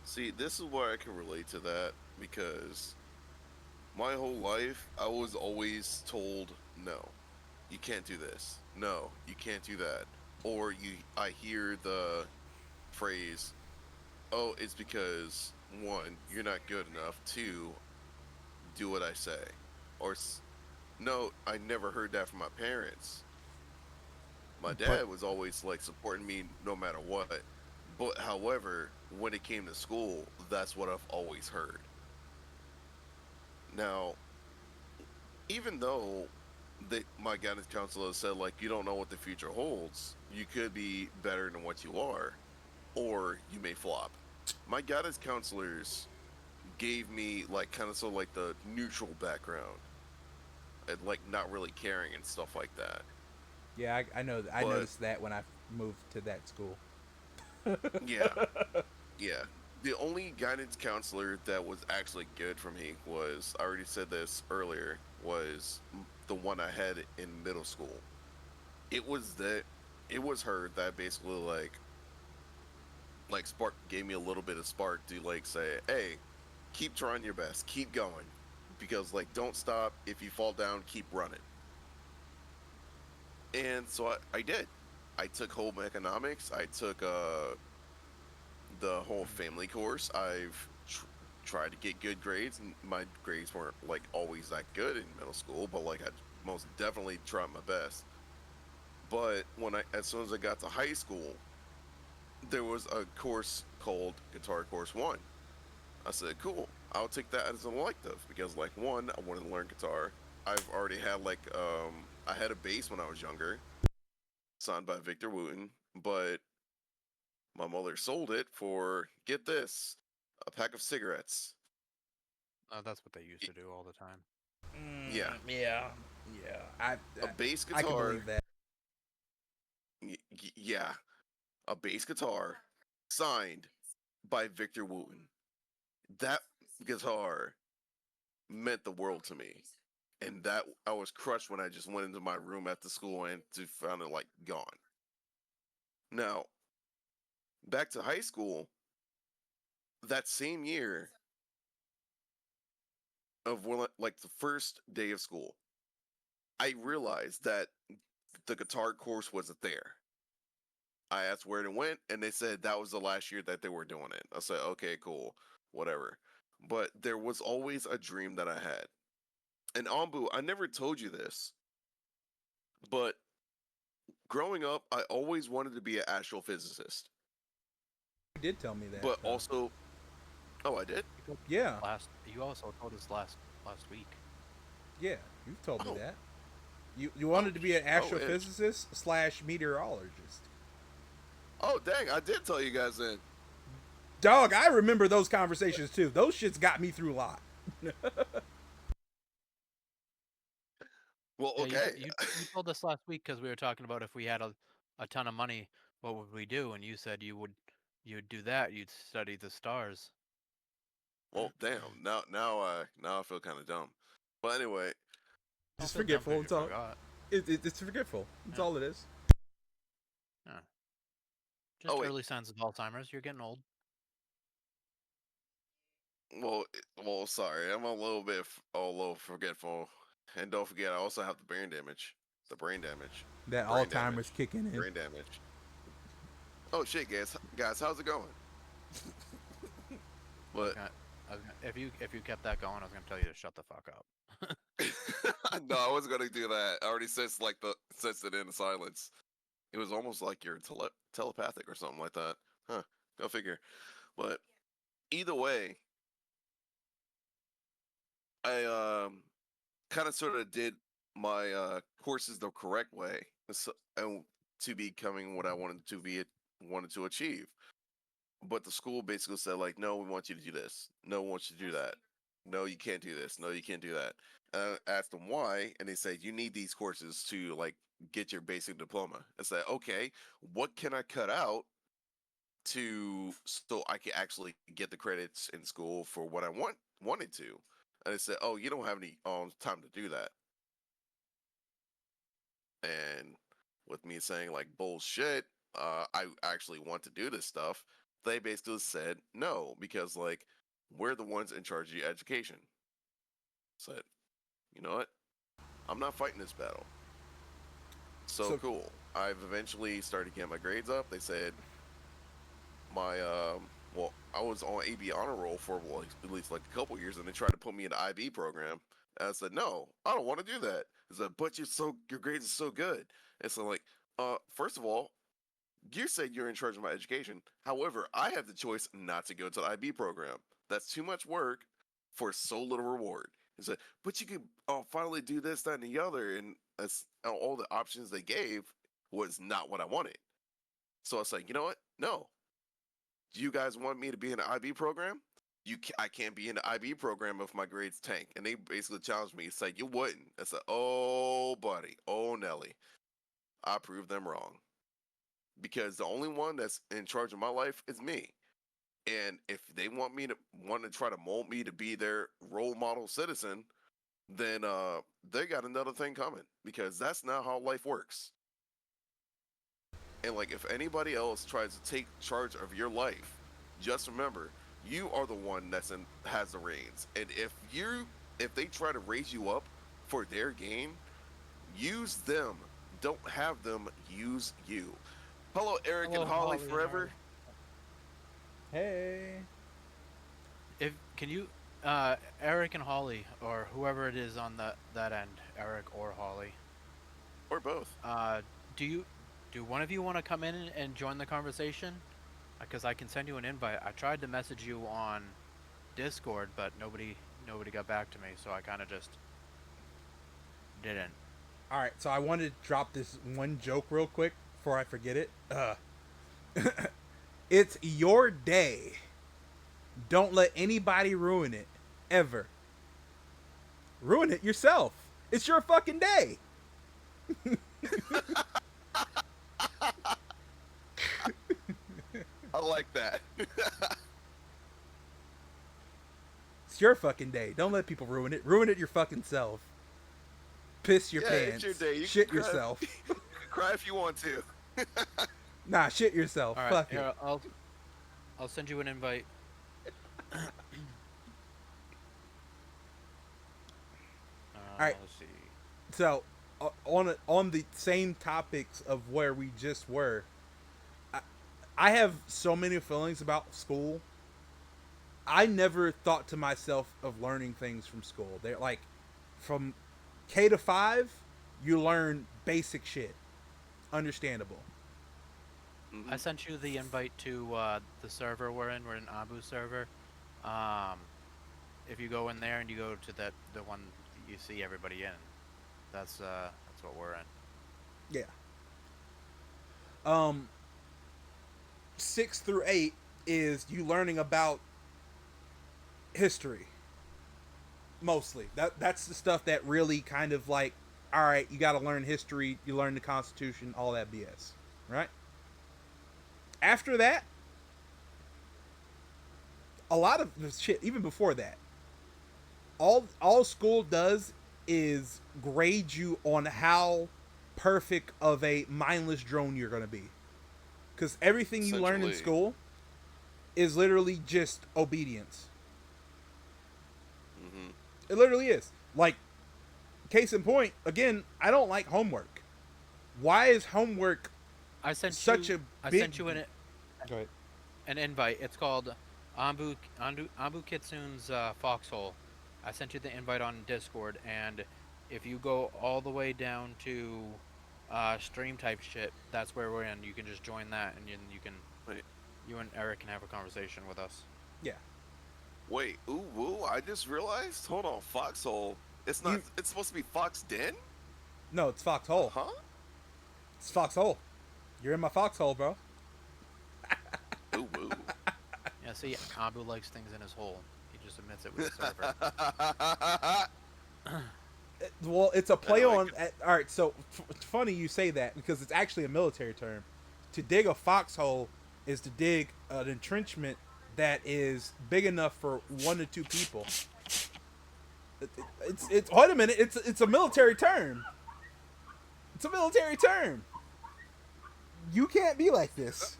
See, this is where I can relate to that because my whole life I was always told no, you can't do this. No, you can't do that. Or I hear the phrase, "Oh, it's because one, you're not good enough. Two, do what I say." Or no, I never heard that from my parents. My But dad was always like supporting me no matter what. But however, when it came to school, that's what I've always heard. Now, even though my guidance counselor said like you don't know what the future holds, you could be better than what you are, or you may flop. My guidance counselors gave me like kind of so like the neutral background and like not really caring and stuff like that. yeah, I know. I But noticed that when I moved to that school. yeah, yeah. The only guidance counselor that was actually good for me was, I already said this earlier, was the one I had in middle school. It was that it was her that basically like spark gave me a little bit of spark to like say, "Hey, keep trying your best, keep going, because like don't stop. If you fall down, keep running." And so I did. I took home economics. I took the whole family course. Tried to get good grades, and my grades weren't like always that good in middle school, but like I most definitely tried my best. But as soon as I got to high school, there was a course called Guitar Course One. I said, "Cool, I'll take that as an elective because, like, one, I wanted to learn guitar. I've already had I had a bass when I was younger, signed by Victor Wooten, but my mother sold it for, get this, a pack of cigarettes. That's what they used Y- to do all the time. Yeah, Yeah, yeah. I, a I bass I can guitar. believe that. Yeah, a bass guitar signed by Victor Wooten. That guitar meant the world to me. And that I was crushed when I just went into my room at the school and to found it like gone. Now, back to high school, that same year of like the first day of school, I realized that the guitar course wasn't there. I asked where it went, and they said that was the last year that they were doing it. I said, okay, cool, whatever. But there was always a dream that I had. And Anbu, I never told you this, but growing up, I always wanted to be an astrophysicist. You did tell me that But though. also, oh, I did? You told Yeah, You also told us last week. yeah. You've told me Oh, that. You wanted to be an oh, it, astrophysicist slash meteorologist. oh, dang, I did tell you guys then. Dog, I remember those conversations too. Those shits got me through a lot. Well, Yeah, okay. you told us last week because we were talking about if we had a ton of money, what would we do? And you said you'd do that. You'd study the stars. Well, damn. Now I feel kind of dumb. But anyway, Don't Just feel dumb forgetful. because you It's all. forgot. It's forgetful. That's Yeah, all it is. yeah. oh Just wait. early signs of Alzheimer's. You're getting old. Well, sorry, I'm a little forgetful, and don't forget, I also have the brain damage. The brain damage. That Brain Alzheimer's damage. kicking in. Brain damage. Oh shit, guys, how's it going? I was But gonna, if you kept that going, I was gonna tell you to shut the fuck up. no, I wasn't gonna do that. I already sensed it in the silence. It was almost like you're telepathic or something like that. Huh? Go figure. But either way, I kind of sort of did my courses the correct way, and to becoming what I wanted to achieve. But the school basically said like, no, we want you to do this. No, we want you to do that. No, you can't do this. No, you can't do that. And I asked them why, and they said you need these courses to like get your basic diploma. I said, okay, what can I cut out to so I can actually get the credits in school for what I wanted to? And they said, oh, you don't have any time to do that. And with me saying like bullshit, I actually want to do this stuff. They basically said no because like we're the ones in charge of your education. Said, you know what? I'm not fighting this battle. So So cool. I've eventually started getting my grades up. They said my well, I was on AB honor roll for like, at least like a couple years, and they tried to put me in the IB program. And I said, no, I don't want to do that. I said, but your grades are so good. And so like, first of all, you said you're in charge of my education. However, I have the choice not to go to the IB program. That's too much work for so little reward. He said, but you could finally do this, that, and the other. And all the options they gave was not what I wanted. So I was like, you know what? No. Do you guys want me to be in the IB program? I can't be in the IB program if my grades tank. And they basically challenged me. It's like, you wouldn't. I said, oh, buddy. Oh, Nelly. I proved them wrong. Because the only one that's in charge of my life is me. And if they want to try to mold me to be their role model citizen, then they got another thing coming because that's not how life works. And like if anybody else tries to take charge of your life, just remember you are the one has the reins. And if they try to raise you up for their gain, use them. Don't have them use you. Hello, Eric Hello, and Holly Holly and forever. hey, If can you, Eric and Holly, or whoever it is on that end, Eric or Holly, Or both. do one of you want to come in and join the conversation? Because I can send you an invite. I tried to message you on Discord, but nobody got back to me, so I kind of just didn't. all right. So I wanted to drop this one joke real quick before I forget it. It's your day. Don't let anybody ruin it, ever. Ruin it yourself. It's your fucking day. I like that. It's your fucking day. Don't let people ruin it. Ruin it your fucking self. Piss your Yeah, pants. it's your day. You Shit can cry. yourself. Cry if you want to. Nah, shit yourself. All right, Fuck here, it. I'll send you an invite. Alright. Let's see. So, on the same topics of where we just were, I have so many feelings about school. I never thought to myself of learning things from school. They're like, from K to 5, you learn basic shit. Understandable. I sent you the invite to the server we're in. We're in Anbu server. If you go in there and you go to the one that you see everybody in, that's what we're in. Yeah. 6 through 8 is you learning about history. Mostly. That's the stuff that really kind of like, all right, you got to learn history, you learn the Constitution, all that BS, right? After that, a lot of the shit, even before that, all school does is grade you on how perfect of a mindless drone you're going to be. Because everything you learn in Essentially. school is literally just obedience. Mm-hmm. It literally is. Like, case in point, again, I don't like homework. Why is homework I sent such you. a I big... sent you Go ahead. an invite. It's called Anbu Kitsune's Foxhole. I sent you the invite on Discord, and if you go all the way down to stream type shit, that's where we're in. You can just join that, and Wait, you and Eric can have a conversation with us. Yeah. wait, ooh, woo! I just realized. Hold on, Foxhole. It's not. You- It's supposed to be Fox Den. No, it's Foxhole. Huh? It's Foxhole. You're in my Foxhole, bro. Ooh, woo. Yeah, see, Anbu likes things in his hole. He just admits it with the server. Well, it's a play like on... all right, so it's funny you say that because it's actually a military term. To dig a foxhole is to dig an entrenchment that is big enough for 1 to 2 people. It's wait a minute. It's a military term. It's a military term. You can't be like this.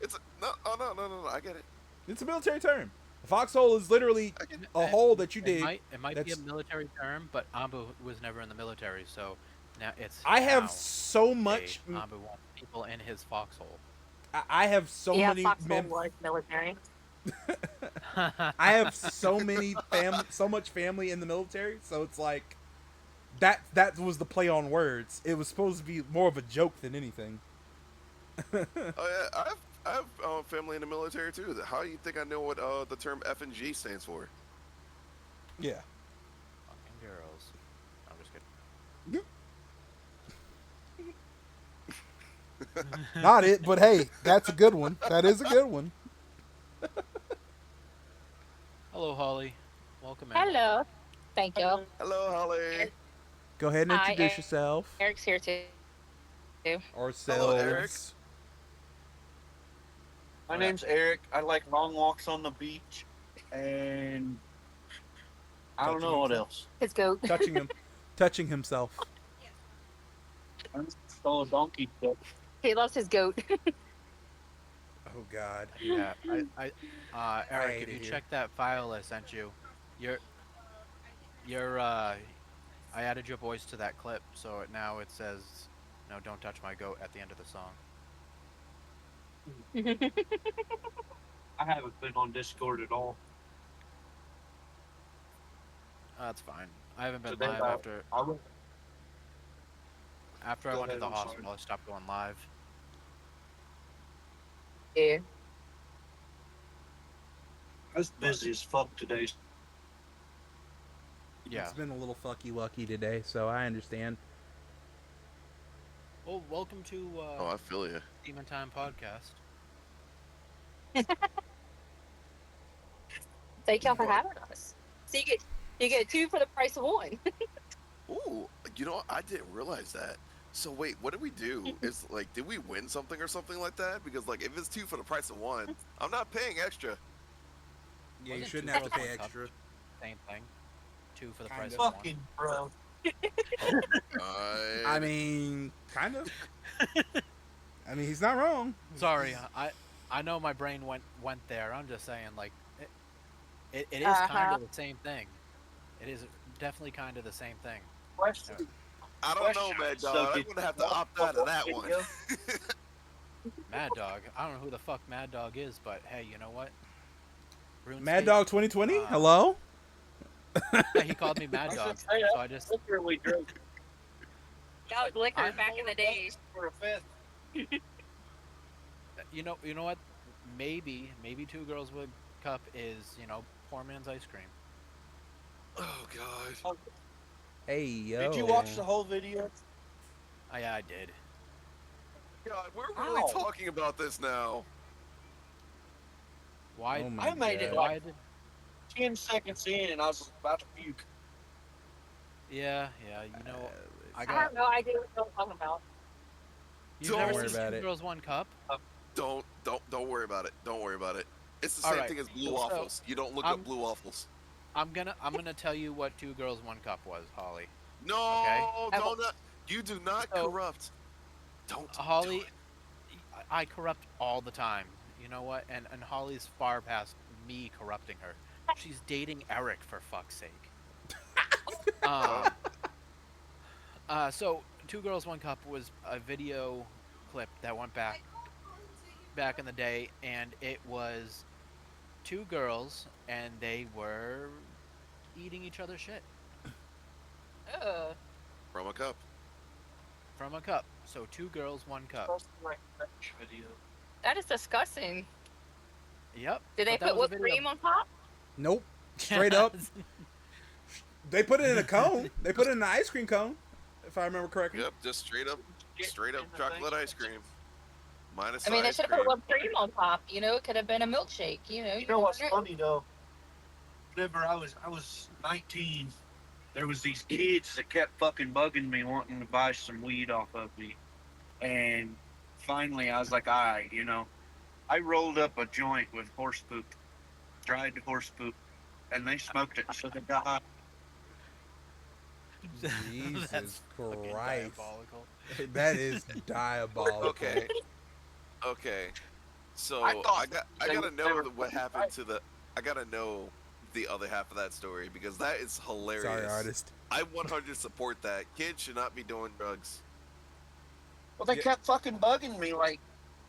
It's no. Oh no. I get it. It's a military term. A foxhole is literally I can, a hole that you It dig. might be a That's. military term, but Anbu was never in the military, so now it's I have now so a much. Anbu wants people in his foxhole. I have so Yeah, many Foxhole was military. I have so many so much family in the military, so it's like that was the play on words. It was supposed to be more of a joke than anything. oh yeah, I have family in the military too. How do you think I know what the term F and G stands for? Yeah. Fucking girls. I'm just kidding. Not it, but hey, that's a good one. That is a good one. Hello, Holly. Welcome in. Hello. Thank you. Hello, Holly. And Go ahead and hi, introduce yourself. Eric's here too. Hello, Eric. Ourselves. My name's Eric. I like long walks on the beach, and I don't Touching know what himself. else. His goat. Touching himself. I'm still a donkey. So He loves his goat. Oh God. Yeah, Eric, hate if it you here. check that file I sent you, your I added your voice to that clip, so now it says, "No, don't touch my goat" at the end of the song. I haven't been on Discord at all. That's fine. I haven't been Today, live I will. after I Go went to ahead, the I'm sorry. hospital. I stopped going live. Yeah. I was busy as fuck today. Yeah. It's been a little fucky wucky today, so I understand. Well, welcome to Oh, I feel you. Demon Time Podcast. Thank y'all for having us. So you get two for the price of one. Ooh, you know, I didn't realize that. So wait, what did we do? Is like, did we win something or something like that? Because like, if it's two for the price of one, I'm not paying extra. Yeah, you Wasn't shouldn't Two have to Girls, pay One Cup extra. Same thing. Two for the Kind price of. of one. Fucking bro. I mean, kind of. I mean, he's not wrong. Sorry, I know my brain went there. I'm just saying, like, it is kind Uh-huh. of the same thing. It is definitely kind of the same thing. Question. I don't know, Mad Dog. I'm gonna have to opt out of that one. Mad Dog. I don't know who the fuck Mad Dog is, but hey, you know what? Mad RuneScape, Dog 2020. uh, Hello. Yeah, he called me Mad I Dog, should say so I just literally drove That was liquor I'm- back in the day. for a fifth. you know what? Maybe Two Girls One Cup is poor man's ice cream. Oh God. Hey yo. Did you watch the whole video? Oh, yeah, I did. God, we're really Ow. talking about this now. Why? Oh my I made it God. Why like did? 10 seconds in, and I was about to puke. Yeah. You know, I I got. have no idea what you're talking about. You've Don't never worry seen about Two it. Girls One Cup? Don't worry about it. Don't worry about it. It's the All same right, thing as blue so waffles. You don't look I'm- up blue waffles. I'm gonna tell you what Two Girls One Cup was, Holly. No, Okay. don't. You do not So- corrupt. Don't. do Holly, it. I corrupt all the time. You know what? And Holly's far past me corrupting her. She's dating Eric, for fuck's sake. So Two Girls One Cup was a video clip that went back in the day, and it was two girls, and they were eating each other's shit Ugh. From a cup. from a cup. So Two Girls One Cup. Supposed to like French video. That is disgusting. Yep. Did they but that put was a whipped video. cream on top? Nope. Straight up. They put it in a cone. They put it in an ice cream cone, if I remember correctly. Yep, just straight up In the chocolate thing. ice cream. Minus I mean, the they ice should have cream. put whipped cream on top. You know, it could have been a milkshake. You know. You know what's funny though? Whenever I was 19, there was these kids that kept fucking bugging me, wanting to buy some weed off of me, and finally I was like, all right, I rolled up a joint with horse poop, dried horse poop, and they smoked it, so they got high. Jesus That's fucking Christ. diabolical. That is diabolical. Okay. Okay. So thought I they gotta they know were what happened to the. I gotta know the other half of that story because that is hilarious. Sorry, artist. I 100 support that. Kids should not be doing drugs. Well, they Yeah. kept fucking bugging me. Like,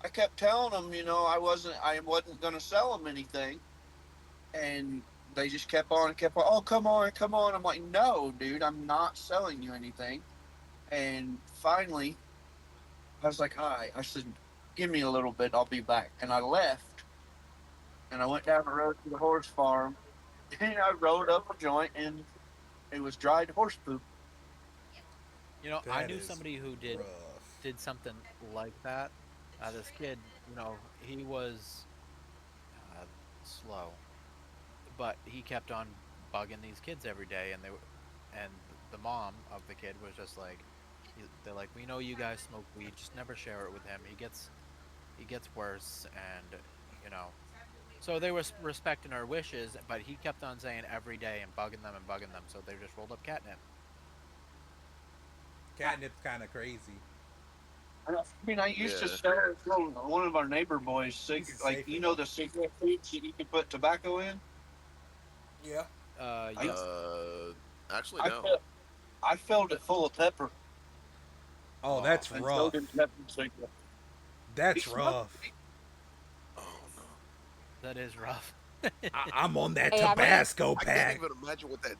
I kept telling them, I wasn't gonna sell them anything, and they just kept on and kept on. Oh, come on, come on. I'm like, no, dude, I'm not selling you anything. And finally, I was like, all right. I said, give me a little bit. I'll be back. And I left, and I went down the road to the horse farm, and I rolled up a joint, and it was dried horse poop. You know, I That knew is somebody who rough. did something like that. This kid, you know, he was uh, slow, but he kept on bugging these kids every day, and and the mom of the kid was just like, they're like, we know you guys smoke weed, just never share it with him. He gets worse, and you know. So they were respecting her wishes, but he kept on saying every day and bugging them. So they just rolled up catnip. Catnip's kind of crazy. I mean, I used to Yeah. sell it from one of our neighbor boys, This is like, safer, the cigarette sheets that you can put tobacco in? Yeah. I, Yep. Actually I, no. fill- I filled it full of pepper Oh, that's and rough. sold him pepper cigarette. That's He smoked rough. Oh no. That is rough. I'm on that Hey, I made- Tabasco I can't pack. even imagine what that.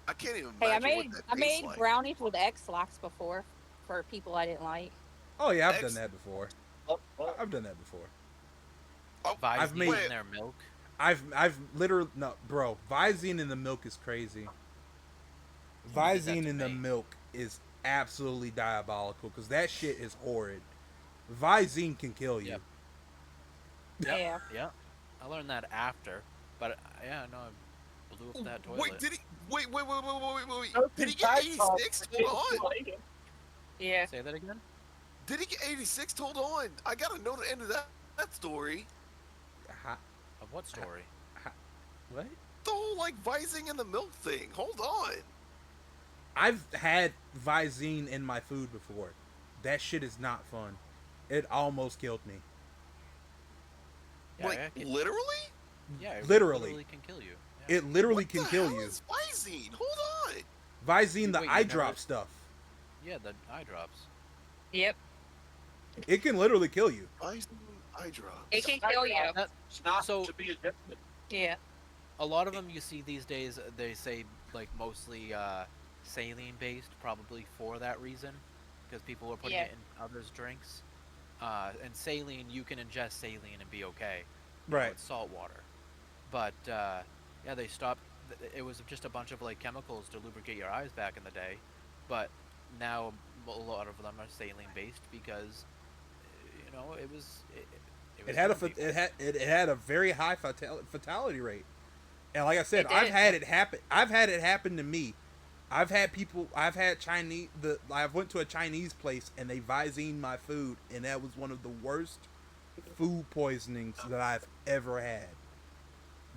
I can't even Hey, imagine what that I tastes made like. brownies with X-Lax before for people I didn't like. Oh yeah, I've done Ex- that before. up. I've done that before. Oh, I've Visine made- in their milk. I've literally no, bro. Visine in the milk is crazy. did that Visine to in the me. milk is absolutely diabolical because that shit is horrid. Visine can kill you. Yep. Yeah. Yeah. I learned that after, but yeah, no, I blew up that toilet. wait, did he? Wait. Those Did he bad get 86? talks. Hold on. Yeah. Say that again. Did he get 86? Hold on. I gotta know the end of that story. Ha- Of what story? what? The whole like vising in the milk thing. Hold on. I've had Visine in my food before. That shit is not fun. It almost killed me. Yeah, Like it literally? yeah, it literally. can kill you. Yeah. It literally What can the kill hell you. is visine? Hold on. Visine, the Wait, eye you've never- drop stuff. Yeah, the eye drops. Yep. It can literally kill you. Visine eye drops. It can kill you. It's not So- to be addicted. Yeah. A lot of them you see these days, they say like mostly saline based, probably for that reason, because people are putting Yeah. it in others' drinks. And saline, you can ingest saline and be okay. Right. It's salt water. But yeah, they stopped. It was just a bunch of like chemicals to lubricate your eyes back in the day, but now a lot of them are saline based because you know it was It had a killing people. it had a very high fatality rate. And like I said, It I've did. had it happen. I've had it happen to me. I've had people. I've had Chinese. I went to a Chinese place and they Visine my food, and that was one of the worst food poisonings that I've ever had.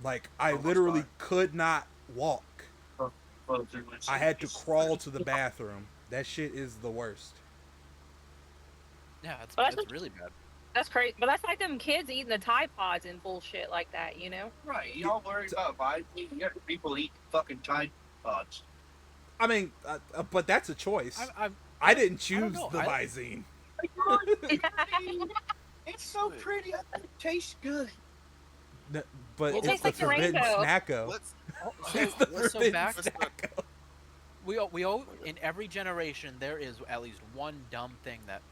Like I Oh, that's literally fine. could not walk. I had to crawl to the bathroom. That shit is the worst. Yeah, Well, it's really bad. That's crazy. But that's like them kids eating the Tide Pods and bullshit like that, you know? Right, y'all worried about Biden? You got people eat fucking Tide Pods. I mean, but that's a choice. I've I didn't I don't choose know. the Visine. It's so pretty. I think it tastes good. But Well, it's tastes the like the forbidden rainbow. snacko. Let's It's the so forbidden back- snacko. we all in every generation there is at least one dumb thing that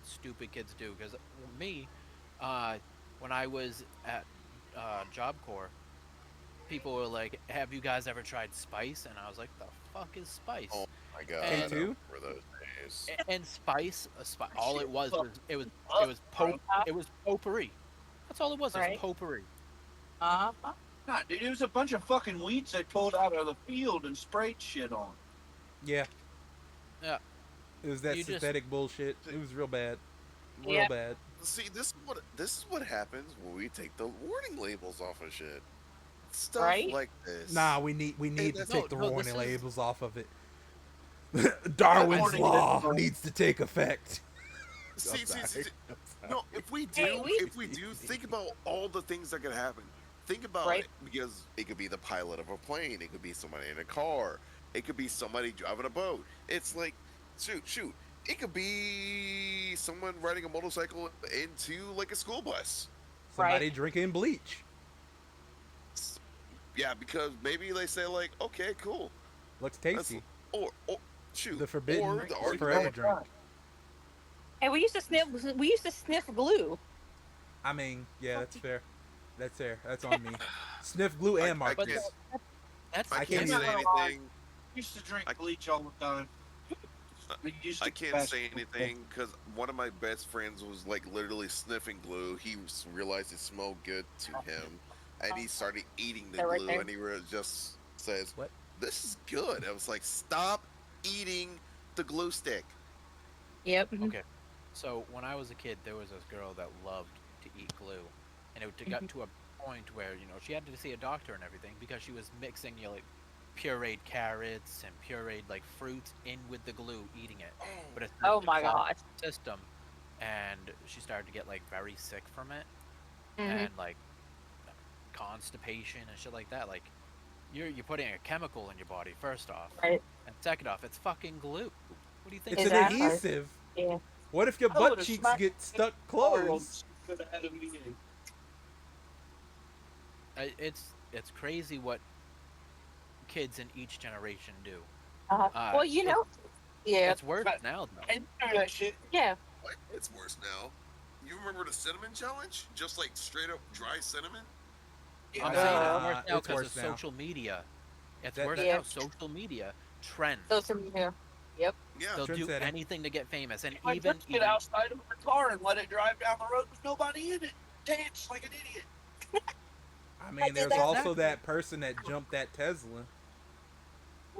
stupid kids do. Because me, when I was at Job Corps, people were like, "Have you guys ever tried spice?" And I was like, "The fuck is spice?" Oh my god. And- I K2? remember those days. And spice, all it was it was potpourri. That's all it was. It Right. was potpourri. Uh-huh. Nah, dude, it was a bunch of fucking weeds they pulled out of the field and sprayed shit on. Yeah. Yeah. It was that You just- synthetic bullshit. It was real bad. Real Yep. bad. See, this is what happens when we take the warning labels off of shit. Stuff Right? like this. Nah, we need to that's- take the no, this warning is- labels off of it. Darwin's Warning law labels. needs to take effect. See, I'm sorry. No, Hey, we if we do, think about all the things that could happen. Think about right, it, because it could be the pilot of a plane, it could be somebody in a car, it could be somebody driving a boat. It's like, shoot, it could be someone riding a motorcycle into like a school bus. right. Somebody drinking bleach. S- Yeah, because maybe they say like, okay, cool, Looks that's tasty. or shoot, The or forbidden the forever argument. drink. Hey, we used to sniff glue. I mean, yeah, that's fair. That's fair. That's on me. Sniff glue and I But can't markers. that's I I can't can't I'm not say even. gonna lie. anything. Used to drink I bleach all the time. It used I to be can't best. say anything because one of my best friends was like literally sniffing glue. Realized it smelled good to him, and he started eating the They're right glue. there. And just says, What? "This is good." I was like, "Stop eating the glue stick." Yep. okay. So when I was a kid, there was this girl that loved to eat glue, and got to a point where she had to see a doctor and everything because she was mixing like pureed carrots and pureed like fruits in with the glue, eating it. But it started Oh to my clog gosh. the system, and she started to get like very sick from it, Hmm. and like constipation and shit like that. Like you're putting a chemical in your body first off, Right. and second off, it's fucking glue. What do you think It's it an is? Exactly. adhesive. Yeah. What if your I butt would have cheeks smacked get stuck hard on closed? could have had a meeting. It's crazy what kids in each generation do. Well, It, yeah, it's worse now though. And that shit. yeah. What? It's worse now. You remember the cinnamon challenge? Just like straight up dry cinnamon. Yeah, I'm I saying seen it's that. worse now It's because worse of now. social media. It's That worse that Yeah. now. Social media trends. So some, yeah. Yep. Yeah, They'll do trendsetting. anything to get famous, and I even just get outside of the car and let it drive down the road with nobody in it. Dance like an idiot. I mean, did there's that. also exactly. that person that jumped that Tesla.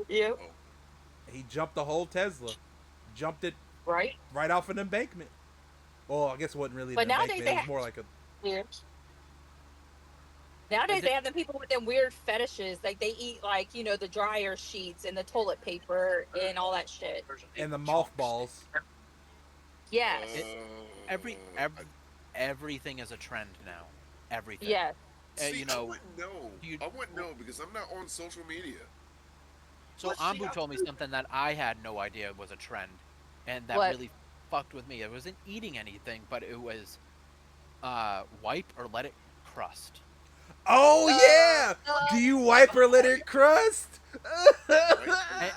Yep. oh, He jumped the whole Tesla. Jumped it Right. right off an embankment. Well, I guess it wasn't really an But nowadays embankment. they It was have, more like a. yeah. Nowadays Is they it have the people with them weird fetishes, like they eat like the dryer sheets and the toilet paper and all that shit. There's an And the chunks. mothballs. Yes. it every I, everything is a trend now. Everything. Yes. see, You I know, wouldn't know. you I wouldn't know because I'm not on social media. so Let's see Anbu how told me something that I had no idea was a trend, and that What? really fucked with me. It wasn't eating anything, but it was wipe or let it crust. Oh yeah! Do you wipe or let it crust? Right?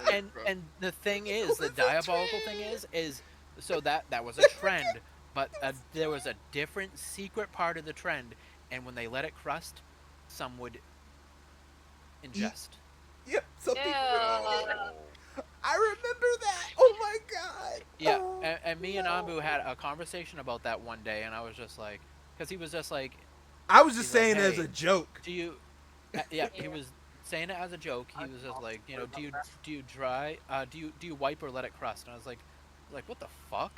And the thing is, the It's a diabolical thing trend. is so that was a trend, but there was a different secret part of the trend, and when they let it crust, some would ingest. Yep, some people. No. I remember that. Oh my god. Yeah, Oh, and me and no. Ambu had a conversation about that one day, and I was just like, because he was just like, I was just he's like, saying it as hey, a joke. do you? Yeah, he was saying it as a joke. He was just like, do you dry? Do you wipe or let it crust? And I was like, what the fuck?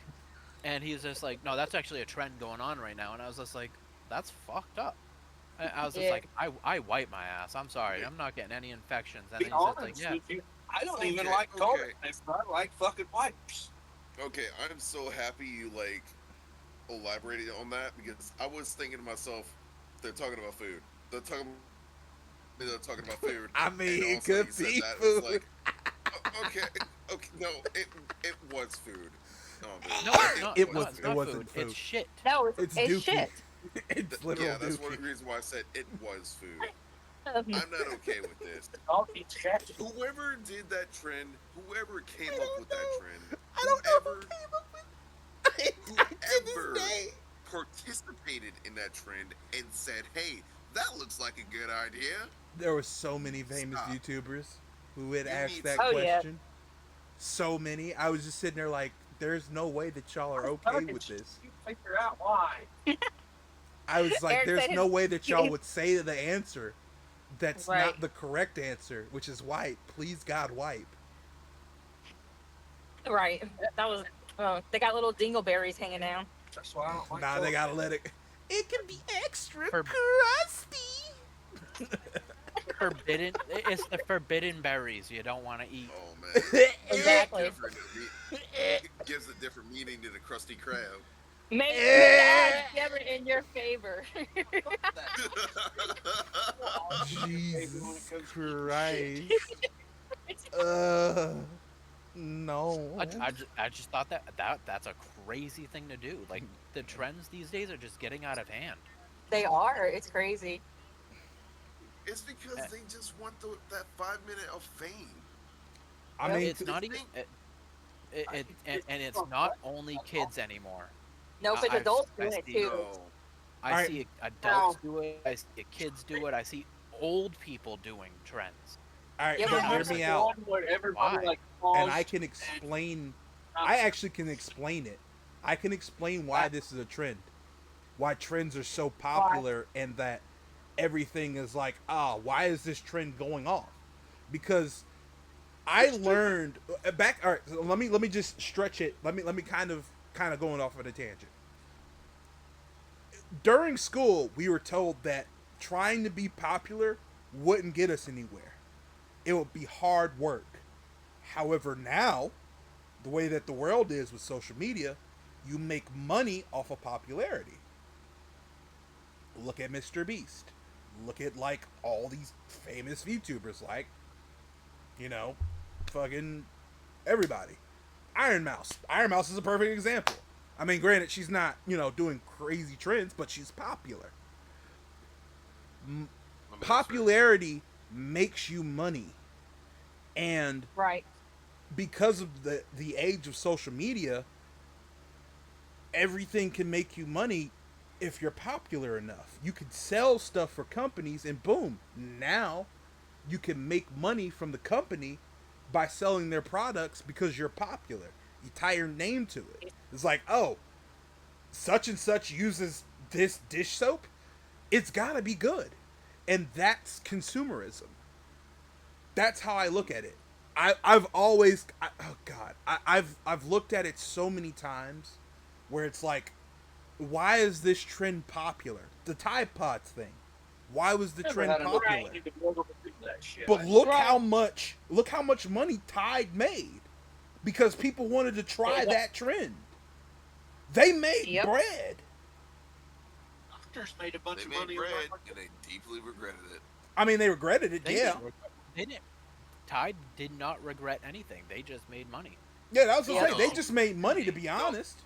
And he's just like, no, that's actually a trend going on right now. And I was just like, that's fucked up. I was just Yeah. like, I wipe my ass. I'm sorry, I'm not getting any infections. And Be then he's just like, honest yeah, with you, I don't Okay, even like okay. toilet paper. I like fucking wipes. Okay, I'm so happy you like elaborated on that because I was thinking to myself, they're talking about food. They're talking about food. I And mean, it also could you said be that food. it's like, okay, okay, no, it was food. No, dude, no, it's not. It No, was- it's it not wasn't food. It's food. shit. No, It's it's dookie. shit. It's literal Yeah, that's one of dookie. the reasons why I said it was food. Um, I'm not okay with this. Dog eats cat. Whoever did that trend, whoever came up with that trend, I don't know whoever who came up with to whoever this day. participated in that trend and said, "Hey, that looks like a good idea." There were so many famous Stop. YouTubers who would You ask need that to- Oh, yeah. question. So many. I was just sitting there like, there's no way that y'all are okay with this. You figure out why. I was like, Eric there's said no his- way that y'all would say the answer. That's Right. not the correct answer, which is wipe. Please God, wipe. Right. That was. They got little dingleberries hanging down. That's why I don't like Nah, toilet they gotta let it. It can be extra For- crusty. Forbidden. It's the forbidden berries you don't want to eat. Oh man, Exactly. Different, it gives a different meaning to the Krusty Krab. May the odds be ever in your favor. When it Jesus comes to getting shit. Christ. Uh, I, no. I just thought that's a crazy thing to do. Like the trends these days are just getting out of hand. They are. It's crazy. It's because Uh, they just want that 5 minute of fame. I Yep. mean, It's not even Think, and it's not only kids anymore. Nope, it's adults I doing it see too. no. all right. adults do it. I see kids do it. I see old people doing trends. All right, Yeah, but but And I'm hear just me like, out. One where everybody why? like And paused I can and explain. I actually can explain it. I can explain why this is a trend. Why trends are so why? popular and that everything is like, why is this trend going off? Because I they're stupid. learned back. All right, so let me just stretch it. Let me kind of going off on a tangent. During school, we were told that trying to be popular wouldn't get us anywhere. It would be hard work. However, now the way that the world is with social media, you make money off of popularity. Look at Mr. Beast. Look at like all these famous YouTubers, like you know, fucking everybody. Iron Mouse. Iron Mouse is a perfect example. I mean, granted, she's not doing crazy trends, but she's popular. I mean, that's very true. Popularity makes you money, and Right. because of the age of social media, everything can make you money if you're popular enough. You could sell stuff for companies, and boom, now you can make money from the company by selling their products because you're popular. You tie your name to it. It's like, oh, such and such uses this dish soap. It's got to be good. And that's consumerism. That's how I look at it. I've always, oh God, I've looked at it so many times where it's like, why is this trend popular? The Tide Pods thing. Why was the Never trend had enough popular? money to be able to do that shit. But look Right. how much money Tide made because people wanted to try that trend. They made Yep. bread. Doctors made a bunch They of made money. bread and they deeply regretted it. I mean, they regretted it. They Yeah, didn't. They didn't. Tide did not regret anything. They just made money. yeah. That was to Yep. say they No, just made money. To be no, honest,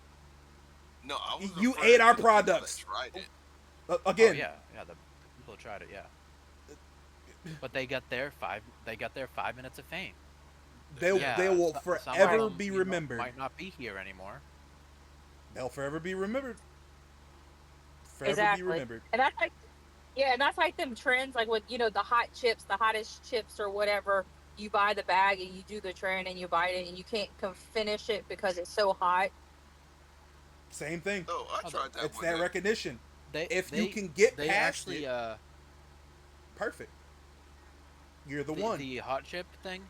no. I was you referring ate our to the people that products tried it. Oh again. yeah. The people tried it. Yeah, but they got their five. They got their 5 minutes of fame. They Yeah. they Yeah, will some of forever them be remembered. might not be here anymore. They'll forever be remembered. Forever be Exactly. remembered. And that's like, yeah, and that's like them trends, like with the hot chips, the hottest chips or whatever. You buy the bag and you do the trend and you buy it and you can't finish it because it's so hot. Same thing. Oh, I Oh, tried that It's one that day. recognition. they If you they can get they past actually it, perfect. You're the the one. hot chip thing.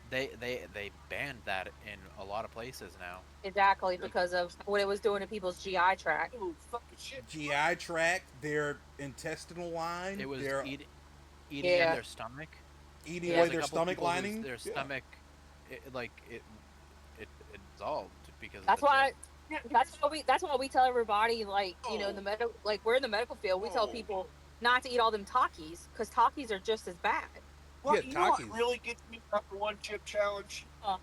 They banned that in a lot of places now. Exactly, because of what it was doing to people's GI tract. Oh, fucking shit. GI tract, their intestinal It line, was their eating in Yeah. their stomach. eating There Yeah. away was a their couple stomach people whose lining. their Yeah. stomach, like it dissolved because of That's the chip. why that's why we tell everybody, like, in the Oh, medical, like, we're in the medical field, we tell oh. people not to eat all them Takis because Takis are just as bad. Well, Yeah, you know what Takis. really gets me about the one chip challenge? Uh,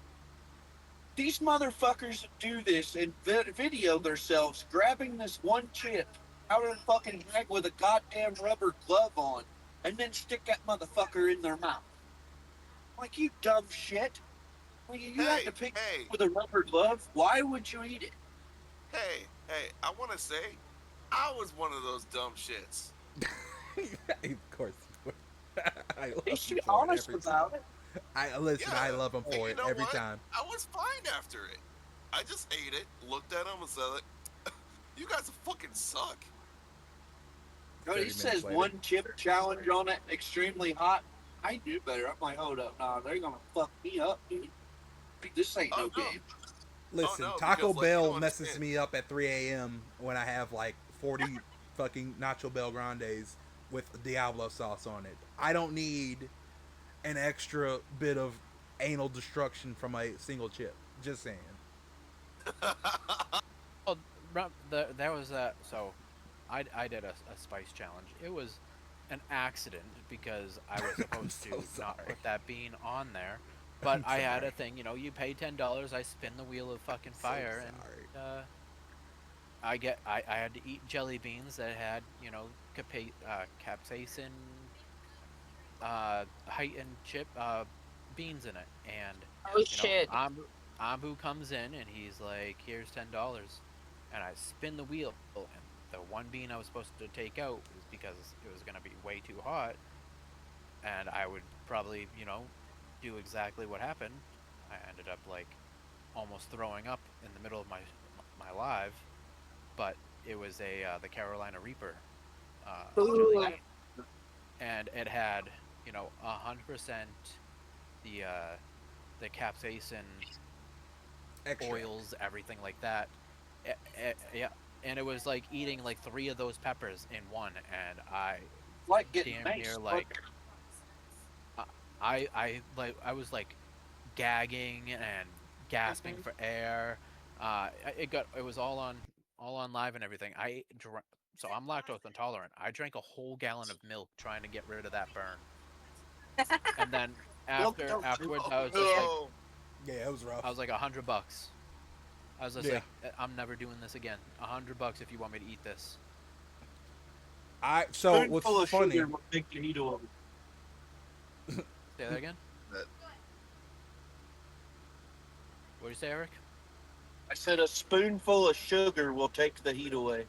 These motherfuckers do this and video themselves grabbing this one chip out of the fucking bag with a goddamn rubber glove on and then stick that motherfucker in their mouth. Like, you dumb shit. Well, you had Hey, to pick hey, with a rubber glove. Why would you eat it? hey. I want to say, I was one of those dumb shits. Of course. I love At least you be for it honest every time. about it. I listen. I Yeah, love him and for you it know every what? time. I was fine after it. I just ate it, looked at them, and said, "You guys fucking suck." No, 30 he minutes says later. one chip challenge on it, extremely hot. I do better. I'm like, hold up, nah, they're gonna fuck me up, dude. This ain't Oh no no, game. oh Listen, no, Taco because like you Bell don't messes understand. me up at 3 a.m. when I have like 40 fucking Nacho Bell Grandes with Diablo sauce on it. I don't need an extra bit of anal destruction from a single chip. Just saying. Well, there was a so I did a spice challenge. It was an accident because I was I'm supposed so to not sorry. put that bean on there, but I'm I had a sorry. thing. You know, you pay $10, I spin the wheel of fucking So fire, and sorry. I had to eat jelly beans that had capsaicin, heightened chip beans in it, and Oh you know shit. Ambu comes in and he's like, "Here's $10," and I spin the wheel, and the one bean I was supposed to take out is because it was gonna be way too hot, and I would probably do exactly what happened. I ended up like almost throwing up in the middle of my live, but it was the Carolina Reaper jelly Ooh. bean, and it had 100% the capsaicin, Extract. oils, everything like that. Yeah, and it was like eating like three of those peppers in one, and I Like getting damn near maced, like I I was like gagging and gasping for air. It was all on live and everything. So I'm lactose intolerant. I drank a whole gallon of milk trying to get rid of that burn, and then Look, don't do afterwards Oh I was just like no! Yeah, it was rough. $100. I was just Yeah. like, I'm never doing this again. $100 if you want me to eat this. So what's spoonful of sugar funny? will take the heat away. Say that again. That What do you say, Eric? I said a spoonful of sugar will take the heat away.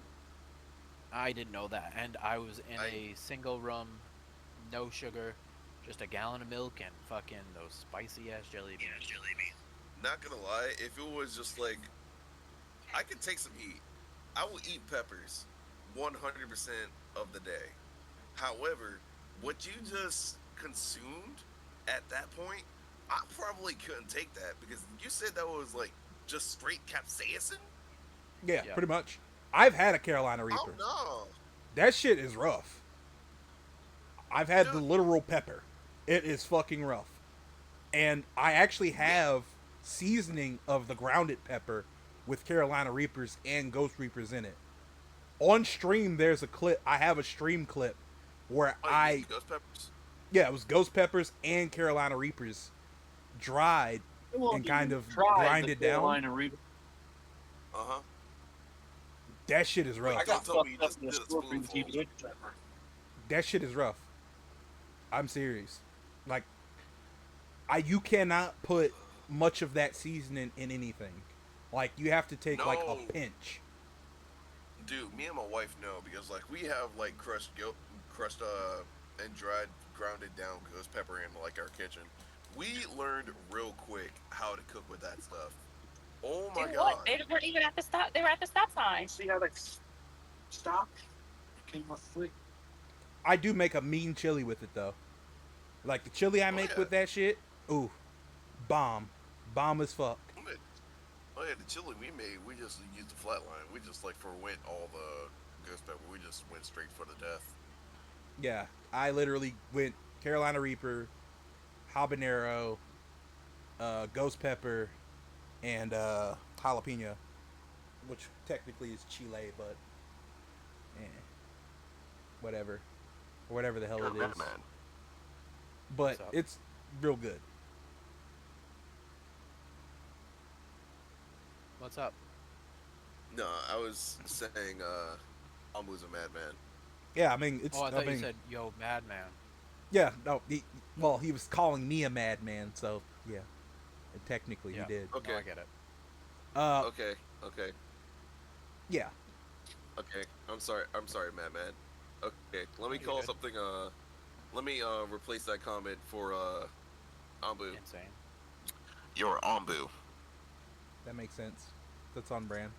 I didn't know that, and I was in I a single room, no sugar, just a gallon of milk and fucking those spicy ass jelly beans. not gonna lie, if it was just like I could take some heat, I will eat peppers 100% of the day. However, what you just consumed at that point, I probably couldn't take that because you said that was like just straight capsaicin. Yeah, Yep. pretty much. I've had a Carolina Oh Reaper. no, That shit is rough. I've had the dude! literal pepper. It is fucking rough. And I actually Me, have seasoning of the grounded pepper with Carolina Reapers and Ghost Reapers in it. On stream, there's a clip. I have a stream clip where oh, you used ghost peppers? yeah, it was Ghost Peppers and Carolina Reapers dried I and won't kind even of try the grinded down. Carolina Reaper. Uh huh. That shit is Wait, I you rough. don't got tell me you fucked up just in a did a scorpion spoonful. keep it pepper. That shit is rough. I'm serious. Like you cannot put much of that seasoning in anything. Like you have to take like a No, pinch. dude, me and my wife know because like we have like crushed and dried grounded down ghost pepper in like our kitchen. We learned real quick how to cook with that stuff. Oh Do my what? god. They weren't even at the stop. They were at the stop You sign. see how that stopped? It came up quick. I do make a mean chili with it though. Like the chili I Oh make yeah. with that shit, ooh, bomb, bomb as fuck. Oh yeah, oh, yeah, the chili we made, we just used the flatline. We just like forwent all the ghost pepper. We just went straight for the death. Yeah, I literally went Carolina Reaper, habanero, ghost pepper, and jalapeno, which technically is chile, but eh, whatever, whatever the hell You're a it is. madman. But What's up? it's real good. What's up? No, I was saying Almu's a madman. Yeah, I mean Oh, it's. I I thought you mean, said, "Yo, madman." yeah, no. Well, he was calling me a madman, so yeah, and technically he Yeah. did. No, Okay, I get it. Uh, okay, okay, yeah, okay. I'm sorry, madman. Okay, let No, me you're call good. something let me replace that comment for Ambu. Insane. You're Ambu. that makes sense. That's on brand.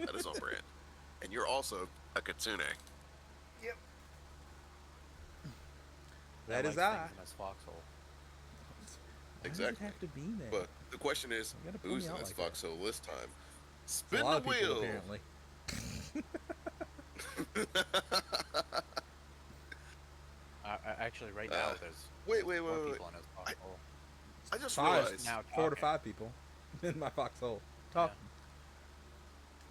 That is on brand. And you're also a Kitsune. That That is likes I. things in his foxhole. Why does it Exactly. have to be that? But the question is, You gotta point who's me in out this like that. foxhole this time? It's a Spin lot the of people wheel. apparently. Actually, right uh, now there's wait, wait, wait, more wait, wait. people in his I, foxhole. I just Five, Just realized. now 4 to talking. 5 people in my foxhole Yeah. talking.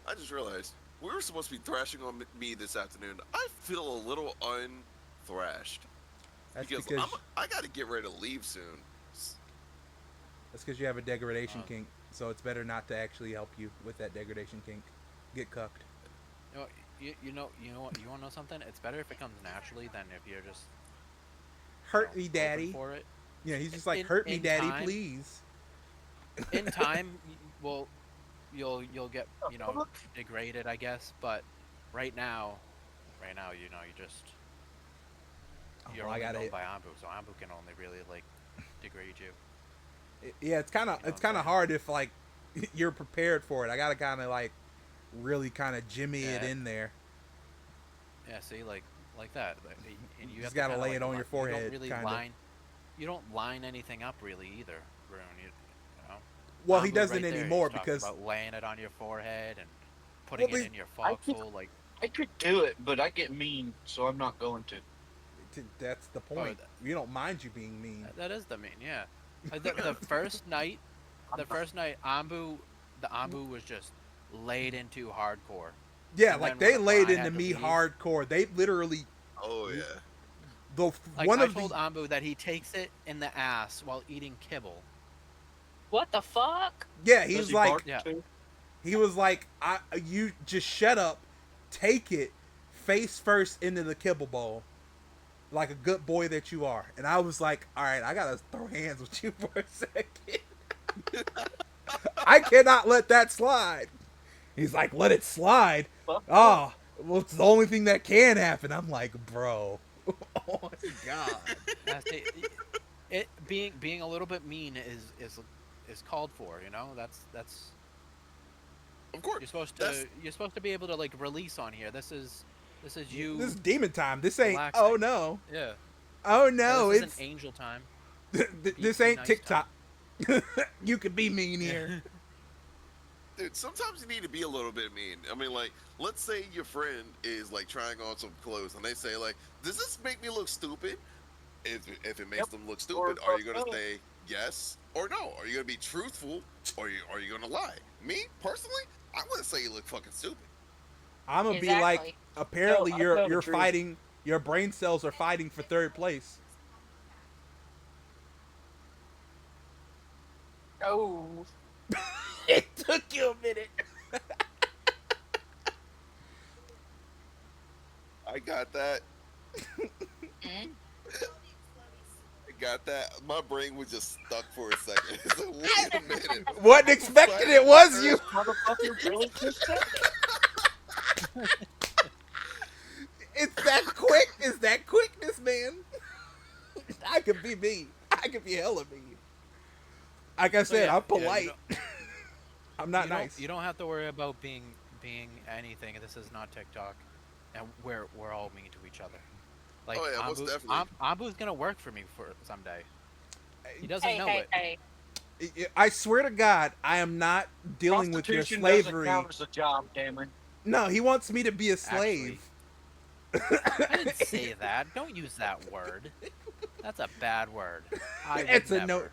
I just realized we were supposed to be thrashing on me this afternoon. I feel a little unthrashed That's because because I got to get ready to leave soon. you have a degradation Uh, kink, so it's better not to actually help you with that degradation kink. Get cucked. you know, you know what? You want to know something? It's better if it comes naturally than if you're just, Hurt me, hoping daddy. for it. Yeah, he's just like, In hurt me, in daddy, time, please. in time, well, you'll get degraded, I guess. But right now, you just you're Oh, I only gotta. known by Anbu, so Anbu can only really like degrade you. Yeah, it's kind of You know what it's I'm kind of saying? hard if like you're prepared for it. I gotta kind of like really kind of jimmy it Yeah, in there. yeah. See, like that, and you Just have to gotta kind of lay like it on your you don't forehead, really kind of. you don't line anything up really either, Rune. You know, Well, he Anbu doesn't right there, he's anymore talking because about laying it on your forehead and well, putting it they, in your I could, foxhole, like. I could do it, but I get mean, so I'm not going to. that's the Oh, point. We don't mind you being mean. that is the mean, yeah. The first night, I'm not. the Anbu was just laid into hardcore, Yeah, and like then they when laid I into had to me leave, hardcore. They literally Oh yeah. the like one I of the told Anbu that he takes it in the ass while eating kibble. What the fuck? yeah Does he bark Yeah, too? he was like you just shut up, take it face first into the kibble bowl like a good boy that you are. And I was like, all right, I gotta throw hands with you for a second. I cannot let that slide. He's like, let it slide. Fuck no. Oh, well, it's the only thing that can happen. I'm like, bro. Oh my god. it being a little bit mean is called for. You know, that's Of course. That's you're supposed to be able to like release on here. This is This you is demon time. This ain't. relaxing. Oh no. Yeah, Oh yeah. no. This isn't It's angel time. this Be ain't nice time. TikTok. You could be mean here. dude. Sometimes you need to be a little bit mean. I mean, like, let's say your friend is like trying on some clothes, and they say like, "Does this make me look stupid?" If it makes Yep. them look Or stupid, are you fuck gonna no. say yes or no? Are you gonna be truthful, or are you gonna lie? Me personally, I wouldn't say you look fucking stupid. I'm gonna be like, Exactly. No, apparently I tell the you're truth. fighting. Your brain cells are fighting for third place. Oh. It took you a minute. I got that. Mm. I got that. My brain was just stuck for a second. So wait a minute. Wasn't expecting it, was you? Motherfucker really just said that. It's that quick. It's that quickness, man. I could be mean. I could be hella mean. Like I So said, yeah, I'm you polite. I'm not you don't nice. you don't have to worry about being anything. This is not TikTok, and we're all mean to each other. Like Oh yeah, most definitely. Ambu's gonna work for me for someday. He doesn't Hey, know hey, it. hey. I swear to God, I am not dealing with your Prostitution doesn't slavery. count as a job, Cameron. No, he wants me to be a Actually, slave. I didn't say that. Don't use that word. That's a bad word. I would It's a never. no.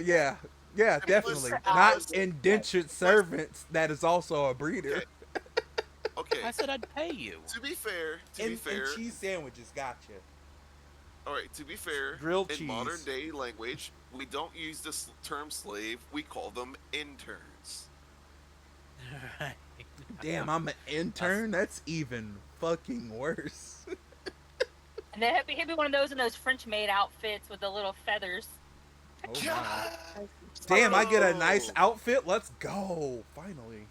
Yeah, yeah, definitely. Not indentured servants. That is also a breeder. Okay. I said I'd pay you. To be fair, And cheese sandwiches, gotcha. all right. To be fair, Grilled in modern cheese. day language, we don't use this term slave. We call them interns. Damn, I'm an intern. That's even fucking worse. And then he'd be one of those in those French maid outfits with the little feathers. Oh my. God. Damn, I get a nice Oh. outfit. Let's go. Finally.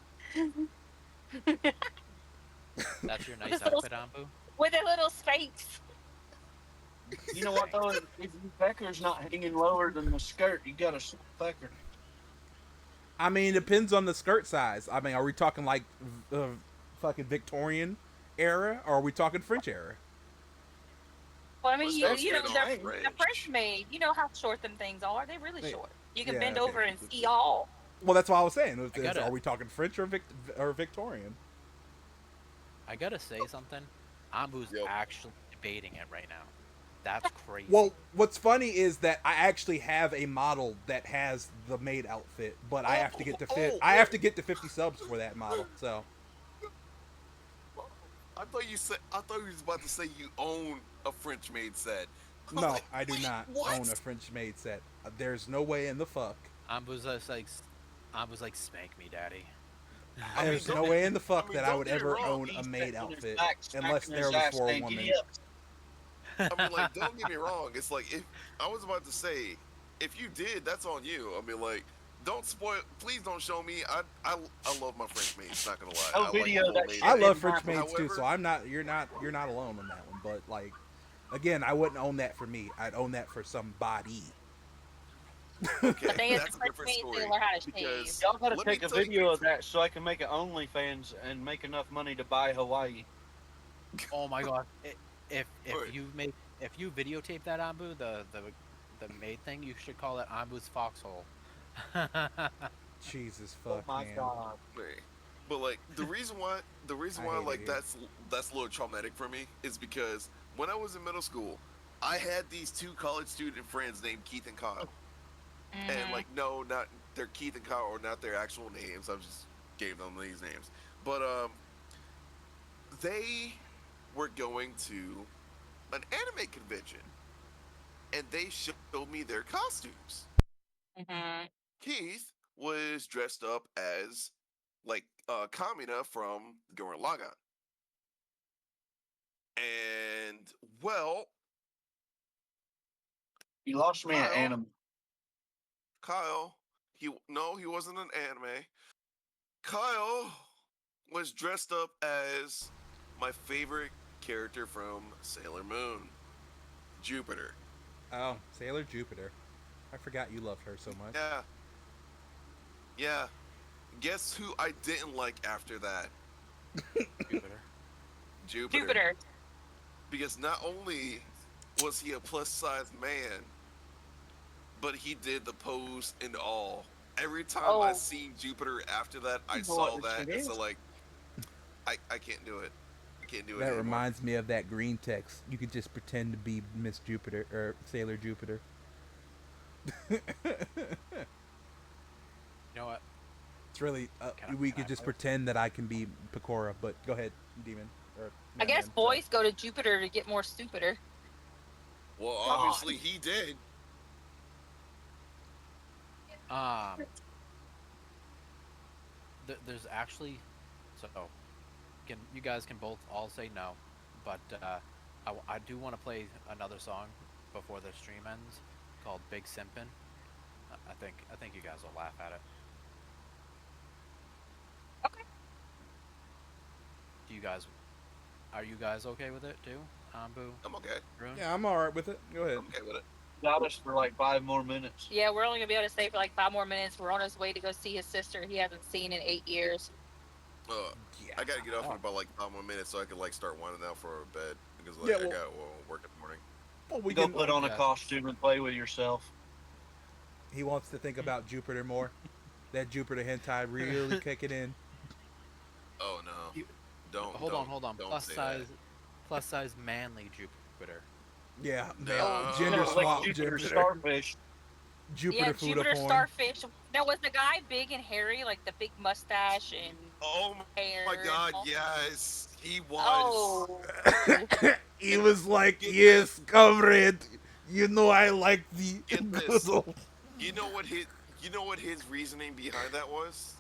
That's your nice outfit, Ambu. With a little sphinx. You know what though? If your pecker's not hanging lower than the skirt, you got a pecker. I mean, it depends on the skirt size. I mean, are we talking like fucking Victorian era, or are we talking French era? Well, I mean, Let's you, not you know, get they're, off they're French. French maid. You know how short them things are. They're really Yeah. short. You can Yeah, bend okay. over and see all. Well, that's what I was saying. I gotta- Are we talking French or Victorian? I gotta say something. Ambu's Yo. actually debating it right now. That's crazy. Well, what's funny is that I actually have a model that has the maid outfit, but I have to get to I have to get to 50 subs for that model. So I thought you was about to say you own a French maid set. I'm No, like, I do wait, not own a what? French maid set. There's no way in the fuck. I was like, spank me, daddy. I mean, There's don't no way in the I fuck mean, that I don't would get me ever wrong. own a He's maid sitting on his outfit back, unless smacking there his was ass, for a saying, woman. "Giddy up." I mean, like, don't get me wrong. It's like if I was about to say, if you did, that's on you. I mean, like, don't spoil. Please don't show me. I love my French maids. Not gonna lie, Go I like a video little that maid I shit thing. love didn't French happen. maids too, so However, I'm not. You're not alone on that one. But like, again, I wouldn't own that for me. I'd own that for somebody. The okay, thing is, the that's a French different maid's gonna story learn how to shave. because Y'all gotta let me take a tell you. video of that so I can make an OnlyFans and make enough money to buy Hawaii. Oh my god! If Wait, you videotape that Anbu, the maid thing, you should call it Anbu's foxhole. Jesus Oh fuck, my man. god. wait. But like the reason I why hate it like here. that's a little traumatic for me is because when I was in middle school, I had these two college student friends named Keith and Kyle. And Hmm. like no, not they're Keith and Kyle or not their actual names. I just gave them these names. But they were going to an anime convention and they showed me their costumes. Hmm. Keith was dressed up as like Kamina from Gurren Lagann. And well, You lost me at Kyle, animal. Kyle, he no, he wasn't an anime. Kyle was dressed up as my favorite character from Sailor Moon, Jupiter. Oh, Sailor Jupiter. I forgot you loved her so much. Yeah, yeah. Guess who I didn't like after that? Jupiter. Jupiter. Jupiter. Because not only was he a plus size man, but he did the pose and all. Every time I Oh, seen Jupiter after that, I You know what saw this that, shit and so is? like I can't do it. I can't do it That anymore. reminds me of that green text. You could just pretend to be Miss Jupiter or Sailor Jupiter. You know what? It's really we Can I could just play? pretend that I can be Pecora, but go ahead, demon or I guess mailman. Sorry. boys go to Jupiter to get more stupider. Well, God. obviously he did. Um, there's actually so can you guys can both all say no, but I do want to play another song before the stream ends called "Big Simpin'." I think you guys will laugh at it. Okay. Do you guys Are you guys okay with it too? Ambu, I'm okay. Rune? Yeah, I'm all right with it. Go ahead. I'm okay with it. Got us for like 5 more minutes. Yeah, we're only gonna be able to stay for like 5 more minutes. We're on his way to go see his sister he hasn't seen in 8 years. Uh, Yeah. I gotta get off in Oh, about like 5 more minutes so I can like start winding down for bed because Yeah. like I Well, got work in the morning. we You go can. put on a yeah. costume and play with yourself. He wants to think about Jupiter more. That Jupiter hentai really kicking in. Oh no, You, Hold on. don't say that. Plus size manly Jupiter. Yeah, male Oh, you're gender gonna lick swap No. Jupiter Jupiter. starfish. yeah, Jupiter food Jupiter porn. starfish. Now was the guy big and hairy, like the big mustache and Oh my hair and god, all? yes, he was. Oh, He Get was like, get this, "Yes, comrade. You know I like the get good this. old." You know what his reasoning behind that was?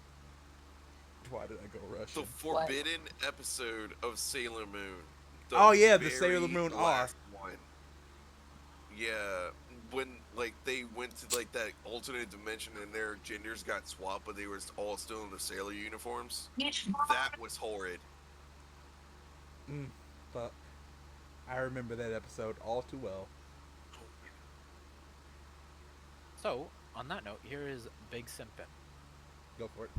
Why did I go The Russian? what? forbidden episode of Sailor Moon, the Oh yeah, the Sailor very Moon R. last one. Yeah, when like they went to like that alternate dimension and their genders got swapped, but they were all still in the sailor uniforms. That was horrid. Mm, fuck. I remember that episode all too well. So, on that note, here is Big Simpin'. Go for it.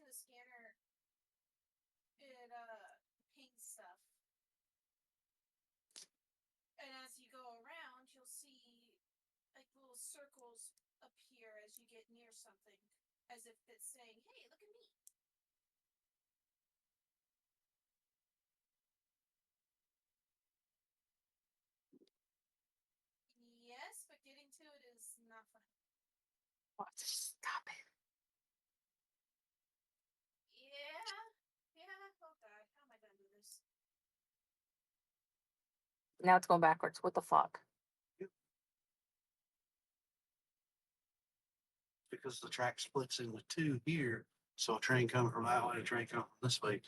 using the scanner, it pings stuff. And as you go around, you'll see like little circles appear as you get near something, as if it's saying, "Hey, look at me." Yes, but getting to it is not fun. What? Stop it. Yeah. Oh god, how am I gonna do this? Now it's going backwards. What the fuck? Because the track splits into two here. So a train coming from that way, a train coming from this way.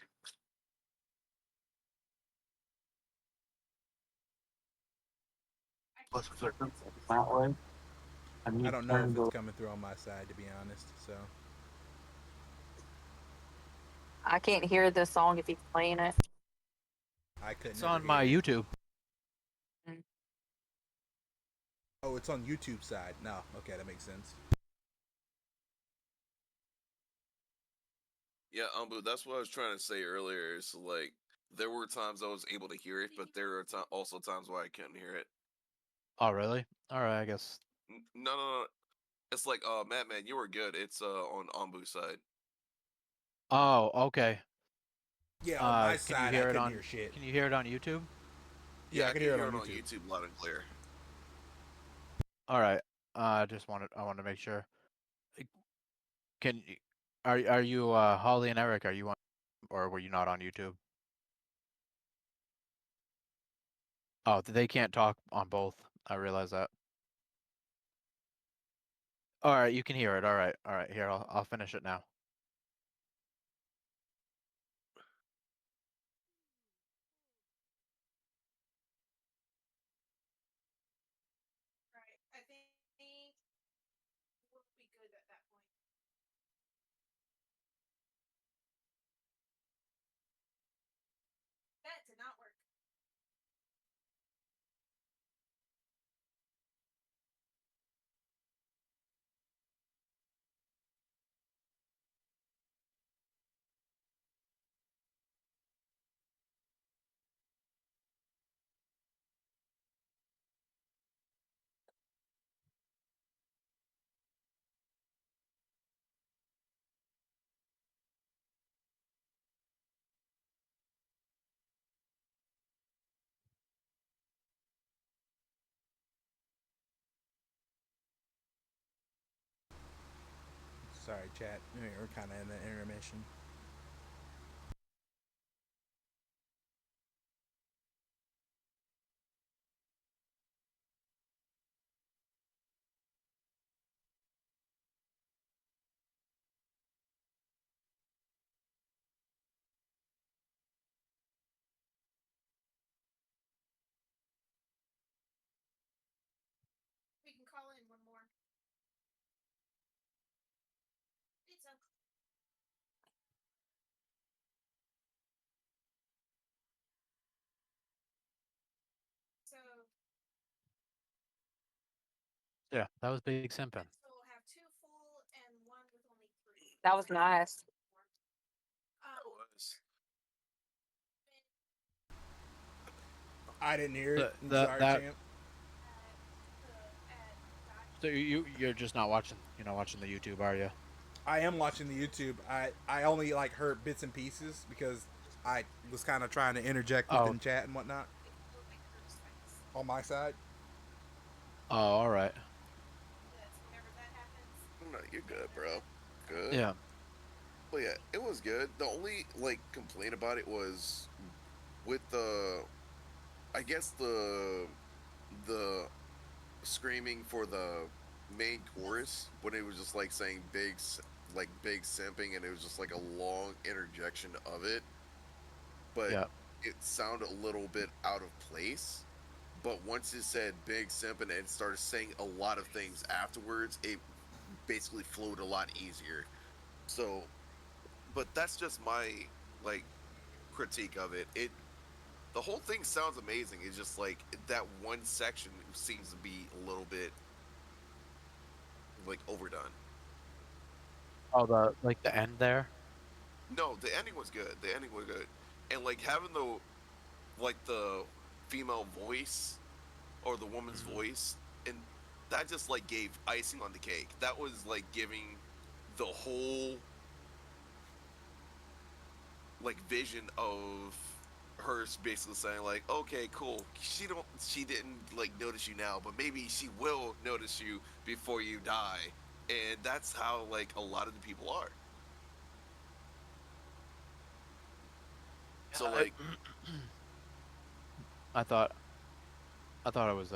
Plus, if they're coming from that way, I I need don't to know turn if to it's coming through on my side, to be honest. So I can't hear the song if he's playing it. I couldn't. It's Never on my hear it. YouTube. Oh, it's on YouTube side. No, okay, that makes sense. Yeah, Anbu, that's what I was trying to say earlier. It's like there were times I was able to hear it, but there are also times where I couldn't hear it. Oh, really? All right, I guess. No. It's like, Matt, you were good. It's on Anbu's side. Oh, okay. Yeah, on my Can you side, I hear it couldn't on? hear shit. Can you hear it on YouTube? Yeah, Yeah, I I could can hear it hear on it on YouTube. YouTube loud and clear. All right. I wanted to make sure. Can y- are you Holly and Eric? Are you on, or were you not on YouTube? Oh, they can't talk on both. I realize that. All right, you can hear it. All right. Here, I'll finish it now. Right. I think we'll be good at that point. That did not work. Sorry, chat. We're kind of in the intermission. We can call in one more. Pizza. So Yeah, that was big simping. so we'll have two full and one with only three. That was nice. It was. I didn't hear it. I'm The sorry, that champ. so you're just not watching. You're not watching the YouTube, are you? I am watching the YouTube. I only like heard bits and pieces because I was kind of trying to interject Oh, within chat and whatnot on my side. oh, all right. That's whenever that happens. No, you're good, bro. Good. Yeah. Well, yeah, it was good. The only complaint about it was with I guess the screaming for the main chorus when it was just like saying big simping, and it was just like a long interjection of it, but Yeah. it sounded a little bit out of place. But once it said big simping and started saying a lot of things afterwards, it basically flowed a lot easier. So, but that's just my like critique of it. The whole thing sounds amazing. It's just like that one section seems to be a little bit overdone. Oh, the end there. No, the ending was good. The ending was good, and like having the female voice or the woman's voice, and that just like gave icing on the cake. That was like giving the whole like vision of her basically saying like, okay, cool. She didn't like notice you now, but maybe she will notice you before you die, and that's how like a lot of the people are. So I, like, I thought I thought it was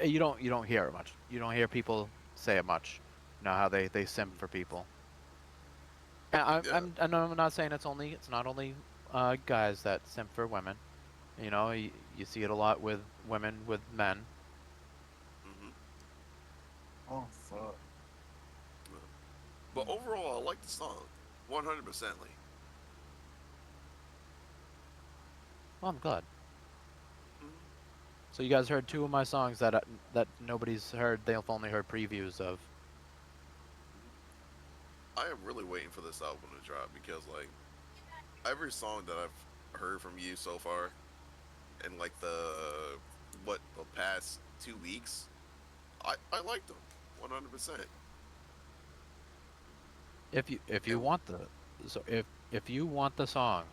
you don't hear it much. You don't hear people say it much. You know how they simp for people. And yeah, I know I'm not saying it's not only guys that simp for women. You know, you see it a lot with women with men. hmm Oh fuck. but overall, I like the song, 100%ly. Well, I'm glad. hmm So you guys heard two of my songs that nobody's heard. They've only heard previews of. I am really waiting for this album to drop because like every song that I've heard from you so far in like the past 2 weeks, I like them 100%. If you And want the so if you want the song,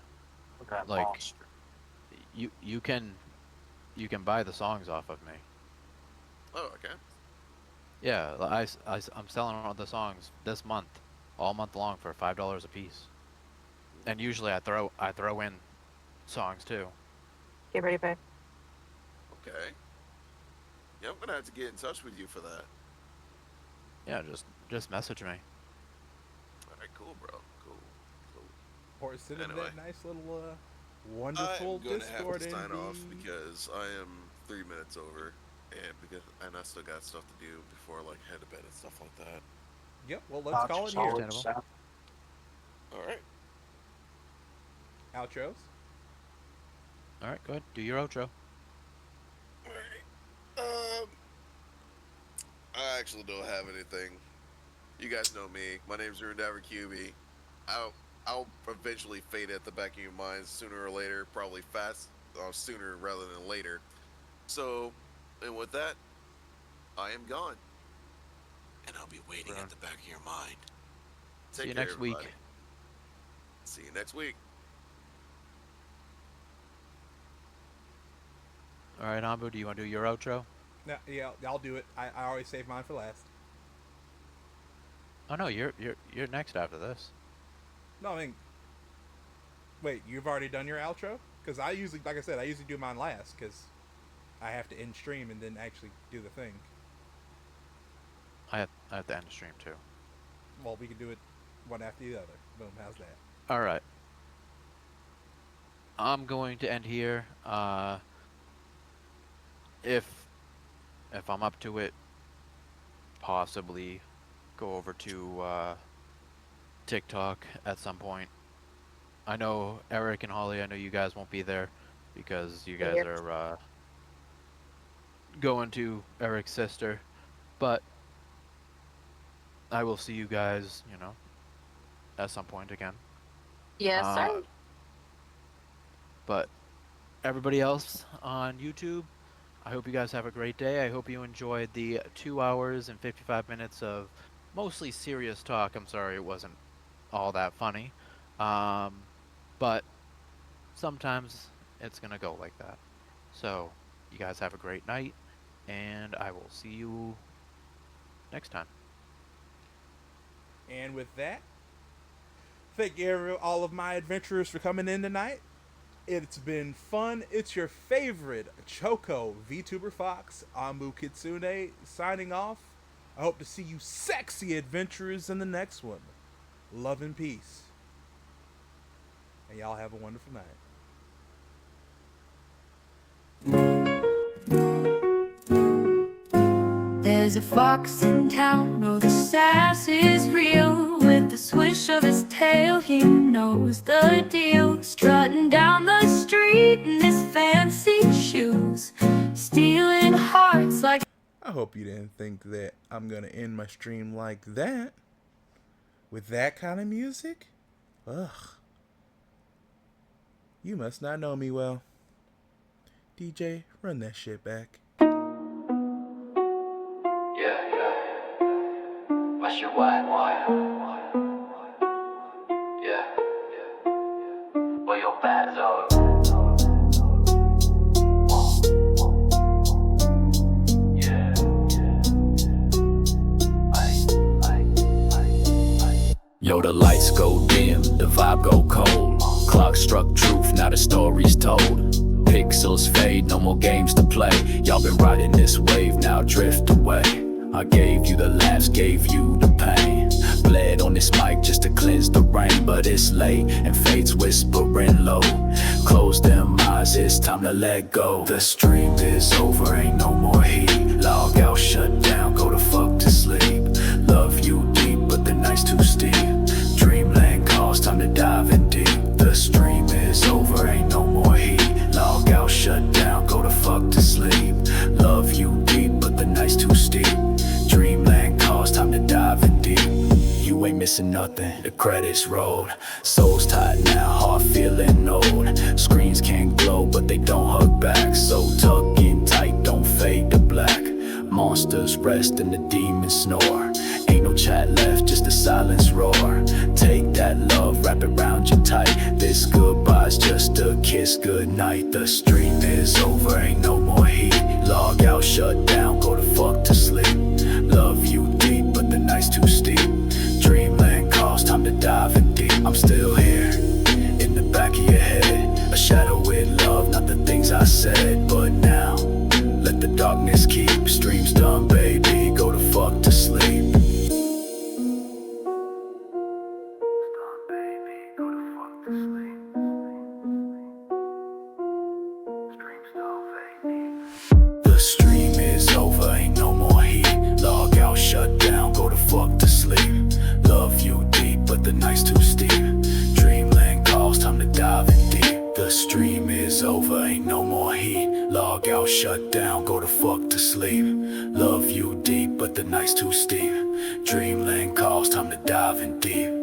Look at that like monster. you can buy the songs off of me. oh, okay, Yeah, I'm selling all the songs this month, all month long for $5 a piece. And usually I throw in songs too. Get ready, babe. okay. Yeah, I'm gonna have to get in touch with you for that. Yeah, just message me. All right, cool, bro. Cool, cool. Or send him Anyway, that nice little I am wonderful gonna have to Discord sign off NB. because I am 3 minutes over, and I still got stuff to do before like head to bed and stuff like that. Yep. Well, let's Not call your it here. solid Understandable. sound. All right. Outros. All right, go ahead. Do your outro. All right. I actually don't have anything. You guys know me. My name's Rundaver QB. I'll eventually fade at the back of your minds sooner or later, probably sooner rather than later. So, and with that, I am gone, and I'll be waiting at Rune. the back of your mind. See Take you care, next week. everybody. See you next week. All right, Anbu, do you want to do your outro? No, yeah, I'll do it. I always save mine for last. Oh no, you're next after this. No, I mean, wait, you've already done your outro? Because I usually, like I said, I usually do mine last because I have to end stream and then actually do the thing. I have to end the stream too. Well, we can do it one after the other. Boom, how's that? All right. I'm going to end here. If I'm up to it, possibly go over to TikTok at some point. I know Eric and Holly. I know you guys won't be there because you guys Yep. are going to Eric's sister. But I will see you guys, you know, at some point again. Yes, Uh, sir. but everybody else on YouTube, I hope you guys have a great day. I hope you enjoyed the 2 hours and 55 minutes of mostly serious talk. I'm sorry it wasn't all that funny. Um, but sometimes it's going to go like that. So, you guys have a great night, and I will see you next time. And with that, thank you all of my adventurers for coming in tonight. It's been fun. It's your favorite Choco VTuber Fox, Anbu Kitsune, signing off. I hope to see you sexy adventurers in the next one. Love and peace. And y'all have a wonderful night. There's a fox in town, oh the sass is real. With the swish of his tail, he knows the deal. Strutting down the street in his fancy shoes, stealing hearts like I hope you didn't think that I'm going to end my stream like that. With that kind of music? Ugh. You must not know me well. DJ, run that shit back. Yeah. What's your why? Yeah. Where your bad dog? Yeah. Yo, the lights go dim, the vibe go cold. Clock struck truth, now the story's told. Pixels fade, no more games to play. Y'all been riding this wave, now drift away. I gave you the laughs, gave you the pain. Bled on this mic just to cleanse the rain. But it's late and fate's whispering low. Close them eyes, it's time to let go. The stream is over, ain't no more heat. Log out, shut down, go the fuck to sleep. Love you deep, but the night's too steep. Dreamland calls, time to dive in deep. The stream is over, ain't no more heat. Log out, shut down, go the fuck to sleep. Love you deep, but the night's too steep. Dreamland calls, time to dive in deep. You ain't missing nothing, the credits rolled. Soul's tight now, heart feeling old. Screens can't glow, but they don't hug back. So tuck in tight, don't fade to black. Monsters rest and the demons snore. Ain't no chat left, just the silence roar. Take that love, wrap it round you tight. This goodbye's just a kiss goodnight. The stream is over, ain't no more heat. Log out, shut down, go the fuck to sleep. Love you deep, but the night's too steep. Dreamland calls, time to dive in deep. I'm still here, in the back of your head. A shadow with love, not the things I said. But now, let the darkness keep. Stream's done, baby, go the fuck to sleep. The stream is over, ain't no more heat. Log out, shut down, go the fuck to sleep. Love you deep, but the night's too steep. Dreamland calls, time to dive in deep. The stream is over, ain't no more heat. Log out, shut down, go the fuck to sleep. Love you deep, but the night's too steep. Dreamland calls, time to dive in deep.